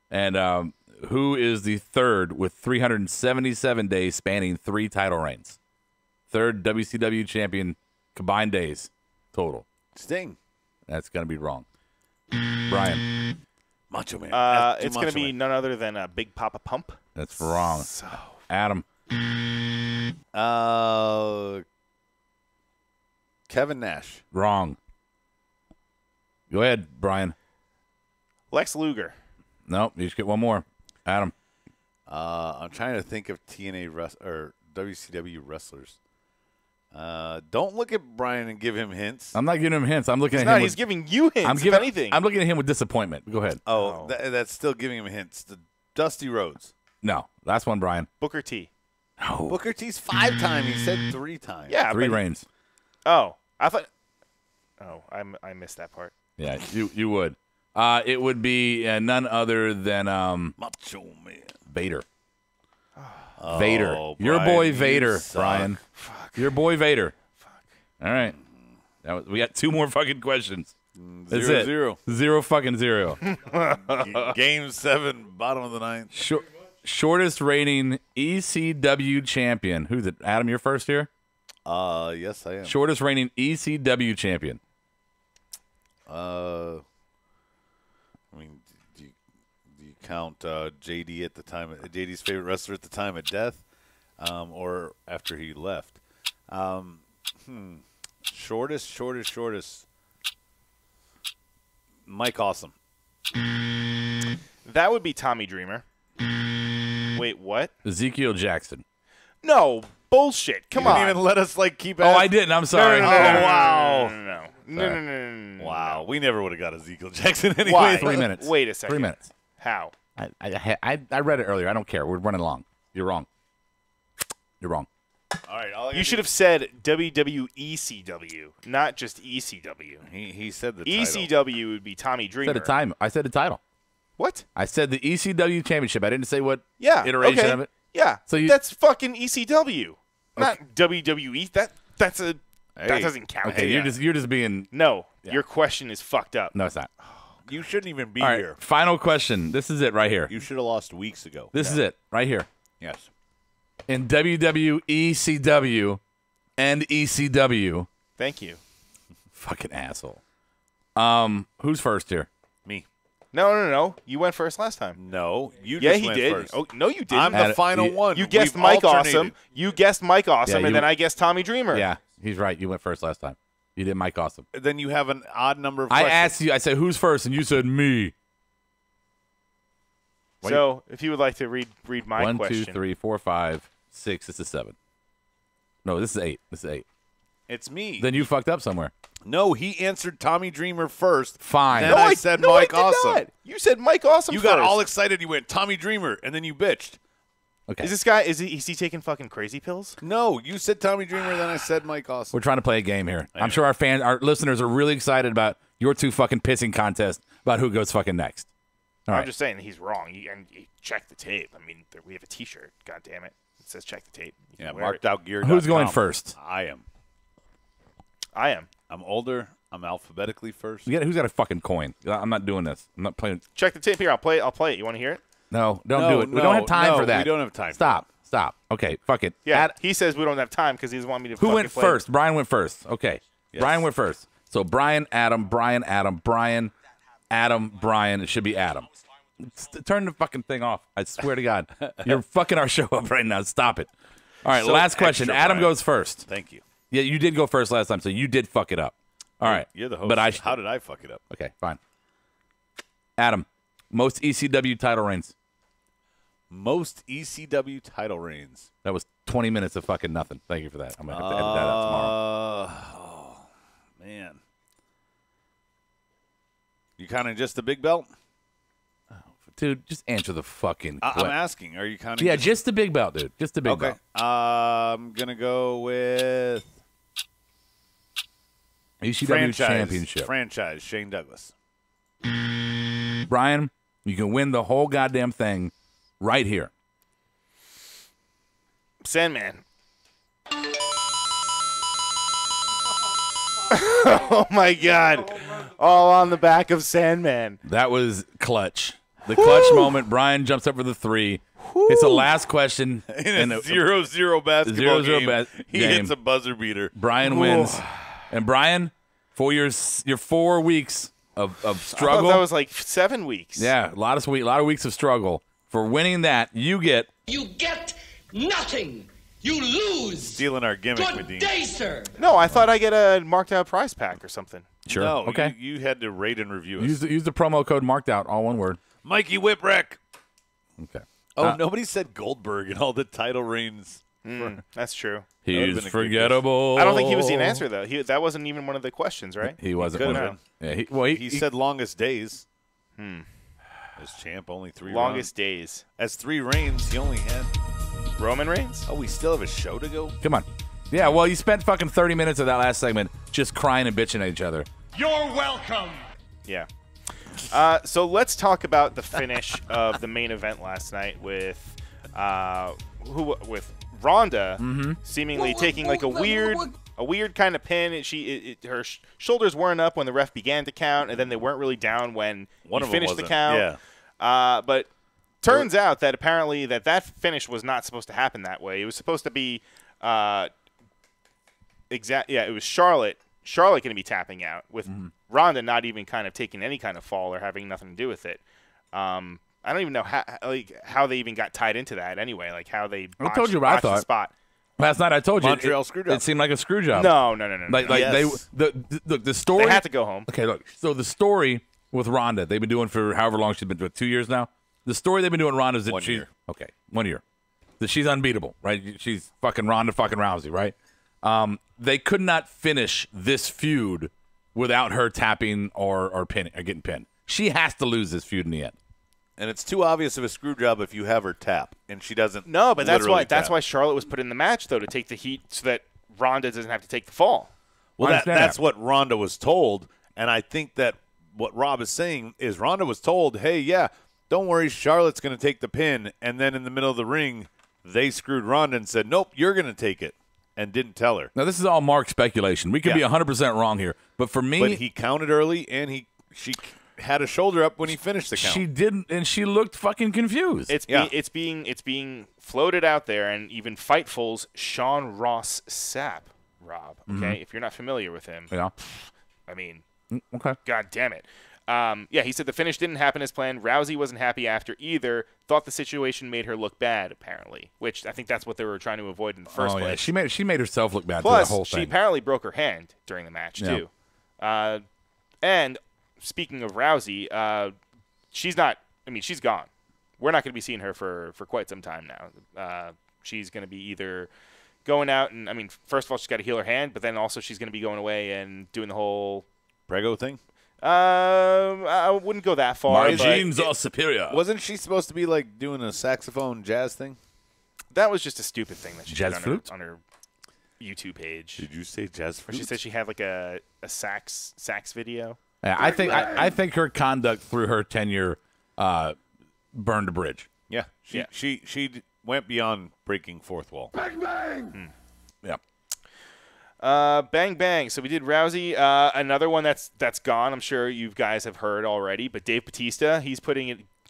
[SPEAKER 2] And who is the third with 377 days spanning 3 title reigns? Third WCW champion combined days total.
[SPEAKER 1] Sting.
[SPEAKER 2] That's going to be wrong. Brian.
[SPEAKER 1] Macho Man.
[SPEAKER 3] It's going to be none other than Big Papa Pump.
[SPEAKER 2] That's wrong.
[SPEAKER 3] So.
[SPEAKER 2] Adam.
[SPEAKER 1] Kevin Nash.
[SPEAKER 2] Wrong. Go ahead, Brian.
[SPEAKER 3] Lex Luger.
[SPEAKER 2] Nope, you just get one more. Adam.
[SPEAKER 1] I'm trying to think of or WCW wrestlers. Don't look at Brian and give him hints.
[SPEAKER 2] I'm not giving him hints. I'm looking
[SPEAKER 3] He's
[SPEAKER 2] at him.
[SPEAKER 3] He's giving you hints, if anything.
[SPEAKER 2] I'm looking at him with disappointment. Go ahead.
[SPEAKER 1] Oh, that's still giving him hints. The Dusty Rhodes.
[SPEAKER 2] No. Last one, Brian.
[SPEAKER 3] Booker T.
[SPEAKER 2] No.
[SPEAKER 1] Booker T's 5 times. He said 3 times.
[SPEAKER 3] Yeah,
[SPEAKER 2] 3 reigns.
[SPEAKER 3] Oh, I thought. Oh, I missed that part.
[SPEAKER 2] Yeah, you would. It would be none other than
[SPEAKER 1] Macho Man.
[SPEAKER 2] Vader. Vader. Your
[SPEAKER 1] Brian,
[SPEAKER 2] boy
[SPEAKER 1] you
[SPEAKER 2] Vader,
[SPEAKER 1] suck.
[SPEAKER 2] Brian.
[SPEAKER 3] Fuck.
[SPEAKER 2] Your boy Vader. Fuck. All right. We got 2 more fucking questions. That's it.
[SPEAKER 1] 0-0.
[SPEAKER 2] 0 fucking 0.
[SPEAKER 1] Game 7, bottom of the 9th.
[SPEAKER 2] Shortest reigning ECW champion. Who's it? Adam, you're first here?
[SPEAKER 1] Yes, I am.
[SPEAKER 2] Shortest reigning ECW champion.
[SPEAKER 1] I mean, do you count JD at the time? JD's favorite wrestler at the time of death, or after he left? Shortest. Mike Awesome.
[SPEAKER 3] That would be Tommy Dreamer. Wait, what?
[SPEAKER 2] Ezekiel Jackson.
[SPEAKER 3] No, bullshit. Come on.
[SPEAKER 1] You didn't even let us keep.
[SPEAKER 2] Oh, I didn't. I'm sorry.
[SPEAKER 3] No,
[SPEAKER 1] wow.
[SPEAKER 3] No.
[SPEAKER 1] Wow. We never would have got Ezekiel Jackson anyway.
[SPEAKER 3] Why?
[SPEAKER 2] 3 minutes.
[SPEAKER 3] Wait a second.
[SPEAKER 2] 3 minutes.
[SPEAKER 3] How?
[SPEAKER 2] I read it earlier. I don't care. We're running long. You're wrong. You're wrong.
[SPEAKER 1] All right.
[SPEAKER 3] You should have said WWECW, not just ECW.
[SPEAKER 1] He said the title.
[SPEAKER 3] ECW would be Tommy Dreamer.
[SPEAKER 2] I said the title.
[SPEAKER 3] What?
[SPEAKER 2] I said the ECW championship. I didn't say what
[SPEAKER 3] iteration
[SPEAKER 2] of it.
[SPEAKER 3] Yeah.
[SPEAKER 2] So
[SPEAKER 3] that's fucking ECW, not WWE. That doesn't count.
[SPEAKER 2] Okay, you're just being.
[SPEAKER 3] No, your question is fucked up.
[SPEAKER 2] No, it's not.
[SPEAKER 1] You shouldn't even be
[SPEAKER 2] All right,
[SPEAKER 1] here.
[SPEAKER 2] final question. This is it right here.
[SPEAKER 1] You should have lost weeks ago.
[SPEAKER 2] This is it right here.
[SPEAKER 1] Yes.
[SPEAKER 2] In WWECW and ECW.
[SPEAKER 3] Thank you.
[SPEAKER 2] Fucking asshole. Who's first here?
[SPEAKER 1] Me.
[SPEAKER 3] No. You went first last time.
[SPEAKER 1] No, you
[SPEAKER 3] Yeah,
[SPEAKER 1] just
[SPEAKER 3] he
[SPEAKER 1] went
[SPEAKER 3] did.
[SPEAKER 1] first.
[SPEAKER 3] Oh, no, you didn't.
[SPEAKER 1] I'm the final one.
[SPEAKER 3] You guessed
[SPEAKER 1] We've
[SPEAKER 3] Mike
[SPEAKER 1] alternated.
[SPEAKER 3] Awesome. You guessed Mike Awesome,
[SPEAKER 2] Yeah,
[SPEAKER 3] and then I guessed Tommy Dreamer.
[SPEAKER 2] Yeah, he's right. You went first last time. You did Mike Awesome.
[SPEAKER 1] Then you have an odd number of
[SPEAKER 2] I
[SPEAKER 1] questions.
[SPEAKER 2] asked you. I said, "Who's first?" And you said, "Me."
[SPEAKER 3] So, if you would like to read my
[SPEAKER 2] 1,
[SPEAKER 3] question.
[SPEAKER 2] 2, 3, 4, 5, 6. This is 7. No, this is 8. This is 8.
[SPEAKER 1] It's me.
[SPEAKER 2] Then you fucked up somewhere.
[SPEAKER 1] No, he answered Tommy Dreamer first.
[SPEAKER 2] Fine.
[SPEAKER 1] Then I said Mike Awesome.
[SPEAKER 3] Not. You said Mike Awesome.
[SPEAKER 1] You got
[SPEAKER 3] first.
[SPEAKER 1] all excited. You went Tommy Dreamer, and then you bitched.
[SPEAKER 2] Okay.
[SPEAKER 3] Is this guy? Is he taking fucking crazy pills?
[SPEAKER 1] No, you said Tommy Dreamer, then I said Mike Awesome.
[SPEAKER 2] We're trying to play a game here. I'm sure our listeners are really excited about your 2 fucking pissing contests about who goes fucking next. All
[SPEAKER 3] I'm
[SPEAKER 2] right.
[SPEAKER 3] just saying that he's wrong. And you check the tape. I mean, we have a T-shirt. God damn it! It says check the tape. You
[SPEAKER 1] Yeah,
[SPEAKER 3] can wear
[SPEAKER 1] marked
[SPEAKER 3] it.
[SPEAKER 1] out gear.
[SPEAKER 2] Who's going first?
[SPEAKER 1] I am.
[SPEAKER 3] I am.
[SPEAKER 1] I'm older. I'm alphabetically first.
[SPEAKER 2] Who's got a fucking coin? I'm not doing this. I'm not playing.
[SPEAKER 3] Check the tape here. I'll play it. You want to hear it?
[SPEAKER 2] No, don't do it. We don't have time for that.
[SPEAKER 1] We don't have time.
[SPEAKER 2] Stop. Okay, fuck it.
[SPEAKER 3] Yeah. He says we don't have time because he doesn't want me to.
[SPEAKER 2] Who
[SPEAKER 3] fucking
[SPEAKER 2] went
[SPEAKER 3] play.
[SPEAKER 2] first? Brian went first. Okay.
[SPEAKER 1] Yes.
[SPEAKER 2] Brian went first. So Brian, Adam, Brian, Adam, Brian, Adam, Brian. It should be Adam. Turn the fucking thing off. I swear to God. You're fucking our show up right now. Stop it. All right,
[SPEAKER 1] So
[SPEAKER 2] last question.
[SPEAKER 1] extra,
[SPEAKER 2] Adam
[SPEAKER 1] Brian.
[SPEAKER 2] goes first.
[SPEAKER 1] Thank you.
[SPEAKER 2] Yeah, you did go first last time, so you did fuck it up. All right.
[SPEAKER 1] You're the host.
[SPEAKER 2] But
[SPEAKER 1] How did I fuck it up?
[SPEAKER 2] Okay, fine. Adam, most ECW title reigns.
[SPEAKER 1] Most ECW title reigns.
[SPEAKER 2] That was 20 minutes of fucking nothing. Thank you for that. I'm going to have to edit that out tomorrow.
[SPEAKER 1] Oh, man. You counting just the big belt?
[SPEAKER 2] Dude, just answer the fucking
[SPEAKER 1] I'm asking. Are you counting?
[SPEAKER 2] Yeah, just the big belt, dude. Just the big belt.
[SPEAKER 1] I'm going to go with
[SPEAKER 2] ECW Championship.
[SPEAKER 1] Franchise, Shane Douglas.
[SPEAKER 2] Brian, You can win the whole goddamn thing right here.
[SPEAKER 3] Sandman. Oh my God! All on the back of Sandman.
[SPEAKER 2] That was clutch. The clutch moment. Brian jumps up for the 3. It's the last question
[SPEAKER 1] in a 0-0 basketball
[SPEAKER 2] 0-0
[SPEAKER 1] game. He
[SPEAKER 2] game.
[SPEAKER 1] hits a buzzer beater.
[SPEAKER 2] Brian wins, and Brian, for your 4 weeks of struggle,
[SPEAKER 3] I thought that was like 7 weeks.
[SPEAKER 2] yeah, a lot of weeks of struggle. For winning that, you get
[SPEAKER 10] nothing. You lose.
[SPEAKER 1] Stealing our gimmick,
[SPEAKER 10] Good
[SPEAKER 1] Medine.
[SPEAKER 10] day, sir.
[SPEAKER 3] No, I thought I get a marked out prize pack or something.
[SPEAKER 2] sure.
[SPEAKER 1] No,
[SPEAKER 2] Okay.
[SPEAKER 1] you had to rate and review us.
[SPEAKER 2] Use the promo code marked out, all one word.
[SPEAKER 1] Mikey Whipwreck.
[SPEAKER 2] Okay.
[SPEAKER 1] Oh, nobody said Goldberg and all the title reigns.
[SPEAKER 3] That's true.
[SPEAKER 1] That would've
[SPEAKER 2] He's
[SPEAKER 1] been a good
[SPEAKER 2] forgettable.
[SPEAKER 3] I don't think he was the answer though. That wasn't even one of the questions, right?
[SPEAKER 2] He wasn't.
[SPEAKER 1] Could've
[SPEAKER 2] one of them. Yeah,
[SPEAKER 1] He said longest days. As champ, only 3
[SPEAKER 3] Longest
[SPEAKER 1] runs.
[SPEAKER 3] days.
[SPEAKER 1] As 3 reigns, he only had.
[SPEAKER 3] Roman Reigns?
[SPEAKER 1] Oh, we still have a show to go?
[SPEAKER 2] Come on. Yeah, well, you spent fucking 30 minutes of that last segment just crying and bitching at each other.
[SPEAKER 8] You're welcome.
[SPEAKER 3] Yeah. So let's talk about the finish of the main event last night with Ronda seemingly taking like a weird kind of pin. Her shoulders weren't up when the ref began to count, and then they weren't really down when
[SPEAKER 1] One
[SPEAKER 3] he
[SPEAKER 1] of them
[SPEAKER 3] finished the
[SPEAKER 1] wasn't.
[SPEAKER 3] count.
[SPEAKER 1] Yeah.
[SPEAKER 3] But turns out that apparently that finish was not supposed to happen that way. It was supposed to be it was Charlotte going to be tapping out with Ronda not even kind of taking any kind of fall or having nothing to do with it. I don't even know how they even got tied into that anyway. Like how they
[SPEAKER 2] I told you what I
[SPEAKER 3] botched the
[SPEAKER 2] thought.
[SPEAKER 3] spot.
[SPEAKER 2] Last night I told you
[SPEAKER 1] Montreal screw job.
[SPEAKER 2] It seemed like a screw job.
[SPEAKER 3] No.
[SPEAKER 2] Like
[SPEAKER 1] Yes.
[SPEAKER 2] the story.
[SPEAKER 3] They had to go home.
[SPEAKER 2] Okay, look. So the story with Ronda, they've been doing for however long she's been doing, 2 years now. The story they've been doing Ronda is that
[SPEAKER 1] 1
[SPEAKER 2] she's
[SPEAKER 1] year.
[SPEAKER 2] okay, 1 year. That she's unbeatable, right? She's fucking Ronda, fucking Rousey, right? They could not finish this feud without her tapping or pinning or getting pinned. She has to lose this feud in the end.
[SPEAKER 1] And it's too obvious of a screw job if you have her tap, and she doesn't.
[SPEAKER 3] No, but that's
[SPEAKER 1] literally
[SPEAKER 3] why
[SPEAKER 1] tap.
[SPEAKER 3] Charlotte was put in the match though, to take the heat so that Ronda doesn't have to take the fall.
[SPEAKER 1] Well,
[SPEAKER 2] Understand
[SPEAKER 1] that's
[SPEAKER 2] that.
[SPEAKER 1] what Ronda was told, and I think that what Rob is saying is Ronda was told, hey, yeah, don't worry, Charlotte's going to take the pin, and then in the middle of the ring, they screwed Ronda and said, nope, you're going to take it, and didn't tell her.
[SPEAKER 2] Now this is all Mark speculation. We could be 100% wrong here, but for me,
[SPEAKER 1] But he counted early, and she had a shoulder up when he finished the count.
[SPEAKER 2] she didn't, and she looked fucking confused.
[SPEAKER 3] It's being floated out there, and even Fightful's Sean Ross Sapp, Rob. Okay, if you're not familiar with him,
[SPEAKER 2] yeah.
[SPEAKER 3] I mean,
[SPEAKER 2] Okay.
[SPEAKER 3] God damn it. He said the finish didn't happen as planned. Rousey wasn't happy after either. Thought the situation made her look bad, apparently, which I think that's what they were trying to avoid in the first
[SPEAKER 2] Yeah.
[SPEAKER 3] place.
[SPEAKER 2] She made herself look bad through the
[SPEAKER 3] Plus,
[SPEAKER 2] whole
[SPEAKER 3] she
[SPEAKER 2] thing.
[SPEAKER 3] apparently broke her hand during the match
[SPEAKER 2] Yeah.
[SPEAKER 3] too. And speaking of Rousey, she's not. I mean, she's gone. We're not going to be seeing her for quite some time now. She's going to be either going out and, I mean, first of all, she's got to heal her hand, but then also she's going to be going away and doing the whole
[SPEAKER 1] Prego thing?
[SPEAKER 3] I wouldn't go that far.
[SPEAKER 2] My
[SPEAKER 3] but
[SPEAKER 2] genes are superior.
[SPEAKER 1] Wasn't she supposed to be like doing a saxophone jazz thing?
[SPEAKER 3] that was just a stupid thing that she
[SPEAKER 2] Jazz
[SPEAKER 3] did
[SPEAKER 2] flute?
[SPEAKER 3] on her YouTube page.
[SPEAKER 1] Did you say jazz
[SPEAKER 3] Where she
[SPEAKER 1] flute?
[SPEAKER 3] said she had like a sax video.
[SPEAKER 2] Yeah, I think her conduct through her tenure burned a bridge.
[SPEAKER 1] Yeah, she went beyond breaking fourth wall.
[SPEAKER 2] Yeah.
[SPEAKER 3] Bang bang. So we did Rousey. Another one that's gone. I'm sure you guys have heard already. But Dave Bautista, he's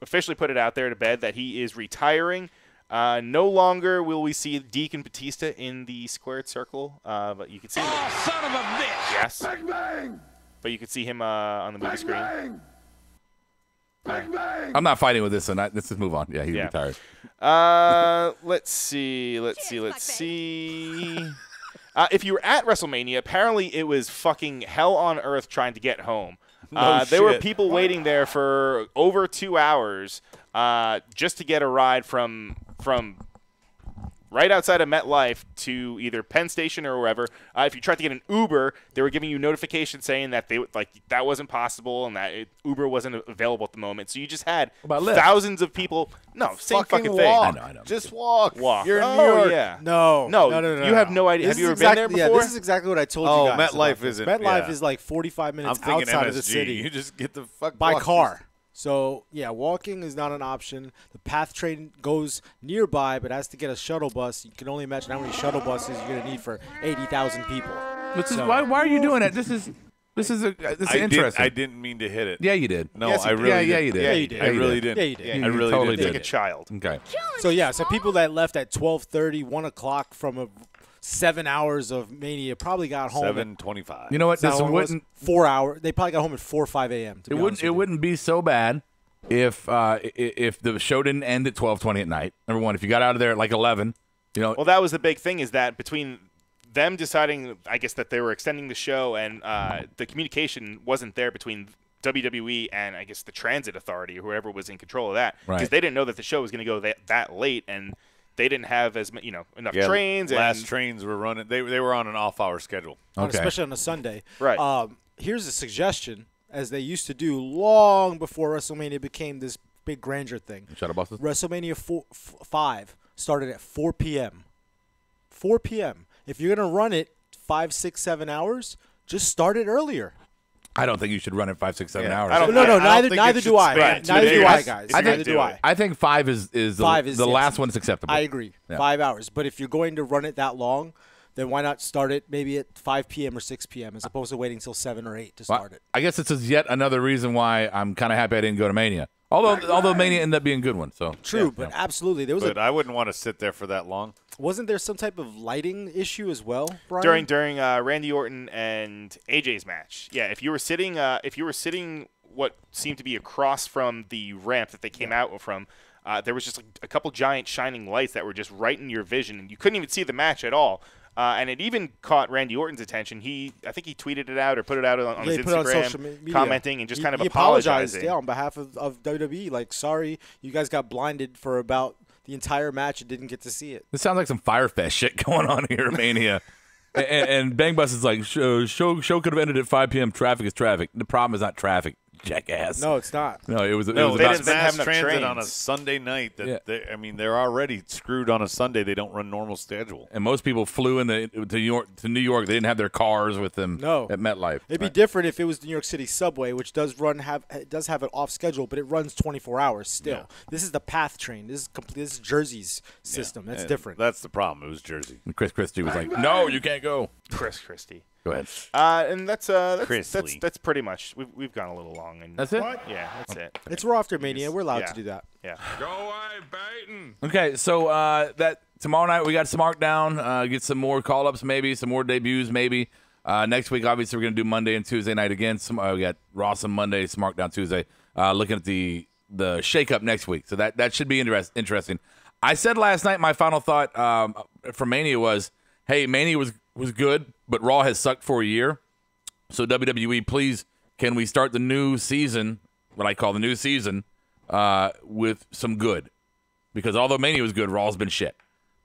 [SPEAKER 3] officially put it out there to bed that he is retiring. No longer will we see Deacon Batista in the squared circle. But you can see him.
[SPEAKER 8] Oh, son of a bitch!
[SPEAKER 3] Yes.
[SPEAKER 6] Bang bang!
[SPEAKER 3] But you can see him on the movie
[SPEAKER 6] Bang
[SPEAKER 3] screen.
[SPEAKER 6] bang! Bang bang!
[SPEAKER 2] I'm not fighting with this, and let's just move on. Yeah, he's
[SPEAKER 3] Yeah.
[SPEAKER 2] retired.
[SPEAKER 3] Let's see. If you were at WrestleMania, apparently it was fucking hell on earth trying to get home. There were
[SPEAKER 1] shit.
[SPEAKER 3] people waiting there for over 2 hours just to get a ride from right outside of MetLife to either Penn Station or wherever. If you tried to get an Uber, they were giving you notifications saying that that wasn't possible and that Uber wasn't available at the moment. So you just had
[SPEAKER 2] about Lyft?
[SPEAKER 3] thousands of people. No, same fucking thing.
[SPEAKER 1] walk.
[SPEAKER 2] I know.
[SPEAKER 1] Just walk.
[SPEAKER 3] You're in New
[SPEAKER 1] Oh,
[SPEAKER 3] York.
[SPEAKER 1] yeah.
[SPEAKER 4] No.
[SPEAKER 3] You have no idea.
[SPEAKER 4] This
[SPEAKER 3] Have you
[SPEAKER 4] is
[SPEAKER 3] ever been there before?
[SPEAKER 4] Yeah, this is exactly what I told
[SPEAKER 1] Oh,
[SPEAKER 4] you guys.
[SPEAKER 1] MetLife
[SPEAKER 4] about this.
[SPEAKER 1] isn't-
[SPEAKER 4] MetLife
[SPEAKER 1] yeah.
[SPEAKER 4] is like 45
[SPEAKER 1] I'm
[SPEAKER 4] minutes
[SPEAKER 1] thinking
[SPEAKER 4] outside
[SPEAKER 1] MSG.
[SPEAKER 4] of the city
[SPEAKER 1] You just get the fuck
[SPEAKER 4] by
[SPEAKER 1] walk.
[SPEAKER 4] car. So, yeah, walking is not an option. The PATH train goes nearby, but has to get a shuttle bus. You can only imagine how many shuttle buses you're going to need for 80,000 people.
[SPEAKER 2] Why are you doing it? This is interesting.
[SPEAKER 1] I didn't mean to hit it.
[SPEAKER 2] Yeah, you did.
[SPEAKER 1] No,
[SPEAKER 3] Yes,
[SPEAKER 1] I
[SPEAKER 3] you did.
[SPEAKER 1] really
[SPEAKER 2] Yeah,
[SPEAKER 1] did.
[SPEAKER 2] you did.
[SPEAKER 3] Yeah, you did.
[SPEAKER 1] I really did.
[SPEAKER 4] Yeah, you did.
[SPEAKER 1] I really
[SPEAKER 2] totally
[SPEAKER 1] did.
[SPEAKER 3] Like a child.
[SPEAKER 2] Okay.
[SPEAKER 4] So, yeah, so people that left at 12:30, 1 o'clock from 7 hours of Mania probably got home.
[SPEAKER 1] 7:25.
[SPEAKER 2] You know what?
[SPEAKER 4] Is that
[SPEAKER 2] This
[SPEAKER 4] how long it was?
[SPEAKER 2] wouldn't
[SPEAKER 4] 4 hours. They probably got home at 4 or 5 a.m.
[SPEAKER 2] it wouldn't be so bad if the show didn't end at 12:20 at night. Number one, if you got out of there at like 11,
[SPEAKER 3] Well, that was the big thing, is that between them deciding, I guess, that they were extending the show and the communication wasn't there between WWE and, I guess, the Transit Authority or whoever was in control of that. Because
[SPEAKER 2] Right.
[SPEAKER 3] they didn't know that the show was going to go that late, and they didn't have enough trains.
[SPEAKER 1] Last
[SPEAKER 3] and
[SPEAKER 1] trains were running. They were on an off-hour schedule.
[SPEAKER 2] Okay.
[SPEAKER 4] especially on a Sunday.
[SPEAKER 3] Right.
[SPEAKER 4] Here's a suggestion, as they used to do long before WrestleMania became this big grandeur thing.
[SPEAKER 2] shuttle buses.
[SPEAKER 4] WrestleMania 5 started at 4 p.m. 4 p.m. If you're going to run it 5, 6, 7 hours, just start it earlier.
[SPEAKER 2] I don't think you should run it 5, 6, 7
[SPEAKER 1] Yeah.
[SPEAKER 2] hours.
[SPEAKER 3] I don't-
[SPEAKER 4] No,
[SPEAKER 1] I don't
[SPEAKER 4] neither
[SPEAKER 1] think
[SPEAKER 4] neither
[SPEAKER 1] it
[SPEAKER 4] do
[SPEAKER 1] should
[SPEAKER 4] I.
[SPEAKER 1] span 2
[SPEAKER 4] Neither do
[SPEAKER 1] days.
[SPEAKER 4] I, guys.
[SPEAKER 2] I
[SPEAKER 4] Neither
[SPEAKER 2] think-
[SPEAKER 4] do I.
[SPEAKER 2] I think 5 is
[SPEAKER 4] Five is,
[SPEAKER 2] the
[SPEAKER 4] yes.
[SPEAKER 2] last one is acceptable.
[SPEAKER 4] I agree.
[SPEAKER 2] Yeah.
[SPEAKER 4] 5 hours. But if you're going to run it that long, then why not start it maybe at 5 p.m. or 6 p.m. as opposed to waiting until 7 or 8 to
[SPEAKER 2] Well,
[SPEAKER 4] start it.
[SPEAKER 2] I guess this is yet another reason why I'm kind of happy I didn't go to Mania. Although Mania ended up being a good one. So
[SPEAKER 4] True, but absolutely. There was
[SPEAKER 1] But I wouldn't want to sit there for that long.
[SPEAKER 4] wasn't there some type of lighting issue as well, Brian?
[SPEAKER 3] during Randy Orton and AJ's match. Yeah, if you were sitting what seemed to be across from the ramp that they came out from, there was just like a couple giant shining lights that were just right in your vision, and you couldn't even see the match at all. And it even caught Randy Orton's attention. I think he tweeted it out or put it out on his
[SPEAKER 4] They put it on
[SPEAKER 3] Instagram,
[SPEAKER 4] social media.
[SPEAKER 3] commenting and just kind of
[SPEAKER 4] he
[SPEAKER 3] apologizing.
[SPEAKER 4] on behalf of WWE. Like, sorry, you guys got blinded for about the entire match and didn't get to see it.
[SPEAKER 2] this sounds like some Firefest shit going on here at Mania. and Bang Bus is like, show could have ended at 5 p.m. Traffic is traffic. The problem is not traffic, jackass.
[SPEAKER 4] No, it's not.
[SPEAKER 2] No, it was
[SPEAKER 3] they
[SPEAKER 2] about
[SPEAKER 3] didn't have
[SPEAKER 1] mass
[SPEAKER 3] enough
[SPEAKER 1] transit on a
[SPEAKER 3] trains.
[SPEAKER 1] Sunday night.
[SPEAKER 2] Yeah.
[SPEAKER 1] They're already screwed on a Sunday. They don't run normal schedule.
[SPEAKER 2] And most people flew to New York. They didn't have their cars with them
[SPEAKER 4] No.
[SPEAKER 2] at MetLife.
[SPEAKER 4] It'd be different if it was the New York City subway, which does have it off schedule, but it runs 24 hours still.
[SPEAKER 1] Yeah.
[SPEAKER 4] This is the PATH train. This is Jersey's system. That's
[SPEAKER 1] And
[SPEAKER 4] different.
[SPEAKER 1] That's the problem. It was Jersey.
[SPEAKER 2] And Chris Christie was like, no, you can't go.
[SPEAKER 3] Chris Christie.
[SPEAKER 2] Go ahead.
[SPEAKER 3] And that's
[SPEAKER 1] Chrisley.
[SPEAKER 3] that's pretty much. We've gone a little long. And
[SPEAKER 2] That's it?
[SPEAKER 3] Yeah, that's it.
[SPEAKER 4] It's Raw after Mania. We're allowed
[SPEAKER 3] Yeah.
[SPEAKER 4] to do that.
[SPEAKER 3] Yeah.
[SPEAKER 11] Go away, Baton.
[SPEAKER 2] Okay, so that tomorrow night we got SmackDown. Get some more call-ups, maybe some more debuts, maybe. Next week, obviously, we're gonna do Monday and Tuesday night again. We got Raw some Monday, SmackDown Tuesday. Looking at the shake-up next week, so that should be interesting. I said last night my final thought for Mania was, hey, Mania was good, but Raw has sucked for a year. So WWE, please, can we start the new season, what I call the new season, with some good? Because although Mania was good, Raw's been shit.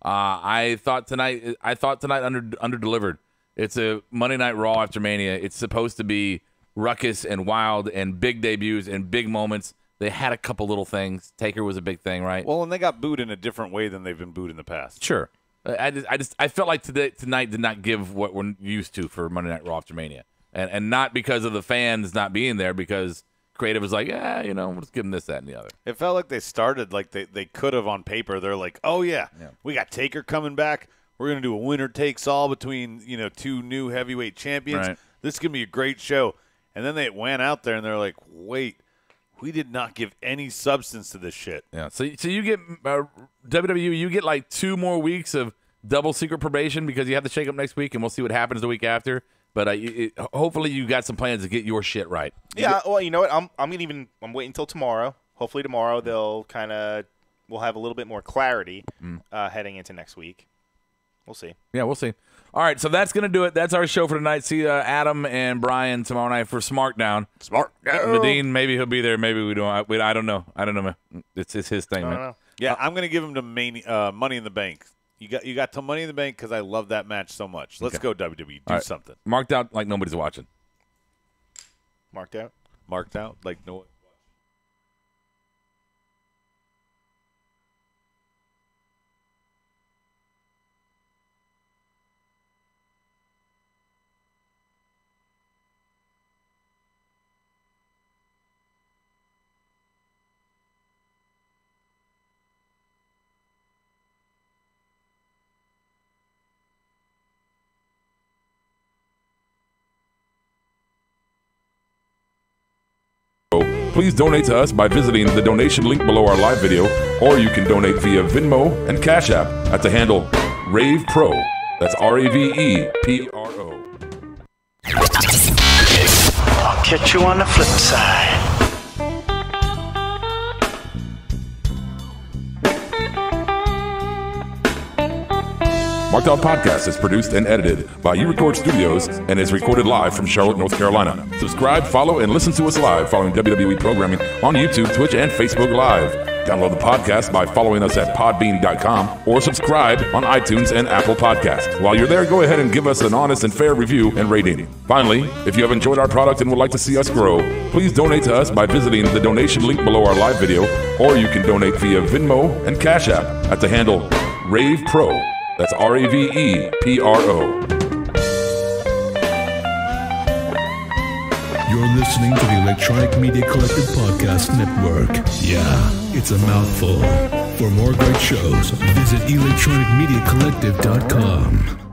[SPEAKER 2] I thought tonight under delivered. It's a Monday Night Raw after Mania. It's supposed to be ruckus and wild and big debuts and big moments. They had a couple little things. Taker was a big thing, right?
[SPEAKER 1] Well, and they got booed in a different way than they've been booed in the past.
[SPEAKER 2] Sure. I felt like tonight did not give what we're used to for Monday Night Raw after Mania, and not because of the fans not being there, because creative was like, we'll just give them this, that, and the other.
[SPEAKER 1] It felt like they started like they could have on paper. They're like, oh yeah, we got Taker coming back. We're gonna do a winner takes all between two new heavyweight champions.
[SPEAKER 2] Right.
[SPEAKER 1] This is gonna be a great show. And then they went out there and they're like, wait, we did not give any substance to this shit.
[SPEAKER 2] Yeah. So you get WWE. You get like 2 more weeks of double secret probation because you have to shake up next week, and we'll see what happens the week after. But hopefully you got some plans to get your shit right.
[SPEAKER 3] Yeah. Well, you know what? I'm waiting until tomorrow. Hopefully tomorrow we'll have a little bit more clarity heading into next week. We'll see.
[SPEAKER 2] Yeah, we'll see. All right, so that's going to do it. That's our show for tonight. See Adam and Brian tomorrow night for SmackDown. Nadine, maybe he'll be there. Maybe we don't. I don't know. I don't know, man. It's his thing, man.
[SPEAKER 3] know.
[SPEAKER 1] Yeah, I'm going to give him to Money in the Bank. You got to Money in the Bank because I love that match so much. Let's go WWE. Do something.
[SPEAKER 2] Marked out like nobody's watching.
[SPEAKER 3] Marked out.
[SPEAKER 1] Marked out like no.
[SPEAKER 2] please donate to us by visiting the donation link below our live video, or you can donate via Venmo and Cash App at the handle Ravepro. That's RAVEPRO.
[SPEAKER 12] I'll catch you on the flip side.
[SPEAKER 2] Marked Out Podcast is produced and edited by You Record Studios and is recorded live from Charlotte, North Carolina. Subscribe, follow, and listen to us live following WWE programming on YouTube, Twitch, and Facebook Live. Download the podcast by following us at podbean.com or subscribe on iTunes and Apple Podcasts. While you're there, go ahead and give us an honest and fair review and rating. Finally, if you have enjoyed our product and would like to see us grow, please donate to us by visiting the donation link below our live video, or you can donate via Venmo and Cash App at the handle Ravepro. That's RAVEPRO.
[SPEAKER 13] You're listening to the Electronic Media Collective Podcast Network. Yeah, it's a mouthful. For more great shows, visit electronicmediacollective.com.